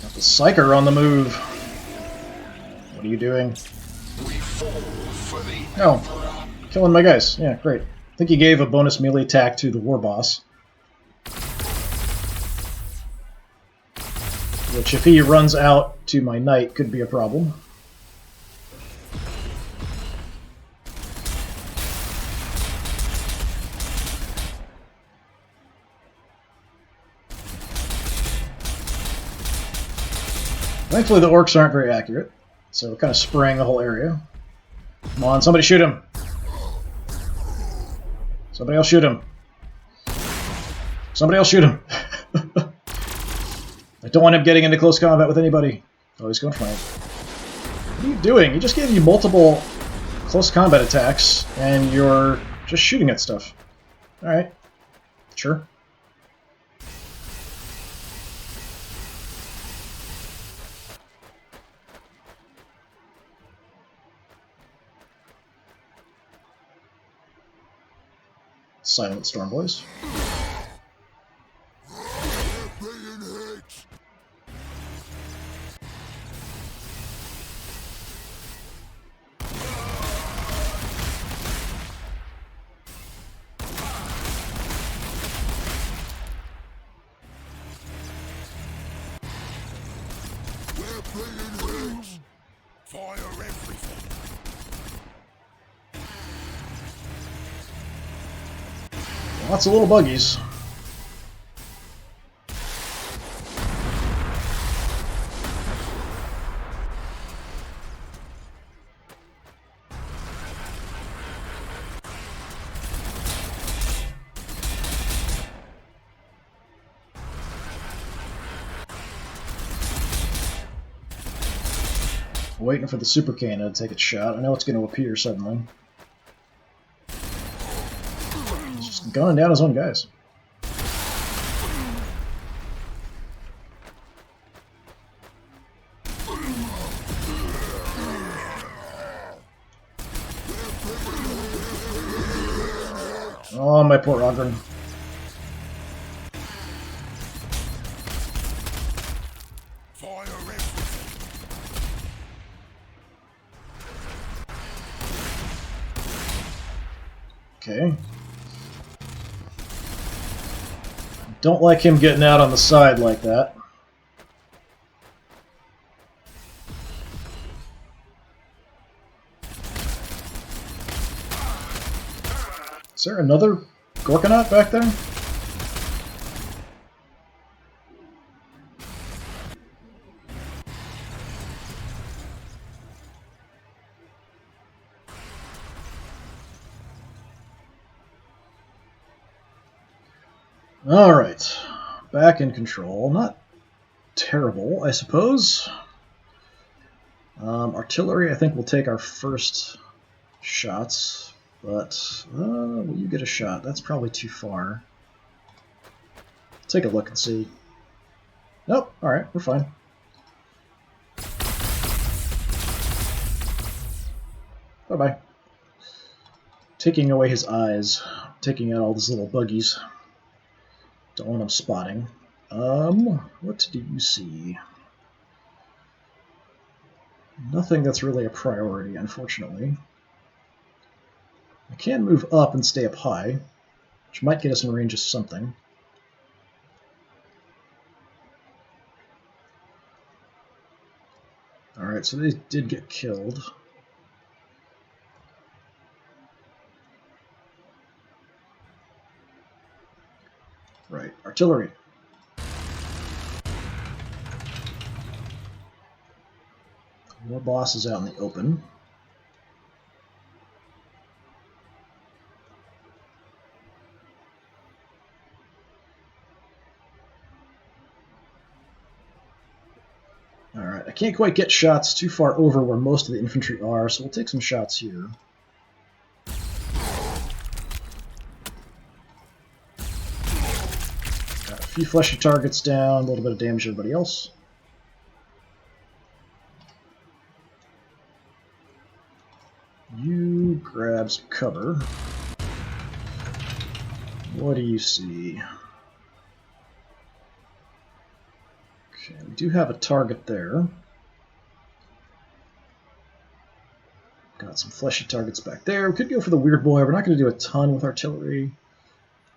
Got the Psyker on the move. What are you doing?
We fall for the
Oh, killing my guys. Yeah, great. I think he gave a bonus melee attack to the war boss. Which, if he runs out to my knight, could be a problem. Thankfully, the orcs aren't very accurate, so we're kind of spraying the whole area. Come on, somebody shoot him! Somebody else shoot him! Somebody else shoot him! I don't want him getting into close combat with anybody. Oh, he's going flank. What are you doing? He just gave you multiple close combat attacks, and you're just shooting at stuff. Alright. Sure. Silent Storm Boys.
fire everything.
Lots of little buggies. Waiting for the super cannon to take its shot. I know it's going to appear suddenly. He's just gunning down his own guys. Oh, my poor Ogren. Okay. Don't like him getting out on the side like that. Is there another Gorkanaut back there? Alright, back in control. Not terrible, I suppose. Artillery, I think, will take our first shots, but will you get a shot? That's probably too far. take a look and see. Nope, alright, we're fine. Bye-bye. Taking away his eyes. Taking out all these little buggies. Don't want him spotting. What do you see? Nothing that's really a priority, unfortunately. I can move up and stay up high, which might get us in range of something. Alright, so they did get killed. Right, artillery. More bosses out in the open. Alright, I can't quite get shots too far over where most of the infantry are, so we'll take some shots here. Got a few fleshy targets down, a little bit of damage to everybody else. You grab some cover. What do you see? Okay, we do have a target there. Got some fleshy targets back there. We could go for the weird boy. We're not going to do a ton with artillery.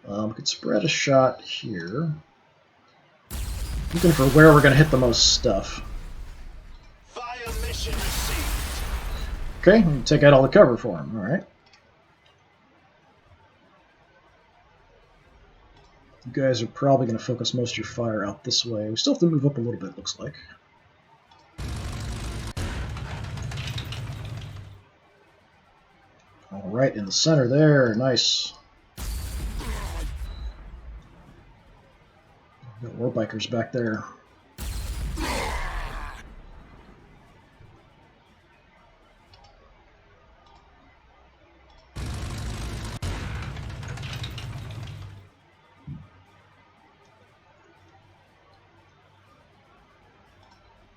We could spread a shot here. Looking for where we're going to hit the most stuff.
Fire mission received.
Okay, we can take out all the cover for him. Alright. You guys are probably going to focus most of your fire out this way. We still have to move up a little bit, looks like. Alright, in the center there. Nice. Got war bikers back there.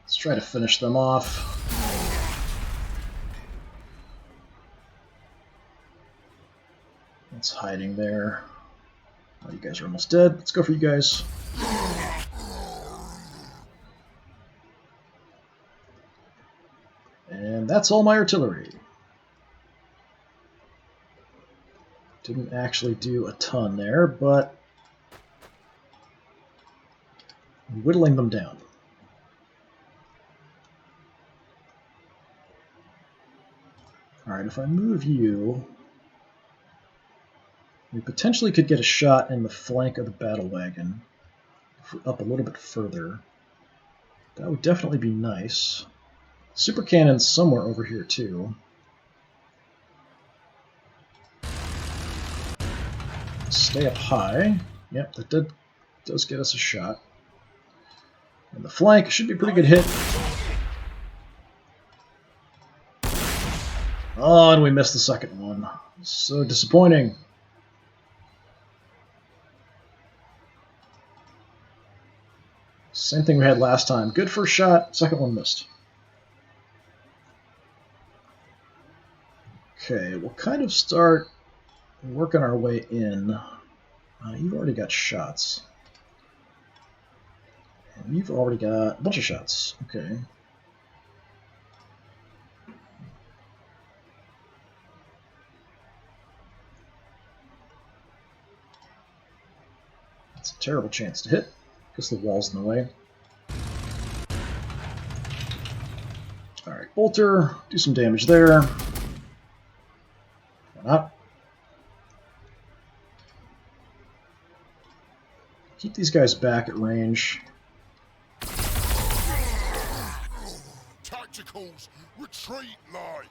Let's try to finish them off. It's hiding there. Oh, you guys are almost dead. Let's go for you guys. And that's all my artillery. Didn't actually do a ton there, but whittling them down. Alright, if I move you, we potentially could get a shot in the flank of the battle wagon. If we're up a little bit further. That would definitely be nice. Super cannon's somewhere over here too. Stay up high. Yep, that does get us a shot. And the flank should be a pretty good hit. Oh, and we missed the second one. So disappointing. Same thing we had last time. Good first shot, second one missed. Okay, we'll kind of start working our way in. You've already got shots. And you've already got a bunch of shots. Okay. That's a terrible chance to hit, because the wall's in the way. Alright, bolter, do some damage there. Why not? Keep these guys back at range.
Tacticals, retreat like.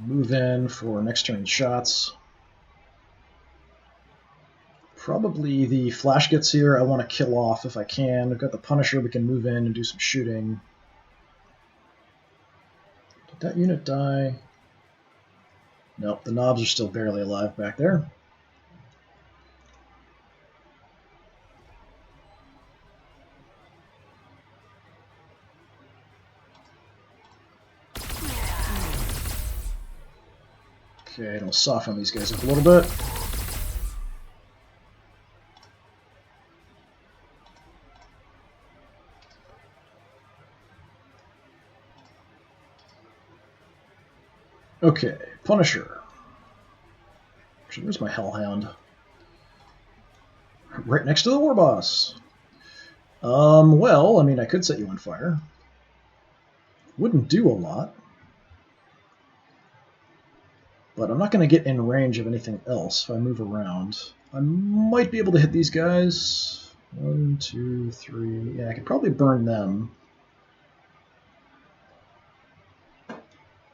Move in for next turn shots. Probably the flash gets here. I want to kill off if I can. We've got the Punisher. We can move in and do some shooting. Did that unit die? Nope, the knobs are still barely alive back there. Okay, it'll soften these guys up a little bit. Okay, Punisher. Actually, where's my Hellhound? Right next to the War Boss. Well, I mean, I could set you on fire. Wouldn't do a lot. But I'm not going to get in range of anything else if I move around. I might be able to hit these guys. 1, 2, 3. Yeah, I could probably burn them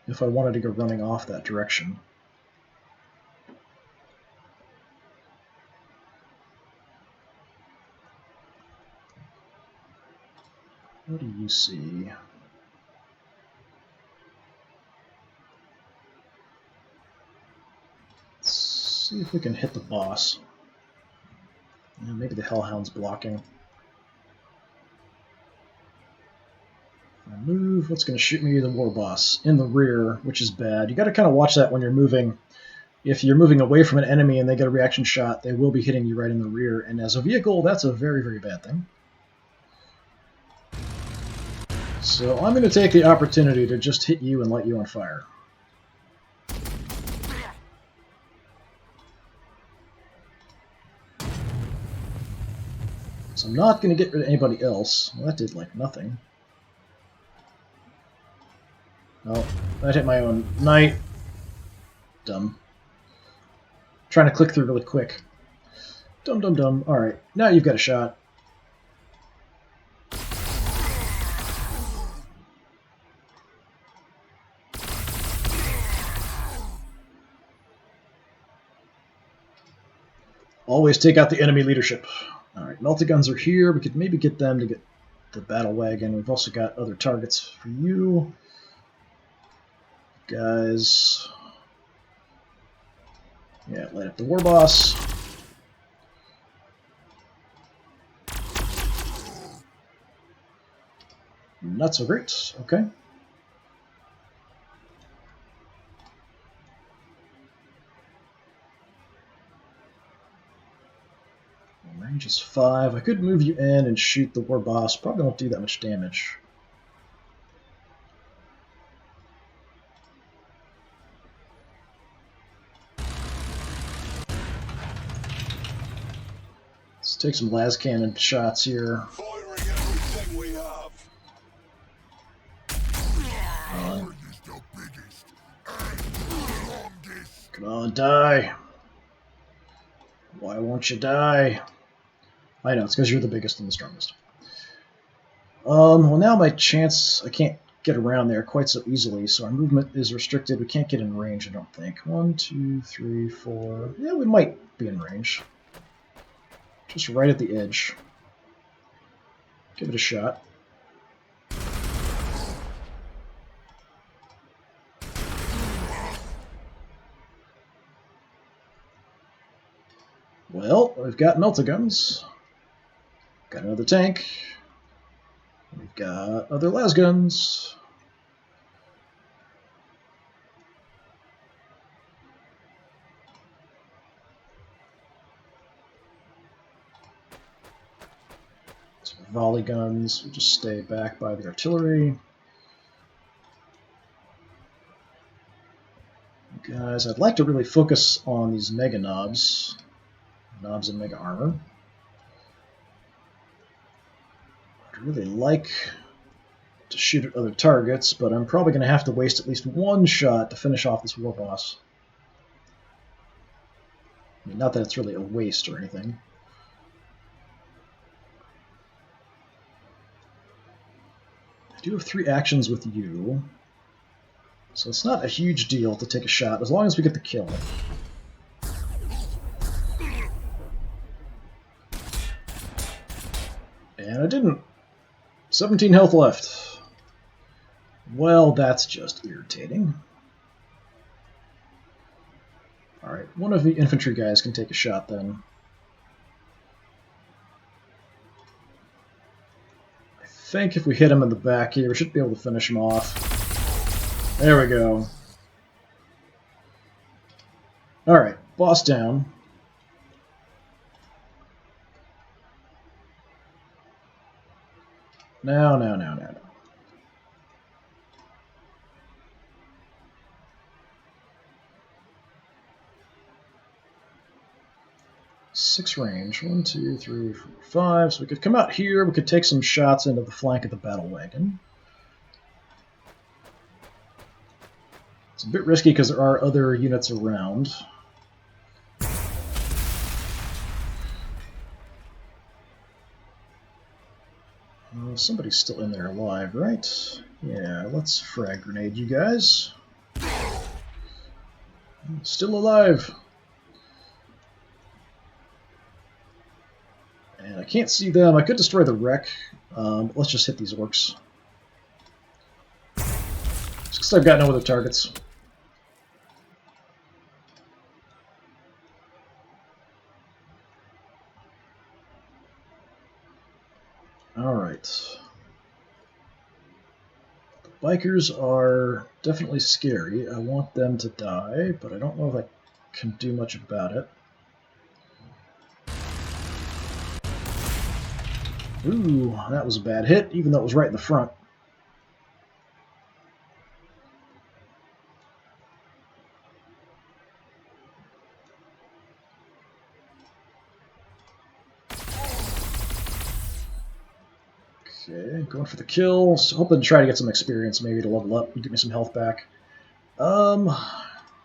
if I wanted to go running off that direction. What do you see? Let's see if we can hit the boss. Yeah, maybe the Hellhound's blocking. If I move, what's going to shoot me? The War Boss in the rear, which is bad. You got to kind of watch that when you're moving. If you're moving away from an enemy and they get a reaction shot, they will be hitting you right in the rear. And as a vehicle, that's a very, very bad thing. So I'm going to take the opportunity to just hit you and light you on fire. So I'm not going to get rid of anybody else. Well, that did, like, nothing. Oh, that hit my own knight. Dumb. Trying to click through really quick. Dumb, dumb, dumb. Alright, now you've got a shot. Always take out the enemy leadership. Alright, Meltaguns are here. We could maybe get them to get the battle wagon. We've also got other targets for you. Guys. Yeah, light up the War Boss. Not so great. Okay. Range is 5. I could move you in and shoot the War Boss. Probably won't do that much damage. Let's take some las cannon shots here.
Firing everything we have.
Come on, die. Why won't you die? I know, it's because you're the biggest and the strongest. Well, now my chance, I can't get around there quite so easily, so our movement is restricted. We can't get in range, I don't think. 1, 2, 3, 4. Yeah, we might be in range. Just right at the edge. Give it a shot. Well, we've got Meltaguns. Got another tank. We've got other lasguns. Some volley guns. We'll just stay back by the artillery. Guys, I'd like to really focus on these mega knobs. Knobs and mega armor. I'd really like to shoot at other targets, but I'm probably going to have to waste at least one shot to finish off this War Boss. I mean, not that it's really a waste or anything. I do have 3 actions with you, so it's not a huge deal to take a shot, as long as we get the kill. And I didn't. 17 health left. Well, that's just irritating. Alright, one of the infantry guys can take a shot then. I think if we hit him in the back here, we should be able to finish him off. There we go. Alright, boss down. No. 6 range. 1, 2, 3, 4, 5. So we could come out here. We could take some shots into the flank of the battle wagon. It's a bit risky because there are other units around. Somebody's still in there alive, right? Yeah, let's frag grenade you guys. Still alive. And I can't see them. I could destroy the wreck. Let's just hit these orcs. Just because I've got no other targets. Alright. The bikers are definitely scary. I want them to die, but I don't know if I can do much about it. Ooh, that was a bad hit, even though it was right in the front. Okay, going for the kill. So hoping to try to get some experience, maybe to level up and get me some health back.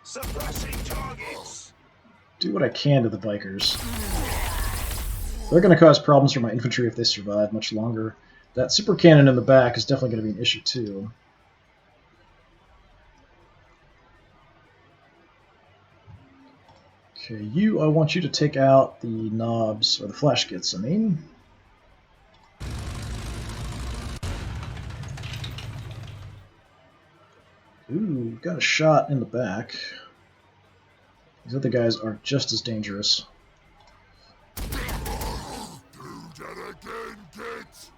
Suppressing targets.
Do what I can to the bikers. They're going to cause problems for my infantry if they survive much longer. That super cannon in the back is definitely going to be an issue too. Okay, I want you to take out the knobs, or the flash kits, I mean. Ooh, got a shot in the back. These other guys are just as dangerous.
Do that again, kids.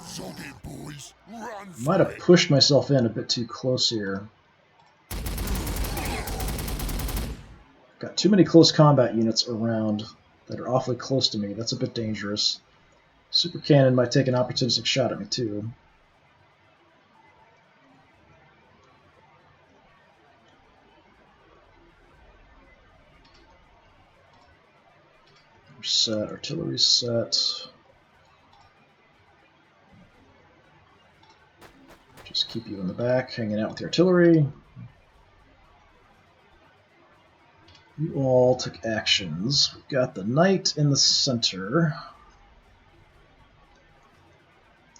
Soggy boys, run.
Might have pushed myself in a bit too close here. Got too many close combat units around that are awfully close to me. That's a bit dangerous. Super Cannon might take an opportunistic shot at me too. We're set, artillery set. Just keep you in the back, hanging out with the artillery. You all took actions. We've got the knight in the center.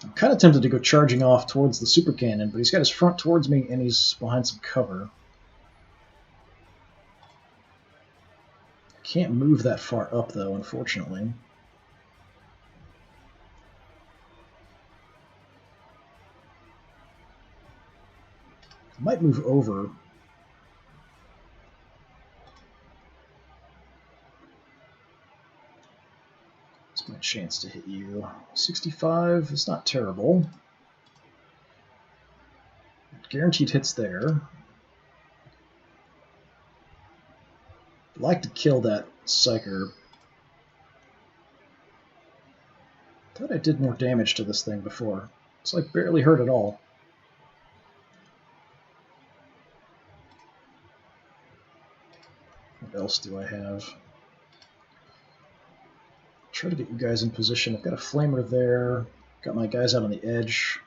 I'm kind of tempted to go charging off towards the super cannon, but he's got his front towards me and he's behind some cover. Can't move that far up, though, unfortunately. I might move over. It's my chance to hit you. 65 is not terrible. Guaranteed hits there. I'd like to kill that psyker. Thought I did more damage to this thing before. It's like barely hurt at all. What else do I have? Try to get you guys in position. I've got a flamer there. Got my guys out on the edge.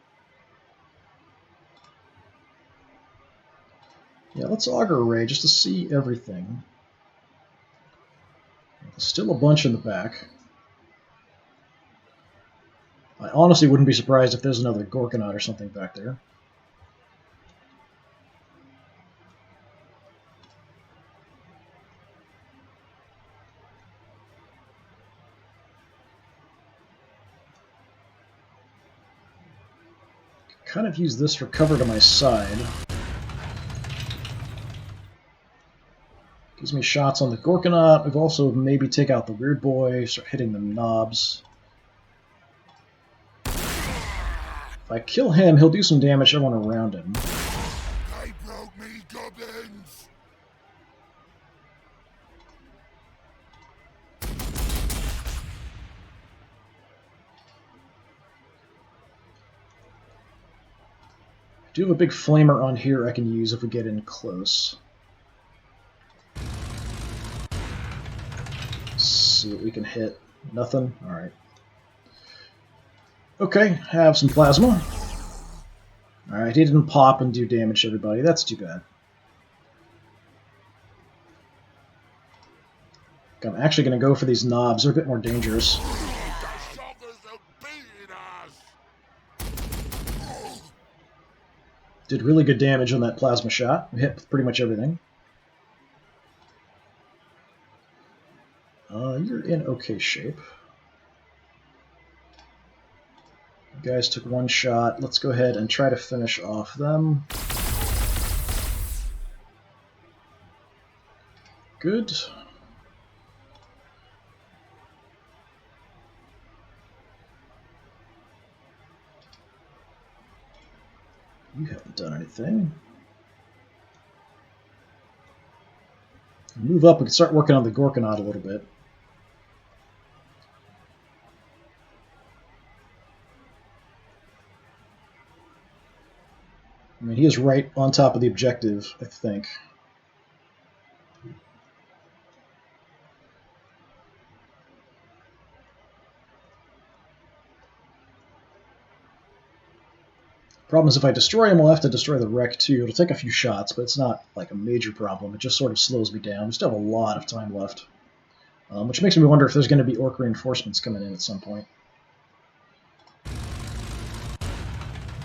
Yeah, let's auger array just to see everything. There's still a bunch in the back. I honestly wouldn't be surprised if there's another Gorkanaut or something back there. Kind of use this for cover to my side. Gives me shots on the Gorkanaut. We've also maybe take out the Weird Boy, start hitting the knobs. If I kill him, he'll do some damage to everyone around him.
They broke me, goblins!
I do have a big flamer on here I can use if we get in close. See what we can hit. Nothing? Alright. Okay, have some plasma. Alright, he didn't pop and do damage to everybody. That's too bad. I'm actually going to go for these knobs. They're a bit more dangerous.
The shockers are beating us!
Did really good damage on that plasma shot. We hit pretty much everything. You're in okay shape. You guys took one shot. Let's go ahead and try to finish off them. Good. You haven't done anything. Move up, we can start working on the Gorkanaut a little bit. I mean, he is right on top of the objective, I think. Problem is, if I destroy him, I'll have to destroy the wreck too. It'll take a few shots, but it's not like a major problem. It just sort of slows me down. We still have a lot of time left, which makes me wonder if there's going to be orc reinforcements coming in at some point.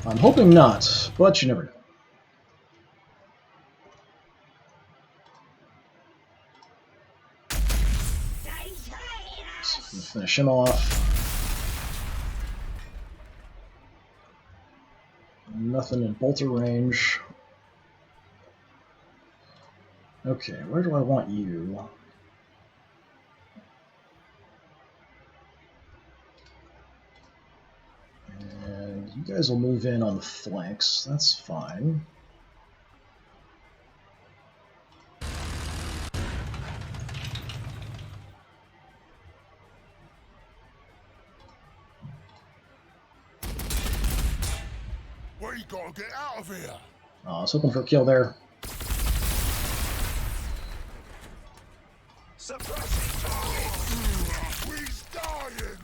I'm hoping not, but you never know. So finish him off. Nothing in bolter range. Okay, where do I want you? And you guys will move in on the flanks. That's fine.
We gotta get out of here!
Oh, I was hoping for a kill there.
Suppressing target! He's dying!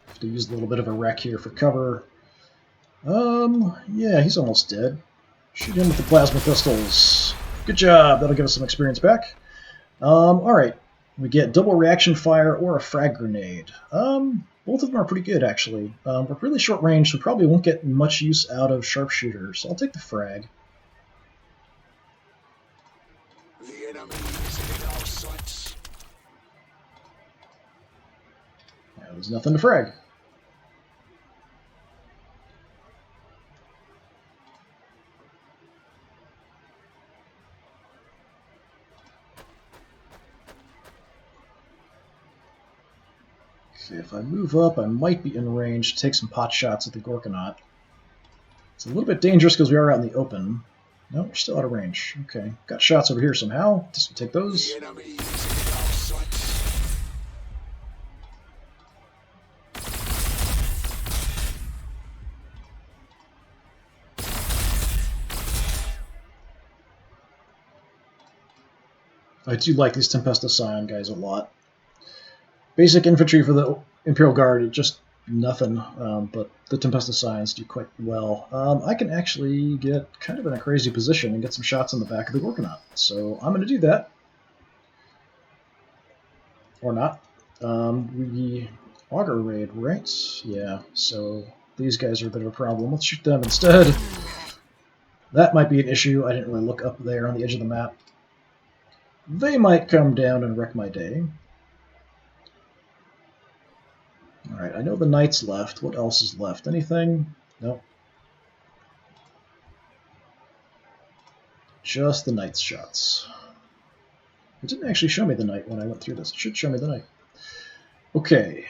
Have to use a little bit of a wreck here for cover. Yeah, he's almost dead. Shoot him with the plasma pistols. Good job, that'll give us some experience back. Alright. We get double reaction fire or a frag grenade. Both of them are pretty good, actually. We're really short range, so probably won't get much use out of sharpshooter, so I'll take the frag.
The enemy is in our sights.
Yeah, there's nothing to frag. Okay, if I move up, I might be in range to take some pot shots at the Gorkanaut. It's a little bit dangerous because we are out in the open. No, we're still out of range. Okay, got shots over here somehow. Just take those.
The enemy is in our sights.
I do like these Tempesta Scion guys a lot. Basic infantry for the Imperial Guard, just nothing, but the Tempesta Scions do quite well. I can actually get kind of in a crazy position and get some shots on the back of the Gorkanaut, so I'm going to do that. Or not. We auger raid, right? Yeah, so these guys are a bit of a problem. Let's shoot them instead. That might be an issue. I didn't really look up there on the edge of the map. They might come down and wreck my day. Alright, I know the knights left. What else is left? Anything? Nope. Just the knight's shots. It didn't actually show me the knight when I went through this. It should show me the knight. Okay.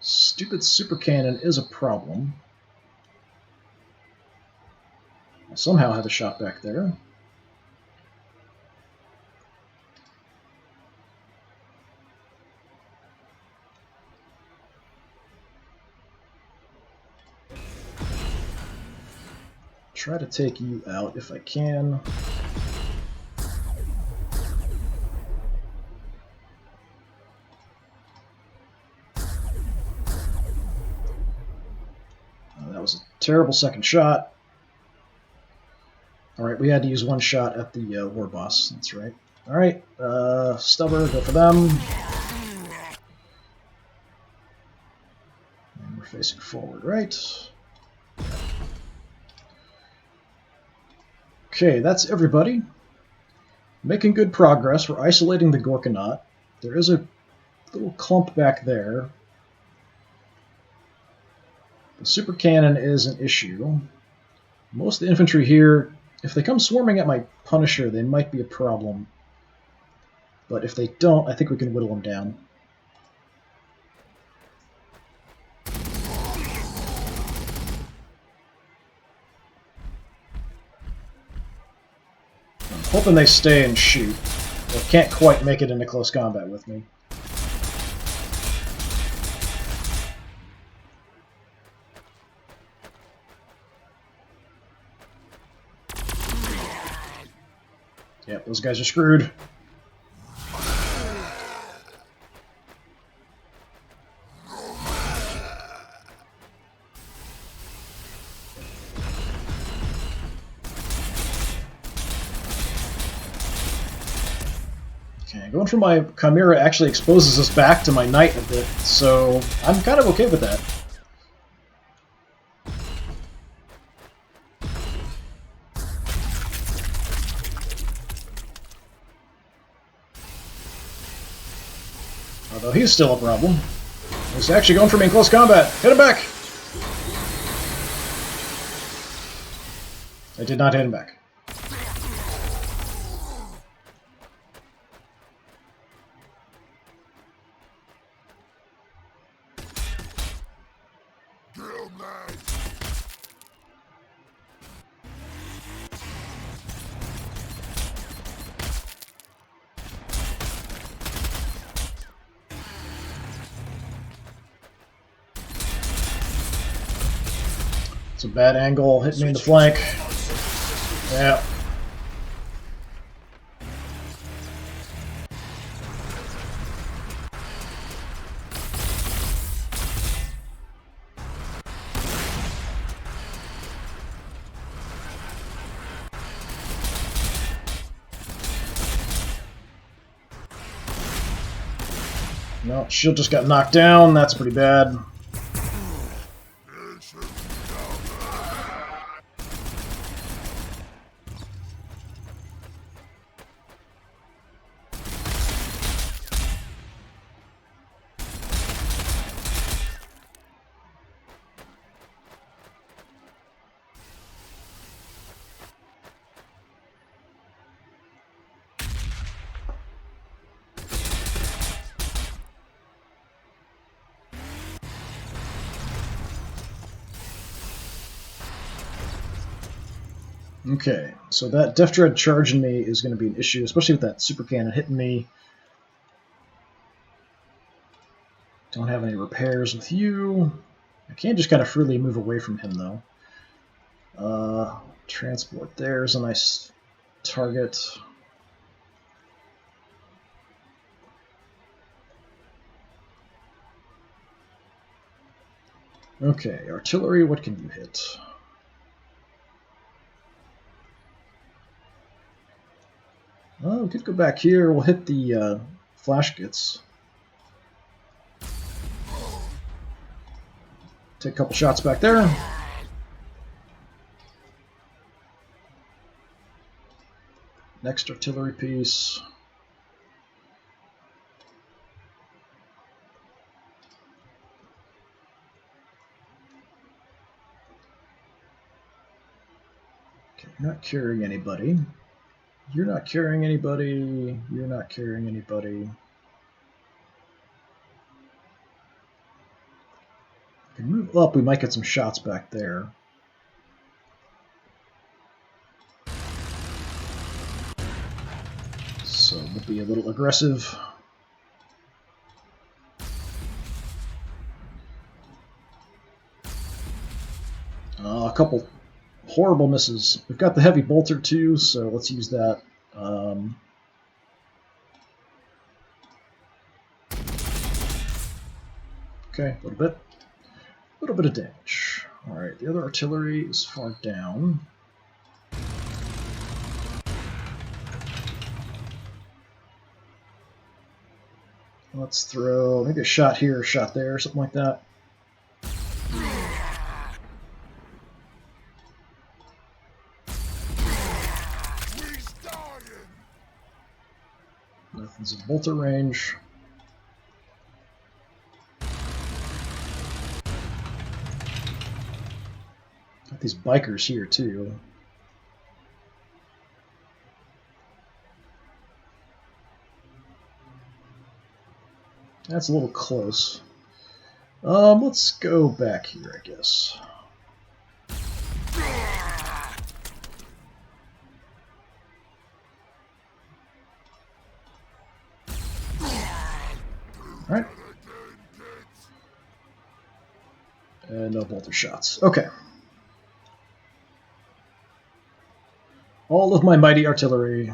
Stupid super cannon is a problem. I'll somehow have a shot back there. Try to take you out if I can. That was a terrible second shot. Alright, we had to use one shot at the war boss. That's right. Alright, Stubber, go for them. And we're facing forward, right? Okay, that's everybody. Making good progress. We're isolating the Gorkanaut. There is a little clump back there. The super cannon is an issue. Most of the infantry here, if they come swarming at my Punisher, they might be a problem. But if they don't, I think we can whittle them down. I'm hoping they stay and shoot. They can't quite make it into close combat with me. Yep, those guys are screwed. Okay, going for my Chimera actually exposes us back to my Knight a bit, so I'm kind of okay with that. Although he's still a problem. He's actually going for me in close combat. Hit him back! I did not hit him back. It's a bad angle, hit me in the flank. Yeah. No, shield just got knocked down, that's pretty bad. Okay, so that Death Dread charging me is going to be an issue, especially with that super cannon hitting me. Don't have any repairs with you. I can't just kind of freely move away from him, though. Transport there's a nice target. Okay, artillery, what can you hit? Oh, we could go back here. We'll hit the flash gits. Take a couple shots back there. Next artillery piece. You're not carrying anybody. You're not carrying anybody. You're not carrying anybody. If we move up, we might get some shots back there. So we'll be a little aggressive. A couple horrible misses. We've got the heavy bolter too, so let's use that. Okay, a little bit of damage. All right, the other artillery is far down. Let's throw maybe a shot here, a shot there, something like that. Nothing's in bolter range. Got these bikers here too. That's a little close. Let's go back here, I guess. Alright. And no bolter shots. Okay. All of my mighty artillery.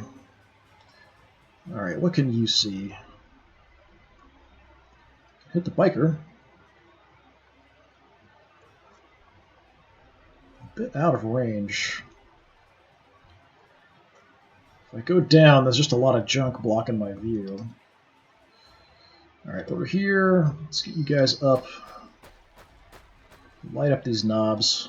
Alright, what can you see? Hit the biker. A bit out of range. If I go down, there's just a lot of junk blocking my view. Alright, over here, let's get you guys up. Light up these knobs.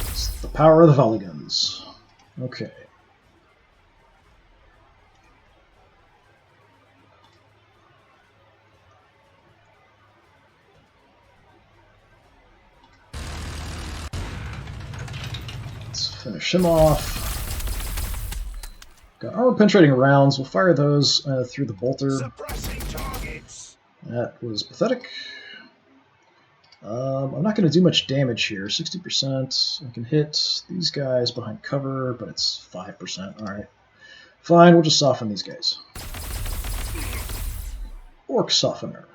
It's the power of the volley guns. Okay. Finish him off. Got armor penetrating rounds. We'll fire those through the bolter.
Suppressing targets.
That was pathetic. I'm not going to do much damage here. 60%. I can hit these guys behind cover, but it's 5%. Alright. Fine, we'll just soften these guys. Orc Softener.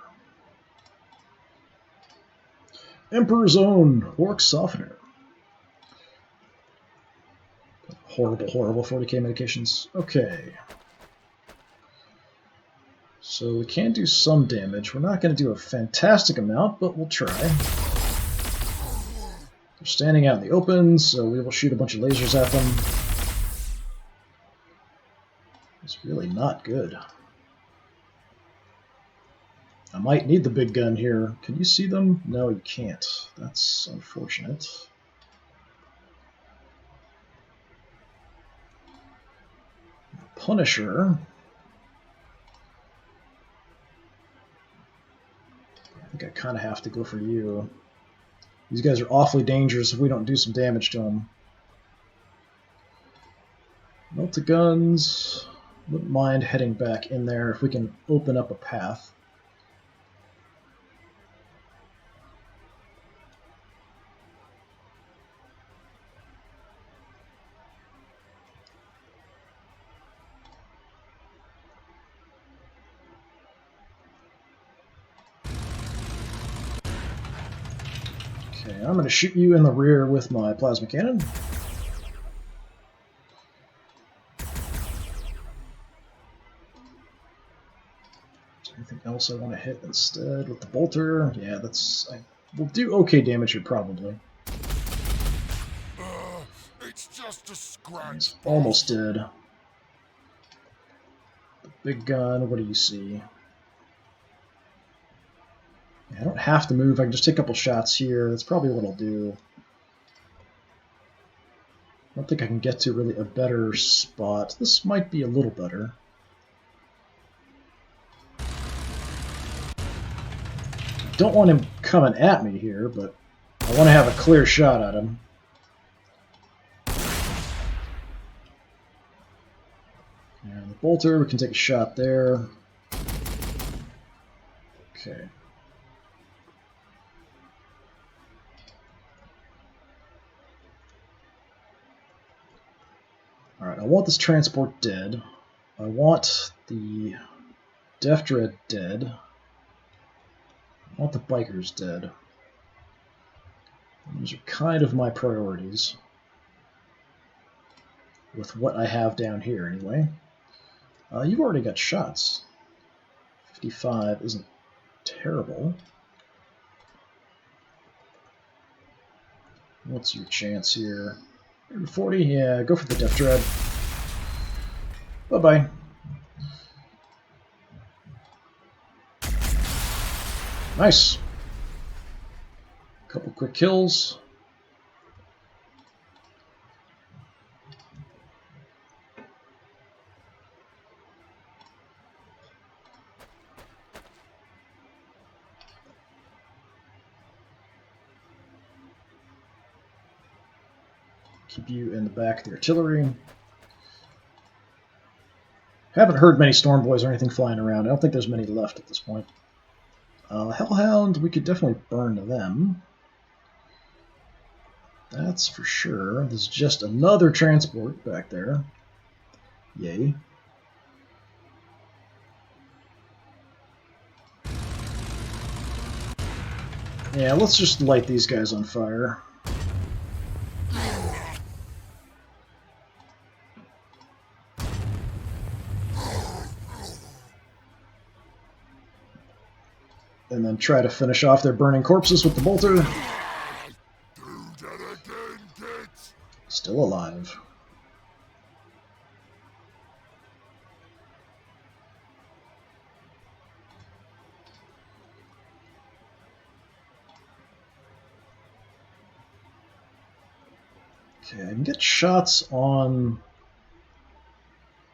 Emperor's Own Orc Softener. Horrible, horrible 40k medications. Okay. So we can do some damage. We're not going to do a fantastic amount, but we'll try. They're standing out in the open, so we will shoot a bunch of lasers at them. It's really not good. I might need the big gun here. Can you see them? No, you can't. That's unfortunate. Punisher. I think I kind of have to go for you. These guys are awfully dangerous if we don't do some damage to them. Melt-a-guns. Wouldn't mind heading back in there if we can open up a path. Okay, I'm going to shoot you in the rear with my plasma cannon. Anything else I want to hit instead with the bolter? Yeah, we'll do okay damage here probably.
It's just a scratch.
He's almost dead. The big gun, what do you see? I don't have to move, I can just take a couple shots here. That's probably what I'll do. I don't think I can get to really a better spot. This might be a little better. don't want him coming at me here, but I want to have a clear shot at him. And the bolter, we can take a shot there. Okay. Alright, I want this transport dead. I want the Death Dread dead. I want the bikers dead. Those are kind of my priorities. With what I have down here, anyway. You've already got shots. 55 isn't terrible. What's your chance here? 40? Yeah, go for the Death Dread. Bye-bye. Nice. Couple quick kills. Keep you in the back of the artillery. Haven't heard many Storm Boys or anything flying around. I don't think there's many left at this point. Hellhound, we could definitely burn them. That's for sure. There's just another transport back there. Yay. Yeah, let's just light these guys on fire. And then try to finish off their burning corpses with the bolter. Still alive. Okay, I can get shots on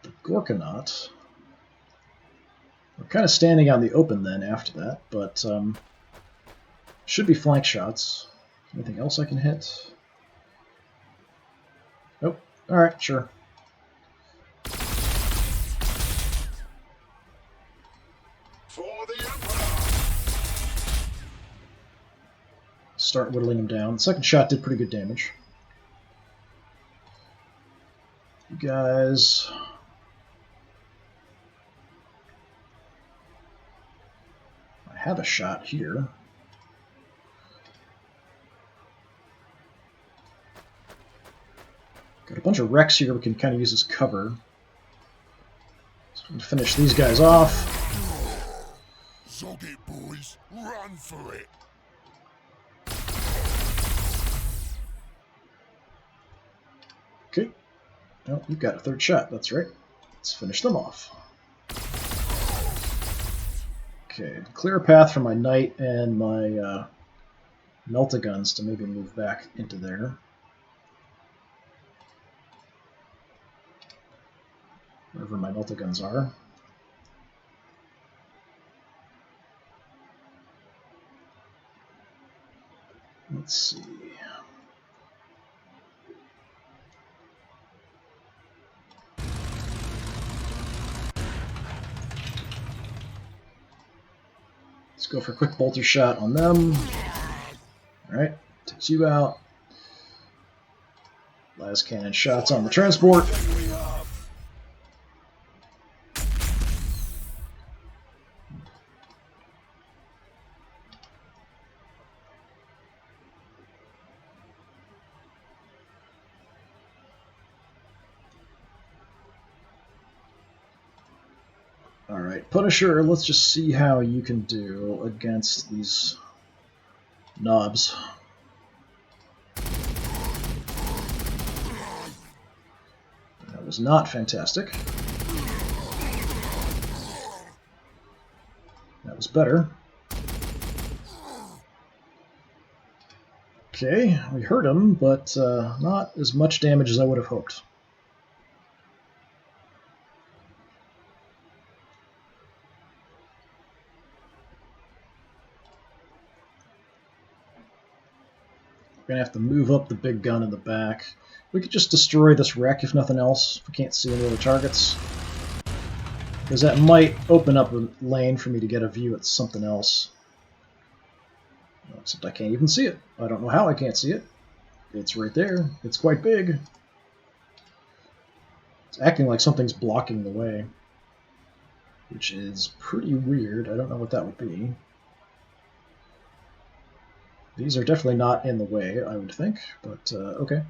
the Gorkanaut. We're kind of standing out in the open then after that, but should be flank shots. Anything else I can hit? Nope. Alright, sure.
For the Emperor!
Start whittling him down. The second shot did pretty good damage. You guys... I have a shot here. Got a bunch of wrecks here we can kind of use as cover. So we can finish these guys off.
Zog it, boys. Run for it.
Okay. Oh, you've got a third shot. That's right. Let's finish them off. Okay, clear a path for my knight and my Meltaguns to maybe move back into there. Wherever my Meltaguns are. Let's see. Let's go for a quick bolter shot on them. Alright, takes you out. Las cannon shots on the transport. Alright, Punisher, let's just see how you can do against these knobs. That was not fantastic. That was better. Okay, we hurt him, but not as much damage as I would have hoped. We're going to have to move up the big gun in the back. We could just destroy this wreck, if nothing else, if we can't see any other targets. Because that might open up a lane for me to get a view at something else. Except I can't even see it. I don't know how I can't see it. It's right there. It's quite big. It's acting like something's blocking the way, which is pretty weird. I don't know what that would be. These are definitely not in the way, I would think, but okay.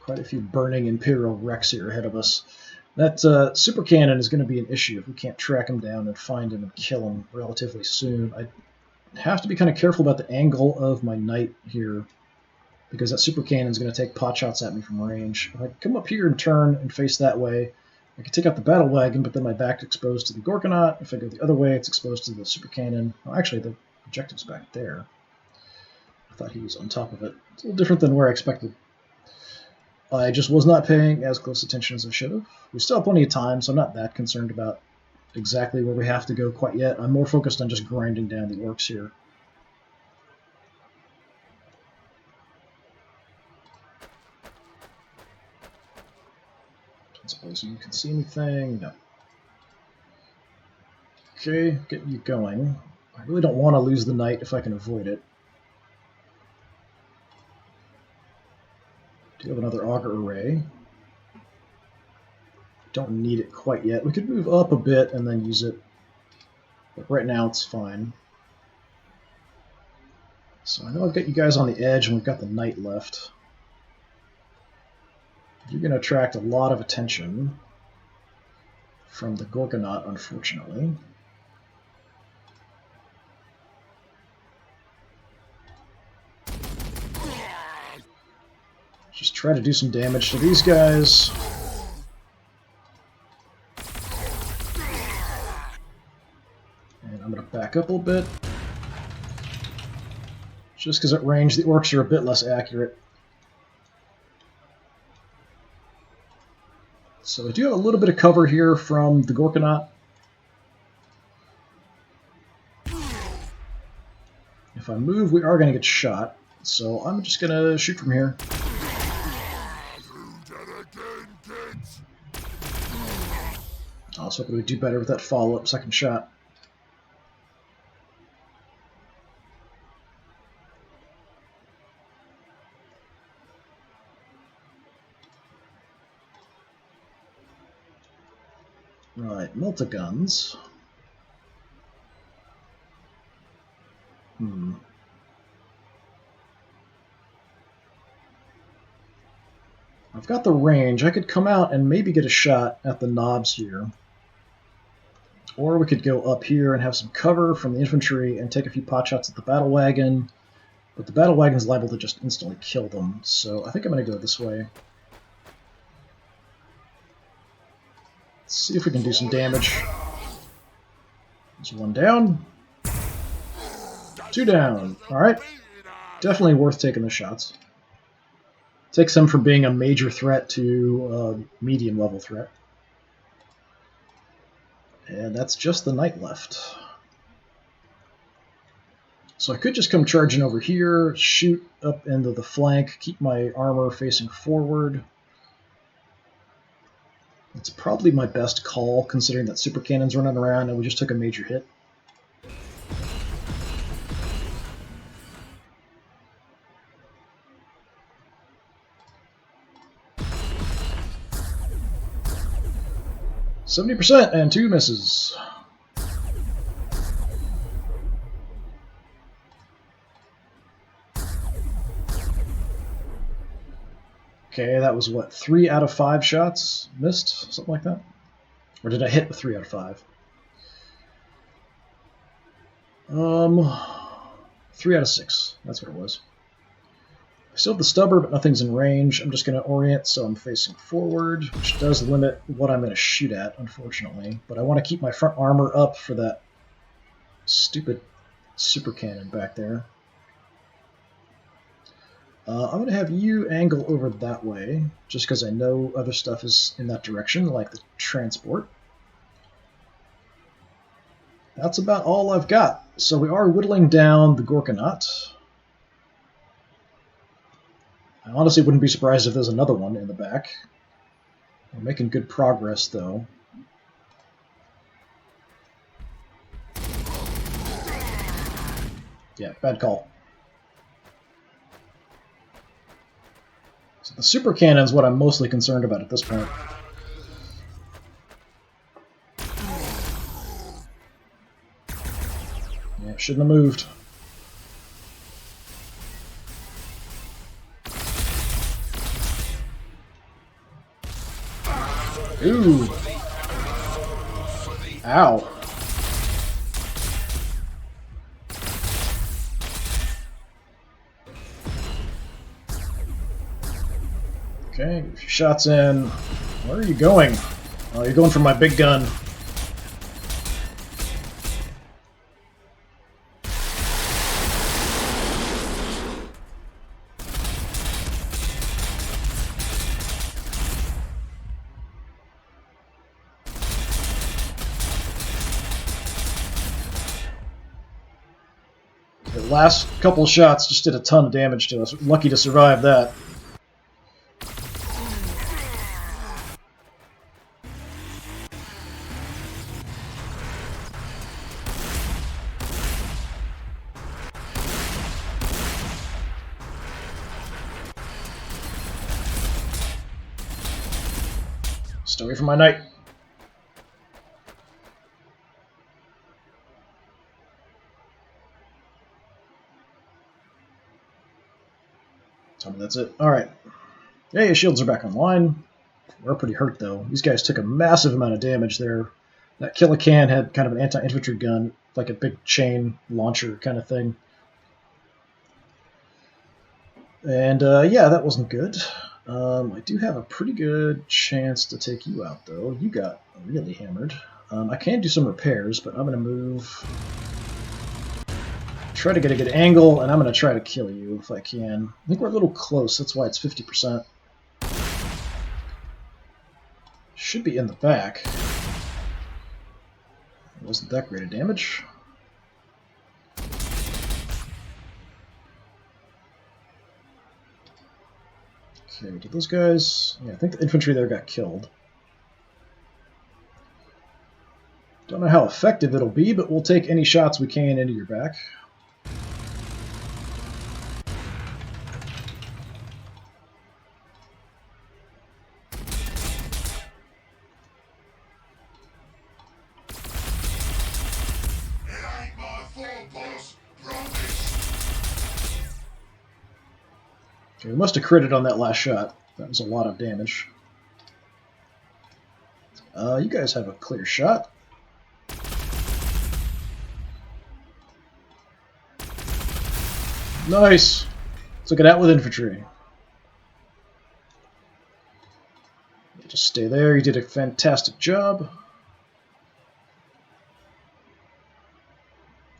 Quite a few burning Imperial wrecks here ahead of us. That super cannon is going to be an issue if we can't track him down and find him and kill him relatively soon. I have to be kind of careful about the angle of my knight here, because that super cannon is going to take pot shots at me from range. If I come up here and turn and face that way, I can take out the battle wagon, but then my back's exposed to the Gorgonaut. If I go the other way, it's exposed to the super cannon. Well, actually, the objective's back there. I thought he was on top of it. It's a little different than where I expected. I just was not paying as close attention as I should have. We still have plenty of time, so I'm not that concerned about exactly where we have to go quite yet. I'm more focused on just grinding down the orcs here. I suppose you can see anything? No. Okay, get you going. I really don't want to lose the knight if I can avoid it. Do have another auger array. Don't need it quite yet. We could move up a bit and then use it, but right now it's fine. So I know I've got you guys on the edge and we've got the knight left. You're going to attract a lot of attention from the Gorgonaut, unfortunately. Just try to do some damage to these guys. And I'm going to back up a little bit. Just because at range the orcs are a bit less accurate. So I do have a little bit of cover here from the Gorgonaut. If I move, we are going to get shot. So I'm just going to shoot from here. I was hoping we'd do better with that follow-up second shot. Right, multi-guns. I've got the range. I could come out and maybe get a shot at the knobs here. Or we could go up here and have some cover from the infantry and take a few pot shots at the battle wagon. But the battle wagon is liable to just instantly kill them, so I think I'm going to go this way. Let's see if we can do some damage. There's one down. Two down. Alright. Definitely worth taking the shots. Takes them from being a major threat to a medium level threat. And that's just the knight left. So I could just come charging over here, shoot up into the flank, keep my armor facing forward. It's probably my best call, considering that super cannon's running around and we just took a major hit. %, and 2 misses. Okay, that was what, 3 out of 5 shots missed? Something like that? Or did I hit with 3 out of 5? 3 out of 6. That's what it was. I still have the stubber, but nothing's in range. I'm just going to orient so I'm facing forward, which does limit what I'm going to shoot at, unfortunately. But I want to keep my front armor up for that stupid super cannon back there. I'm going to have you angle over that way, just because I know other stuff is in that direction, like the transport. That's about all I've got. So we are whittling down the Gorkanaut. I honestly wouldn't be surprised if there's another one in the back. We're making good progress, though. Yeah, bad call. So the super cannon is what I'm mostly concerned about at this point. Yeah, shouldn't have moved. Ooh. Ow. Okay, get a few shots in. Where are you going? Oh, you're going for my big gun. The last couple of shots just did a ton of damage to us. Lucky to survive that. Stay away from my knight. Tell me that's it. Alright. Yeah, your shields are back online. We're pretty hurt, though. These guys took a massive amount of damage there. That Killican had kind of an anti-infantry gun, like a big chain launcher kind of thing. And, yeah, that wasn't good. I do have a pretty good chance to take you out, though. You got really hammered. I can do some repairs, but I'm going to move... Try to get a good angle, and I'm going to try to kill you if I can. I think we're a little close, that's why it's 50%. Should be in the back. It wasn't that great a damage. Okay, did those guys... Yeah, I think the infantry there got killed. Don't know how effective it'll be, but we'll take any shots we can into your back. Okay, we must have critted on that last shot. That was a lot of damage. You guys have a clear shot. Nice! Took it out with infantry. Just stay there, you did a fantastic job.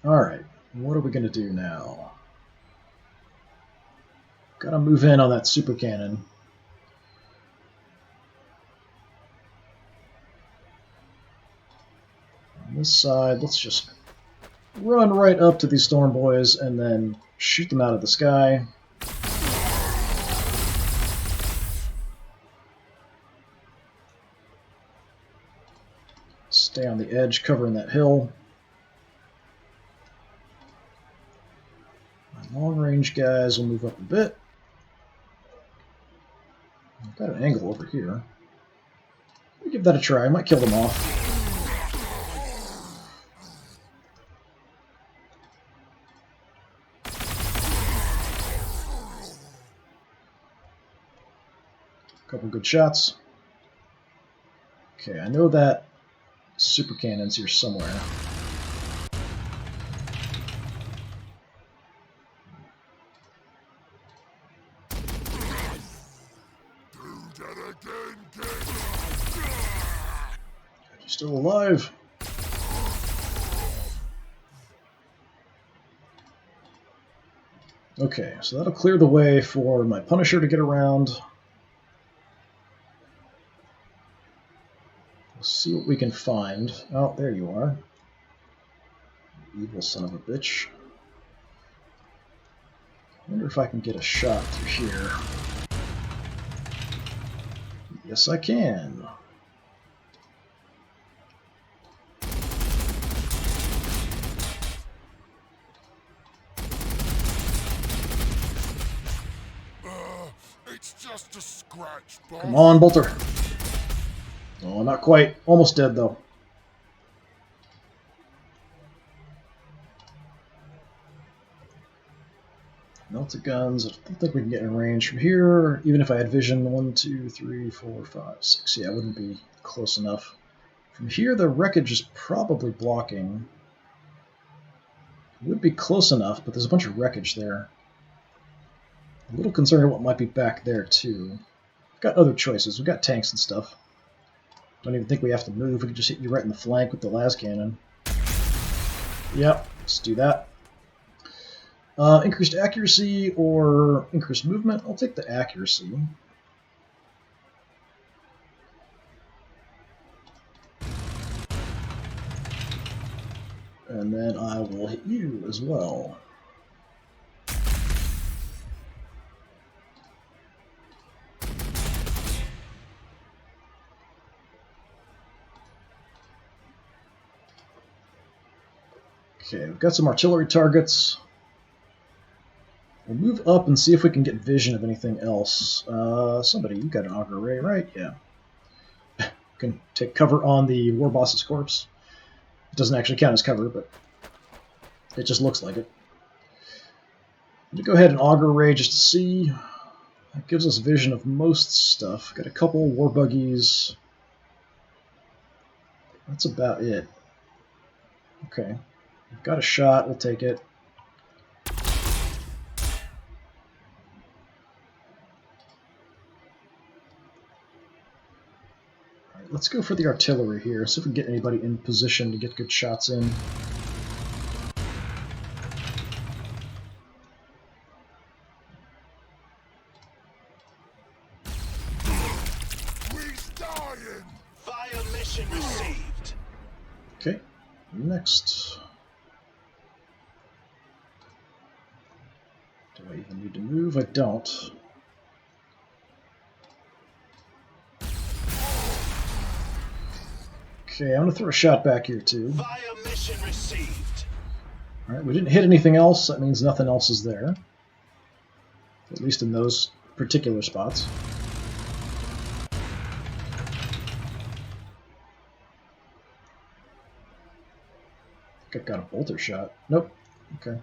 Alright, what are we going to do now? Gotta move in on that super cannon. On this side, let's just run right up to these storm boys and then shoot them out of the sky. Stay on the edge, covering that hill. My long-range guys will move up a bit. I've got an angle over here. Let me give that a try. I might kill them off. Couple good shots. Okay, I know that super cannon's here somewhere. You're still alive. Okay, so that'll clear the way for my Punisher to get around. Let's see what we can find. Oh, there you are. Evil son of a bitch. I wonder if I can get a shot through here. Yes, I can.
It's just a scratch, boss.
Come on, Bolter. Oh, not quite. Almost dead, though. Melted guns. I don't think we can get in range from here. Even if I had vision, 1, 2, 3, 4, 5, 6. Yeah, I wouldn't be close enough. From here, the wreckage is probably blocking. It would be close enough, but there's a bunch of wreckage there. A little concerned about what might be back there, too. We've got other choices. We've got tanks and stuff. Don't even think we have to move. We can just hit you right in the flank with the las cannon. Yep, let's do that. Increased accuracy or increased movement? I'll take the accuracy. And then I will hit you as well. Okay, we've got some artillery targets. We'll move up and see if we can get vision of anything else. Somebody, you got an auger ray, right? Yeah. Can take cover on the war boss's corpse. It doesn't actually count as cover, but it just looks like it. I'm going to go ahead and auger ray just to see. That gives us vision of most stuff. Got a couple war buggies. That's about it. Okay. We've got a shot. We'll take it. Alright, let's go for the artillery here. See if we can get anybody in position to get good shots in.
Fire mission received.
Okay, next. Do I even need to move? I don't. Okay, I'm going to throw a shot back here too.
Fire mission received.
Alright, we didn't hit anything else. That means nothing else is there. At least in those particular spots. I think I've got a bolter shot. Nope. Okay.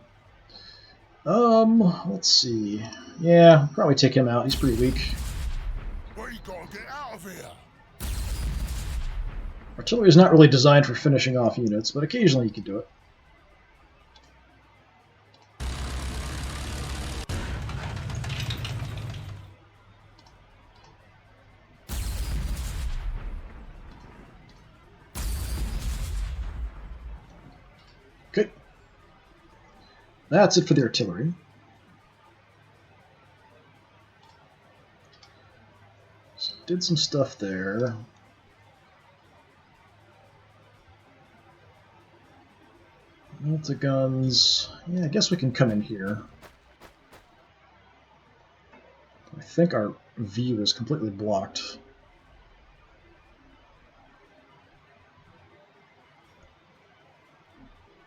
Let's see. Yeah, probably take him out. He's pretty weak.
We gotta get out of here.
Artillery is not really designed for finishing off units, but occasionally you can do it. Okay. That's it for the artillery. So did some stuff there. Multi-guns. Yeah, I guess we can come in here. I think our view is completely blocked.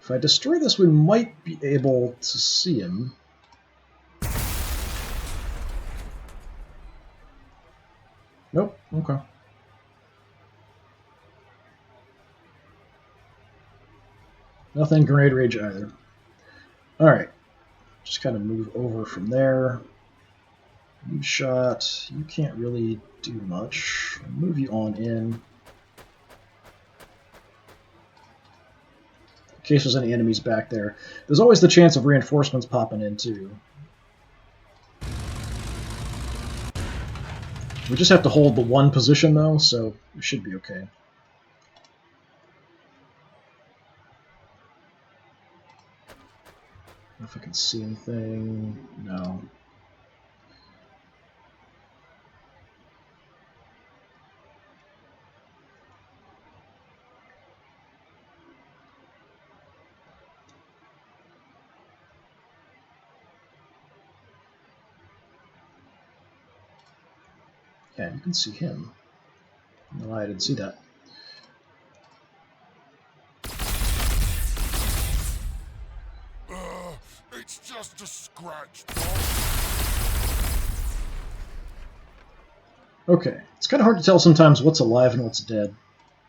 If I destroy this, we might be able to see him. Nope, okay. Nothing grenade rage either. Alright. Just kind of move over from there. You shot. You can't really do much. I'll move you on in. In case there's any enemies back there. There's always the chance of reinforcements popping in too. We just have to hold the one position though, so we should be okay. If I can see anything. No. Yeah, you can see him. No, I didn't see that.
It's just a scratch.
Okay, it's kind of hard to tell sometimes what's alive and what's dead.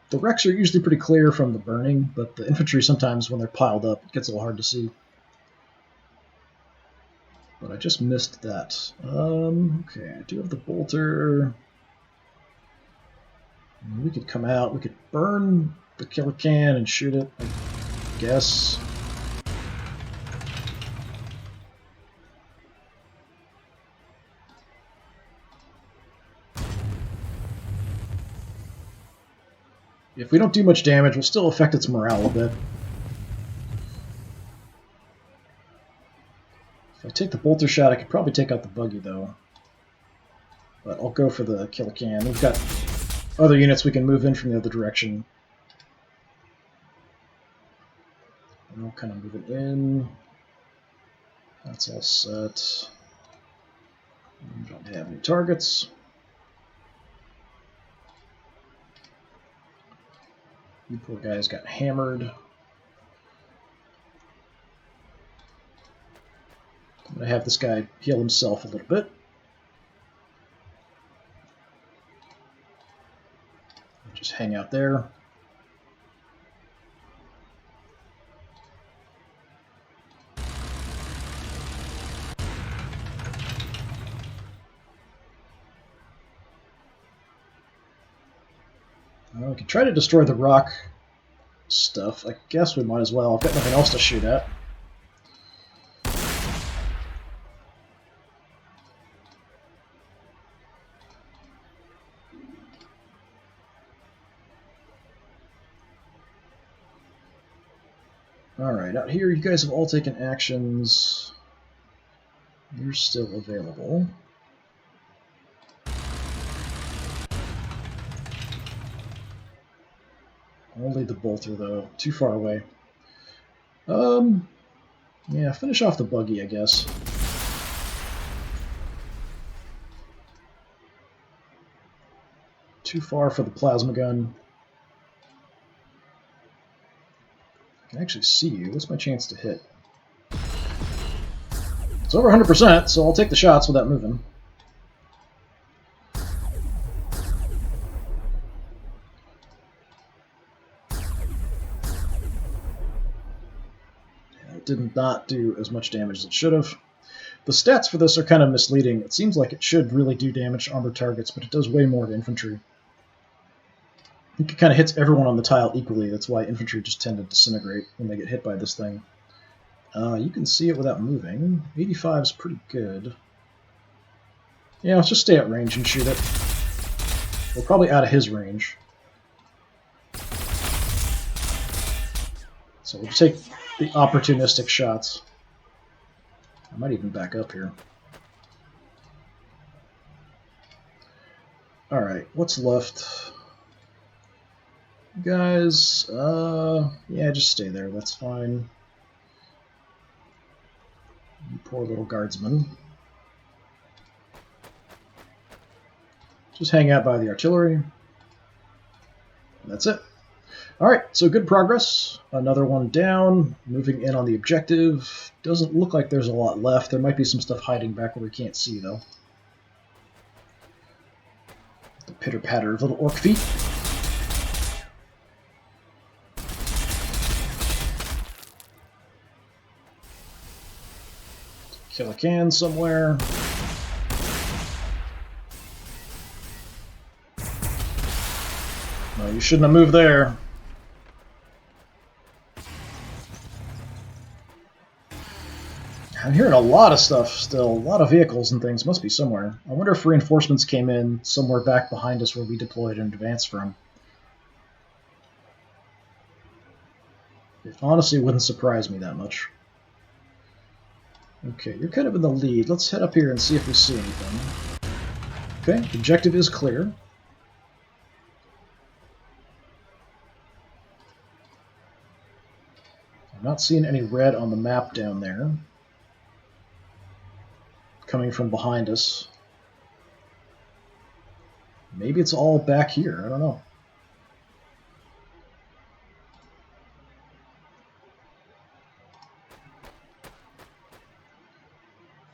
The wrecks are usually pretty clear from the burning, but the infantry sometimes, when they're piled up, it gets a little hard to see. But I just missed that. Okay, I do have the bolter. We could come out, we could burn the killer can and shoot it, I guess. If we don't do much damage, we'll still affect its morale a bit. If I take the bolter shot, I could probably take out the buggy, though. But I'll go for the killer can. We've got other units we can move in from the other direction. And we'll kind of move it in. That's all set. We don't have any targets. You poor guys got hammered. I'm going to have this guy heal himself a little bit. Just hang out there. We can try to destroy the rock stuff. I guess we might as well. I've got nothing else to shoot at. Alright, out here you guys have all taken actions. You're still available. Only the bolter, though. Too far away. Yeah, finish off the buggy, I guess. Too far for the plasma gun. I can actually see you. What's my chance to hit? It's over 100%, so I'll take the shots without moving. It did not do as much damage as it should have. The stats for this are kind of misleading. It seems like it should really do damage to armored targets, but it does way more to infantry. I think it kind of hits everyone on the tile equally. That's why infantry just tend to disintegrate when they get hit by this thing. You can see it without moving. 85 is pretty good. Yeah, let's just stay at range and shoot it. We're probably out of his range. So we'll take the opportunistic shots. I might even back up here. Alright, what's left? Guys, yeah, just stay there, that's fine. You poor little guardsman. Just hang out by the artillery. And that's it. Alright, so good progress. Another one down. Moving in on the objective. Doesn't look like there's a lot left. There might be some stuff hiding back where we can't see, though. The pitter-patter of little orc feet. Kill a can somewhere. No, you shouldn't have moved there. I'm hearing a lot of stuff still. A lot of vehicles and things must be somewhere. I wonder if reinforcements came in somewhere back behind us where we deployed in advance from. It honestly wouldn't surprise me that much. Okay, you're kind of in the lead. Let's head up here and see if we see anything. Okay, the objective is clear. I'm not seeing any red on the map down there. Coming from behind us. Maybe it's all back here, I don't know.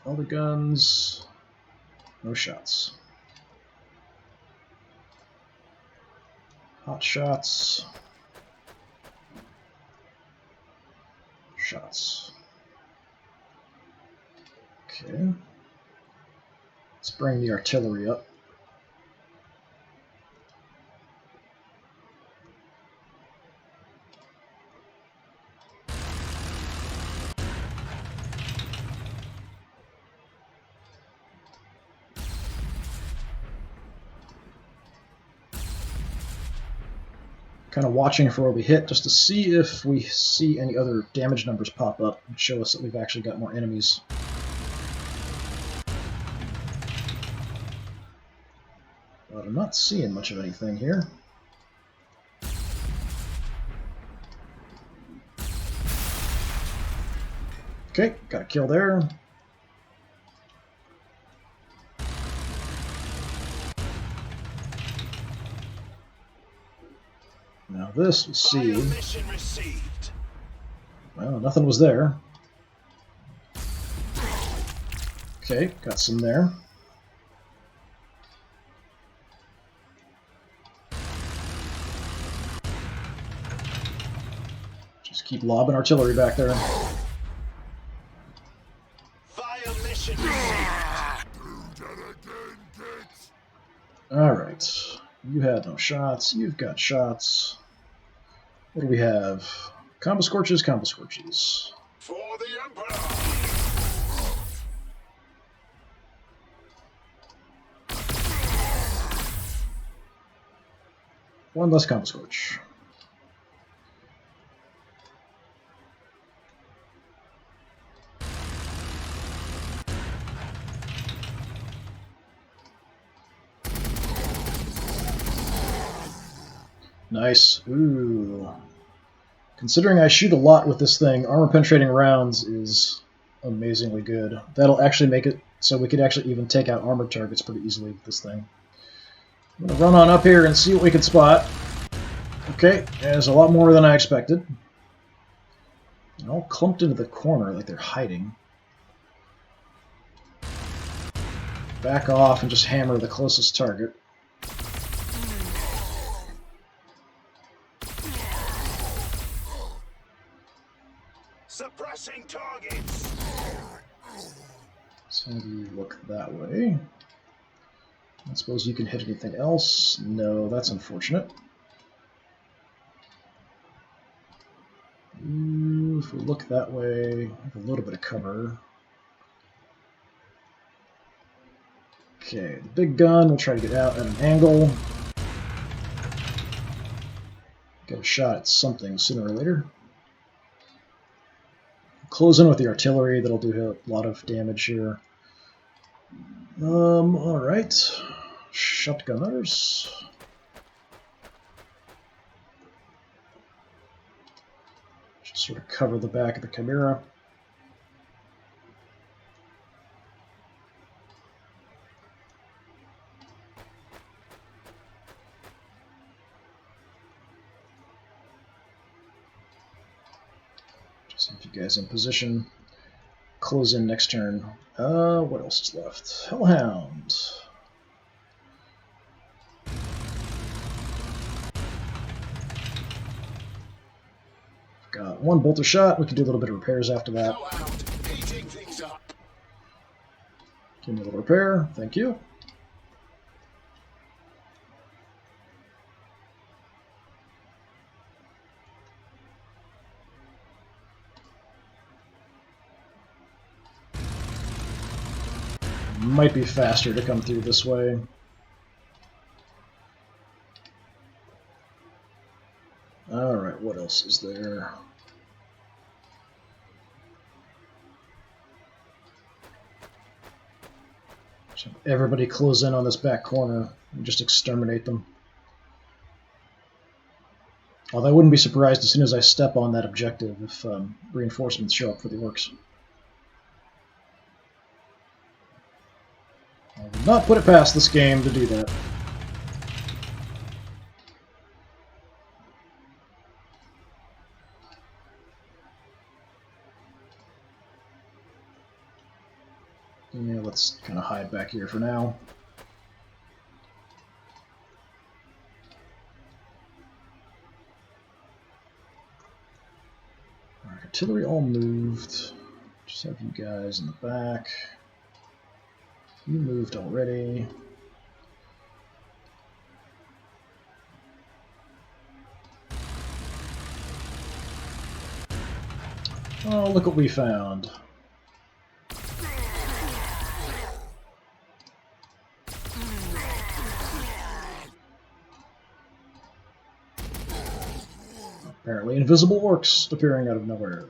All the guns, no shots. Hot shots. Shots. Okay. Let's bring the artillery up. Kind of watching for where we hit just to see if we see any other damage numbers pop up and show us that we've actually got more enemies. But I'm not seeing much of anything here. Okay, got a kill there. Now this, we'll see. Well, nothing was there. Okay, got some there. Just keep lobbing artillery back there. Alright. You had no shots. You've got shots. What do we have? Combo Scorches, Combo Scorches.
For the Emperor!
One less Combo Scorch. Nice. Ooh. Considering I shoot a lot with this thing, armor-penetrating rounds is amazingly good. That'll actually make it so we could actually even take out armored targets pretty easily with this thing. I'm going to run on up here and see what we can spot. Okay, there's a lot more than I expected. They're all clumped into the corner like they're hiding. Back off and just hammer the closest target.
Suppressing targets.
So you look that way. I suppose you can hit anything else. No, that's unfortunate. Ooh, if we look that way, we have a little bit of cover. Okay, the big gun, we'll try to get out at an angle. Get a shot at something sooner or later. Close in with the artillery, that'll do a lot of damage here. Alright. Shotgunners. Just sort of cover the back of the Chimera. Just have you guys in position. Close in next turn. What else is left? Hellhound. Got one bolter shot. We can do a little bit of repairs after that.
Heating things up.
Give me a little repair. Thank you. Might be faster to come through this way. Alright, what else is there? So everybody close in on this back corner and just exterminate them. Although I wouldn't be surprised as soon as I step on that objective if reinforcements show up for the orcs. I will not put it past this game to do that. Yeah, let's kind of hide back here for now. Artillery all moved. Just have you guys in the back. You moved already. Oh, look what we found. Apparently invisible orcs appearing out of nowhere.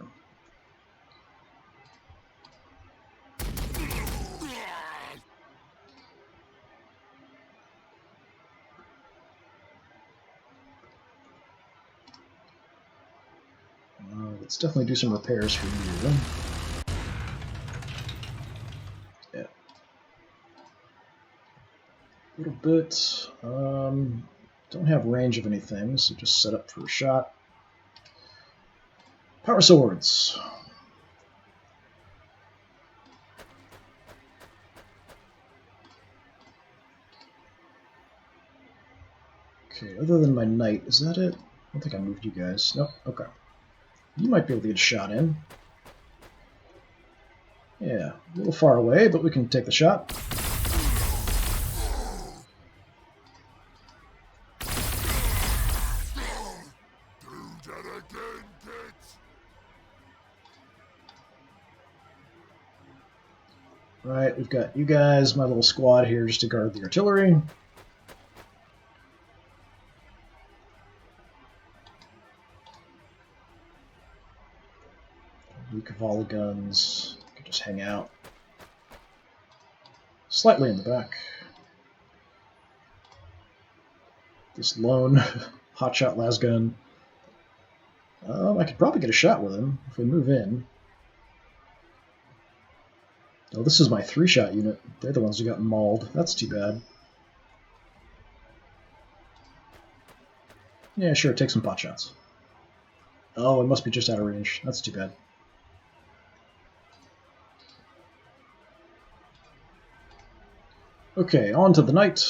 Let's definitely do some repairs for you. Yeah. A little bit. Don't have range of anything, so just set up for a shot. Power swords. Okay, other than my knight, is that it? I don't think I moved you guys. Nope, okay. You might be able to get a shot in. Yeah, a little far away, but we can take the shot. Right, we've got you guys, my little squad here, just to guard the artillery. Weak volley guns, you can just hang out. Slightly in the back. This lone hotshot lasgun. I could probably get a shot with him if we move in. Oh, this is my 3-shot unit. They're the ones who got mauled. That's too bad. Yeah, sure, take some pot shots. Oh, it must be just out of range. That's too bad. Okay, on to the knight.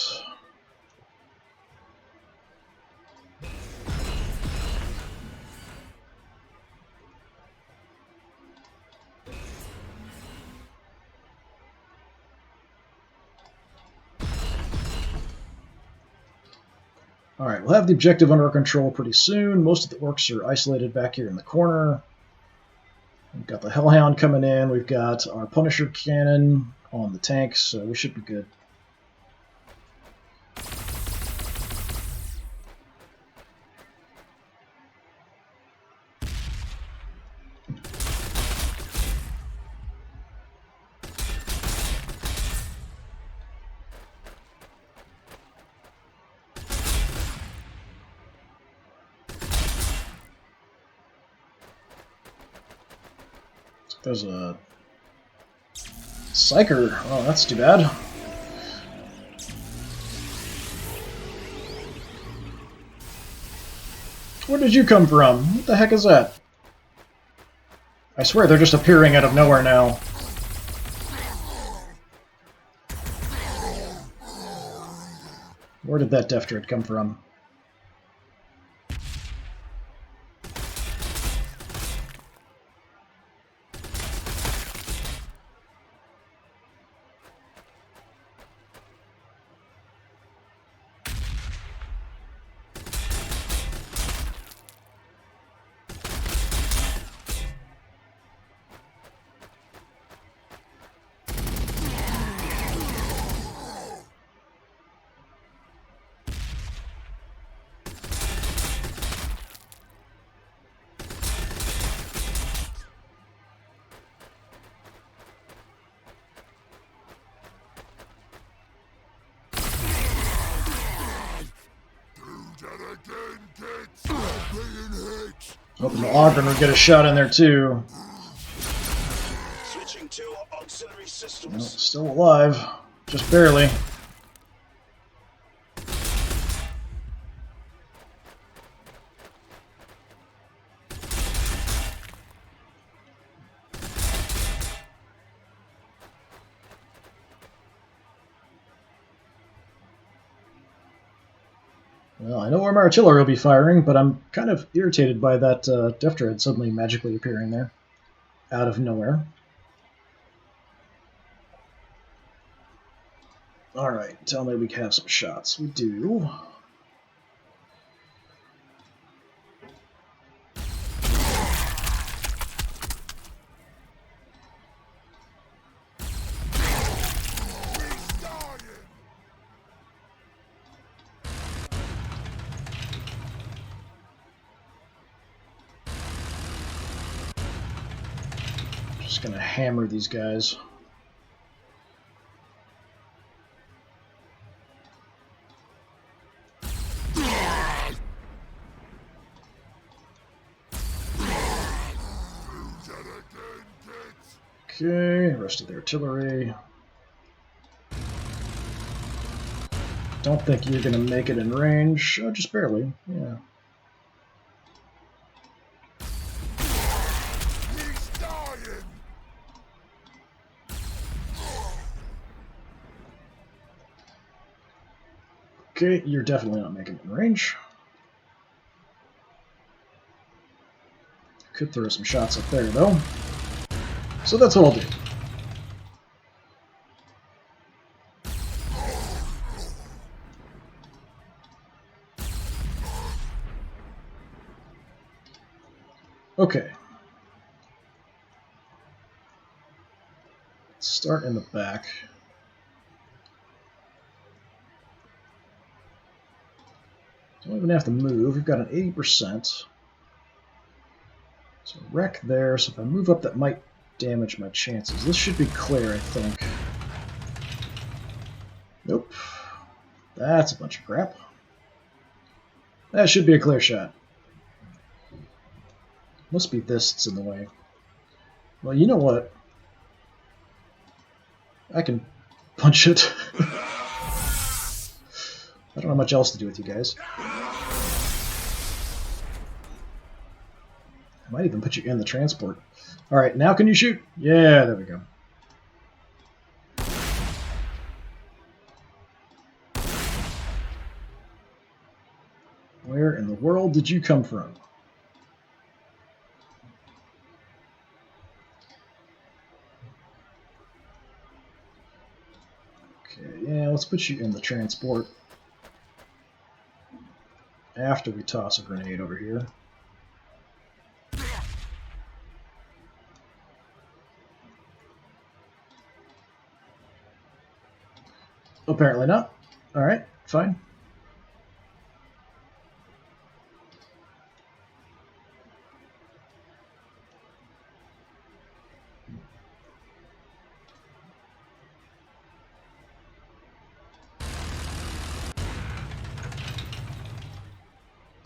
Alright, we'll have the objective under our control pretty soon. Most of the orcs are isolated back here in the corner. We've got the Hellhound coming in. We've got our Punisher cannon on the tank, so we should be good. There's a Psyker. Oh, that's too bad. Where did you come from? What the heck is that? I swear they're just appearing out of nowhere now. Where did that Death Dread come from? Hoping the Ogren would get a shot in there too.
Switching to auxiliary
Nope,
systems.
still alive. Just barely. Well, I know where my artillery will be firing, but I'm kind of irritated by that Death Dread suddenly magically appearing there. Out of nowhere. Alright, tell me we can have some shots. We do. Just gonna hammer these guys. Okay, rest of the artillery. Don't think you're gonna make it in range. Oh, just barely. Yeah. Okay, you're definitely not making it in range. Could throw some shots up there, though. So that's what I'll do. Okay. Let's start in the back. Don't even have to move. We've got an 80%. So wreck there. So if I move up, that might damage my chances. This should be clear, I think. Nope. That's a bunch of crap. That should be a clear shot. Must be this that's in the way. Well, you know what? I can punch it. I don't have much else to do with you guys. I might even put you in the transport. Alright, now can you shoot? Yeah, there we go. Where in the world did you come from? Okay, yeah, let's put you in the transport. After we toss a grenade over here. Apparently not. Alright, fine.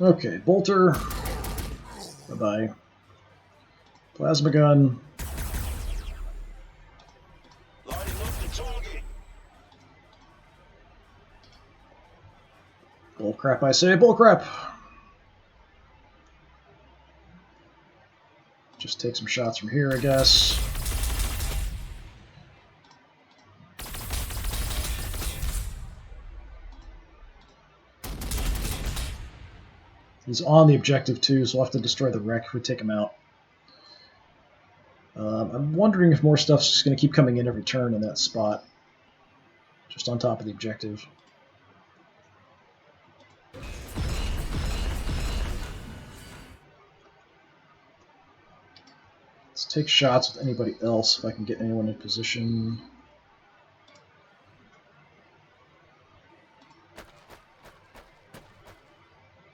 Okay, bolter. Bye-bye. Plasma gun.
Lining up the target.
Bullcrap, I say, bullcrap! Just take some shots from here, I guess. He's on the objective too, so we'll have to destroy the wreck if we take him out. I'm wondering if more stuff's just going to keep coming in every turn in that spot. Just on top of the objective. Let's take shots with anybody else if I can get anyone in position.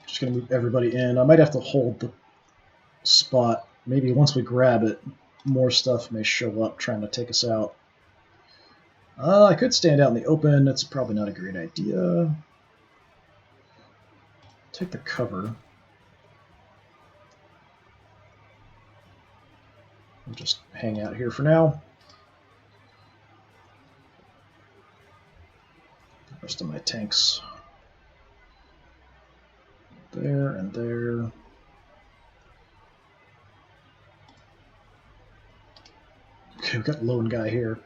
Just going to move everybody in. I might have to hold the spot. Maybe once we grab it, more stuff may show up trying to take us out. I could stand out in the open. That's probably not a great idea. Take the cover. I'll just hang out here for now. The rest of my tanks there and there. Okay, we've got a lone guy here.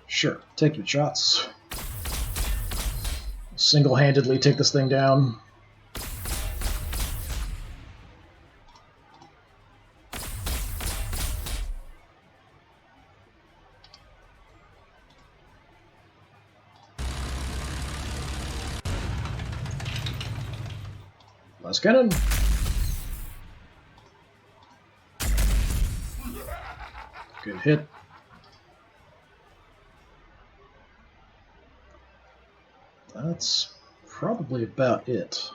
Sure, take your shots. Single-handedly take this thing down. Last cannon. Good hit. That's probably about it.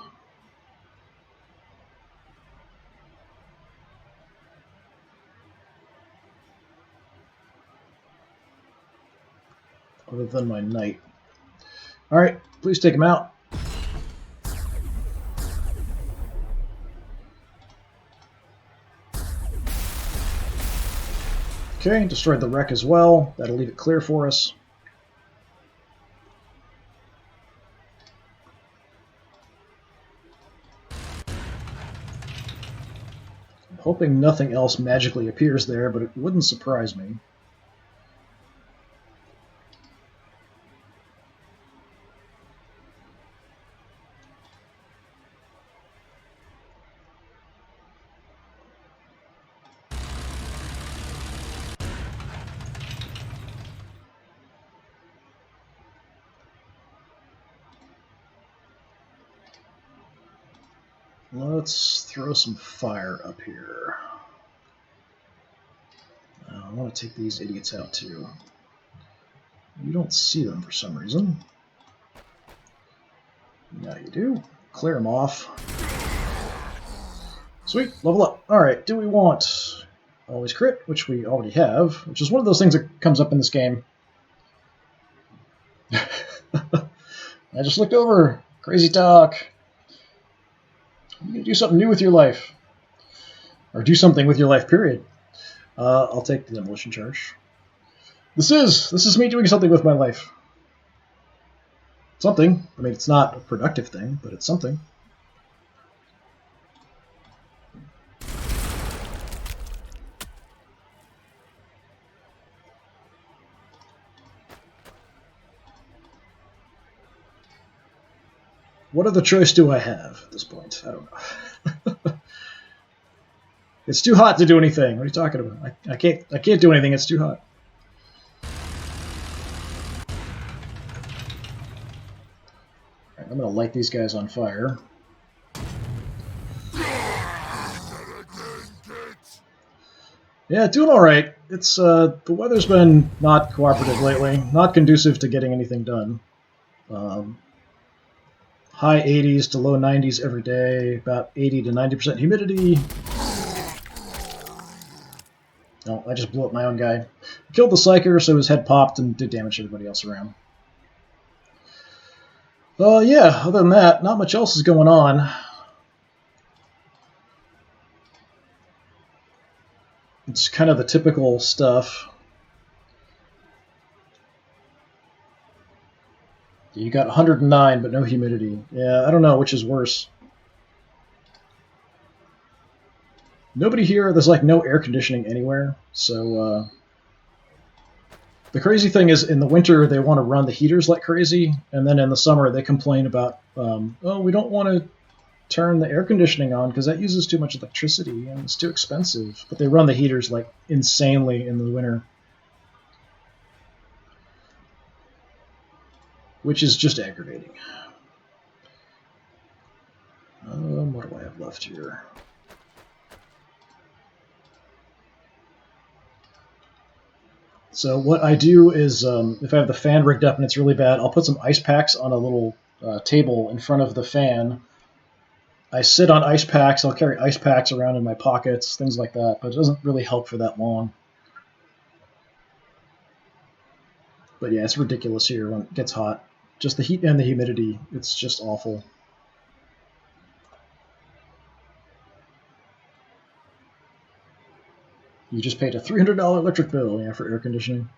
Other than my knight. Alright, please take him out. Okay, destroyed the wreck as well. That'll leave it clear for us. I'm hoping nothing else magically appears there, but it wouldn't surprise me. Let's throw some fire up here. I want to take these idiots out too. You don't see them for some reason. Now you do. Clear them off. Sweet, level up. Alright, do we want always crit, which we already have, which is one of those things that comes up in this game. I just looked over. Crazy talk. You can do something new with your life. Or do something with your life, period. I'll take the demolition charge. This is me doing something with my life. Something. I mean, it's not a productive thing, but it's something. What other choice do I have at this point? I don't know. It's too hot to do anything. What are you talking about? I can't do anything. It's too hot. Right, I'm gonna light these guys on fire. Yeah, doing all right. It's the weather's been not cooperative lately. Not conducive to getting anything done. High 80s to low 90s every day, about 80 to 90% humidity. No, I just blew up my own guy. Killed the Psyker, so his head popped and did damage to everybody else around. Yeah, other than that, not much else is going on. It's kind of the typical stuff. You got 109, but no humidity. Yeah, I don't know which is worse. Nobody here, there's like no air conditioning anywhere, so the crazy thing is in the winter they want to run the heaters like crazy, and then in the summer they complain about, oh, we don't want to turn the air conditioning on because that uses too much electricity and it's too expensive, but they run the heaters like insanely in the winter. Which is just aggravating. What do I have left here? So what I do is, if I have the fan rigged up and it's really bad, I'll put some ice packs on a little table in front of the fan. I sit on ice packs, I'll carry ice packs around in my pockets, things like that, but it doesn't really help for that long. But yeah, it's ridiculous here when it gets hot. Just the heat and the humidity, it's just awful. You just paid a $300 electric bill, yeah, for air conditioning.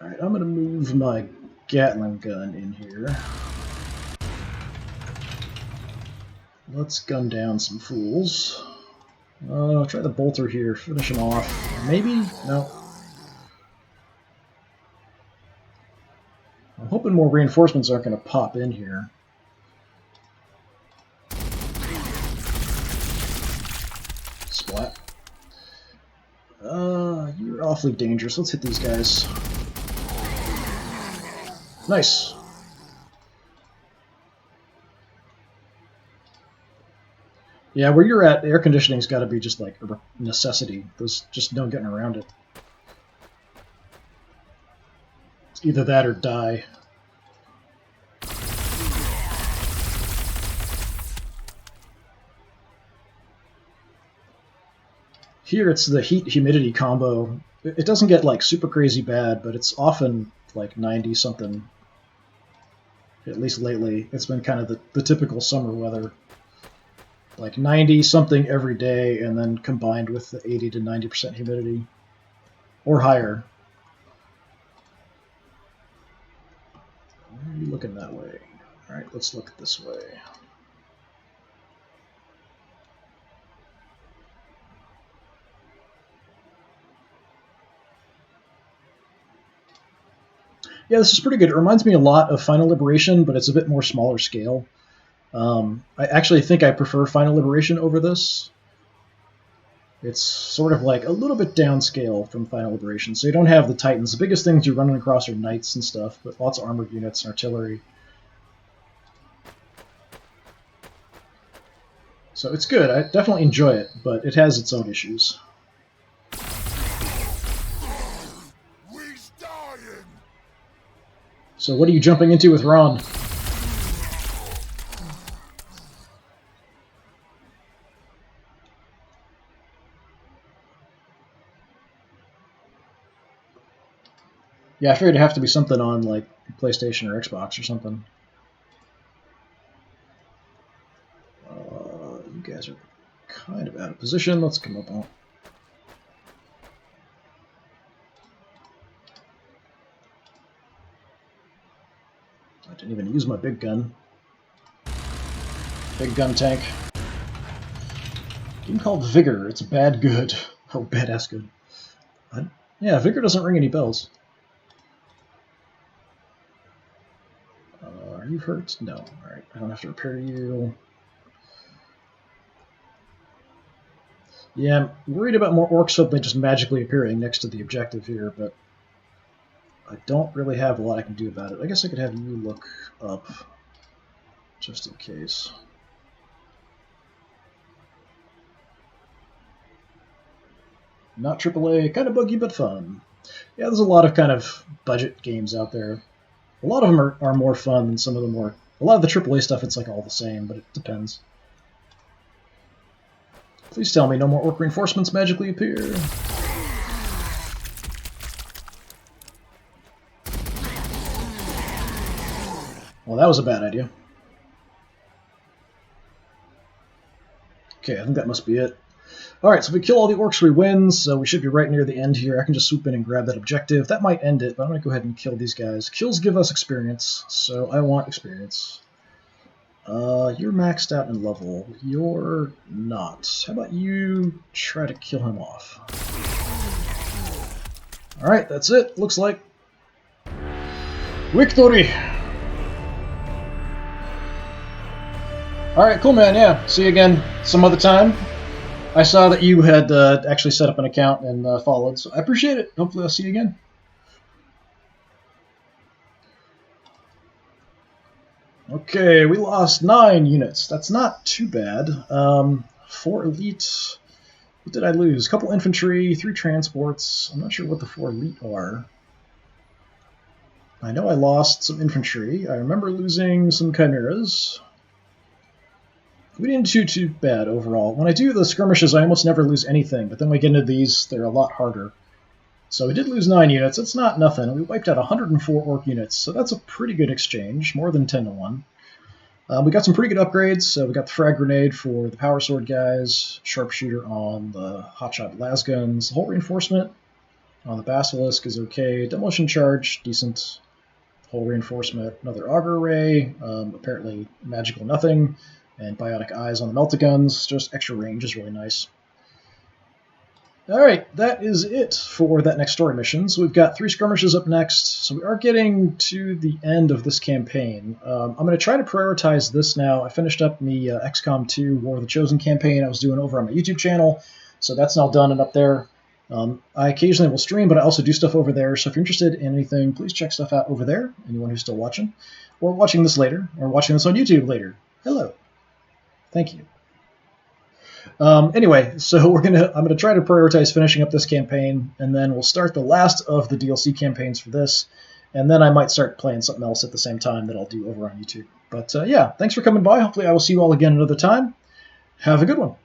Alright, I'm going to move my Gatling gun in here. Let's gun down some fools. Try the bolter here, finish him off. Maybe? No. I'm hoping more reinforcements aren't going to pop in here. Splat. You're awfully dangerous. Let's hit these guys. Nice. Yeah, where you're at, air conditioning's got to be just like a necessity. There's just no getting around it. It's either that or die. Here it's the heat-humidity combo. It doesn't get like super crazy bad, but it's often like 90-something. At least lately. It's been kind of the typical summer weather. Like 90-something every day, and then combined with the 80 to 90% humidity. Or higher. Why are you looking that way? Alright, let's look this way. Yeah, this is pretty good. It reminds me a lot of Final Liberation, but it's a bit more smaller scale. I actually think I prefer Final Liberation over this. It's sort of like a little bit downscale from Final Liberation, so you don't have the Titans. The biggest things you're running across are Knights and stuff, but lots of armored units and artillery. So it's good. I definitely enjoy it, but it has its own issues. So what are you jumping into with Ron? Yeah, I figured it'd have to be something on like PlayStation or Xbox or something. You guys are kind of out of position. Let's come up on. I didn't even use my big gun. Big gun tank. Game called Vigor. It's bad good. Oh, badass good. Yeah, Vigor doesn't ring any bells. Are you hurt? No. Alright, I don't have to repair you. Yeah, I'm worried about more orcs suddenly just magically appearing next to the objective here, but I don't really have a lot I can do about it. I guess I could have you look up, just in case. Not AAA, kind of buggy but fun. Yeah, there's a lot of kind of budget games out there. A lot of them are more fun than some of the more... A lot of the AAA stuff, it's like all the same, but it depends. Please tell me no more orc reinforcements magically appear. Well, that was a bad idea. Okay, I think that must be it. Alright, so if we kill all the orcs, we win, so we should be right near the end here. I can just swoop in and grab that objective. That might end it, but I'm going to go ahead and kill these guys. Kills give us experience, so I want experience. You're maxed out in level. You're not. How about you try to kill him off? Alright, that's it. Looks like victory! Alright, cool, man. Yeah, see you again some other time. I saw that you had actually set up an account and followed, so I appreciate it. Hopefully I'll see you again. Okay, we lost 9 units. That's not too bad. 4 elite. What did I lose? A couple infantry, 3 transports. I'm not sure what the 4 elite are. I know I lost some infantry. I remember losing some chimeras. We didn't do too bad overall. When I do the skirmishes, I almost never lose anything, but then we get into these, they're a lot harder. So we did lose 9 units. It's not nothing. We wiped out 104 orc units, so that's a pretty good exchange, more than 10 to 1. We got some pretty good upgrades. So we got the frag grenade for the power sword guys, sharpshooter on the hotshot lasguns, the whole reinforcement on the basilisk is okay, demolition charge decent, whole reinforcement, another auger array, apparently magical nothing, and bionic eyes on the meltaguns. Just extra range is really nice. Alright, that is it for that next story mission. So we've got 3 skirmishes up next, so we are getting to the end of this campaign. I'm going to try to prioritize this now. I finished up the XCOM 2 War of the Chosen campaign I was doing over on my YouTube channel, so that's now done and up there. I occasionally will stream, but I also do stuff over there, so if you're interested in anything, please check stuff out over there, anyone who's still watching, or watching this later, or watching this on YouTube later. Hello. Thank you. Anyway, so I'm gonna try to prioritize finishing up this campaign, and then we'll start the last of the DLC campaigns for this, and then I might start playing something else at the same time that I'll do over on YouTube. But yeah, thanks for coming by. Hopefully I will see you all again another time. Have a good one.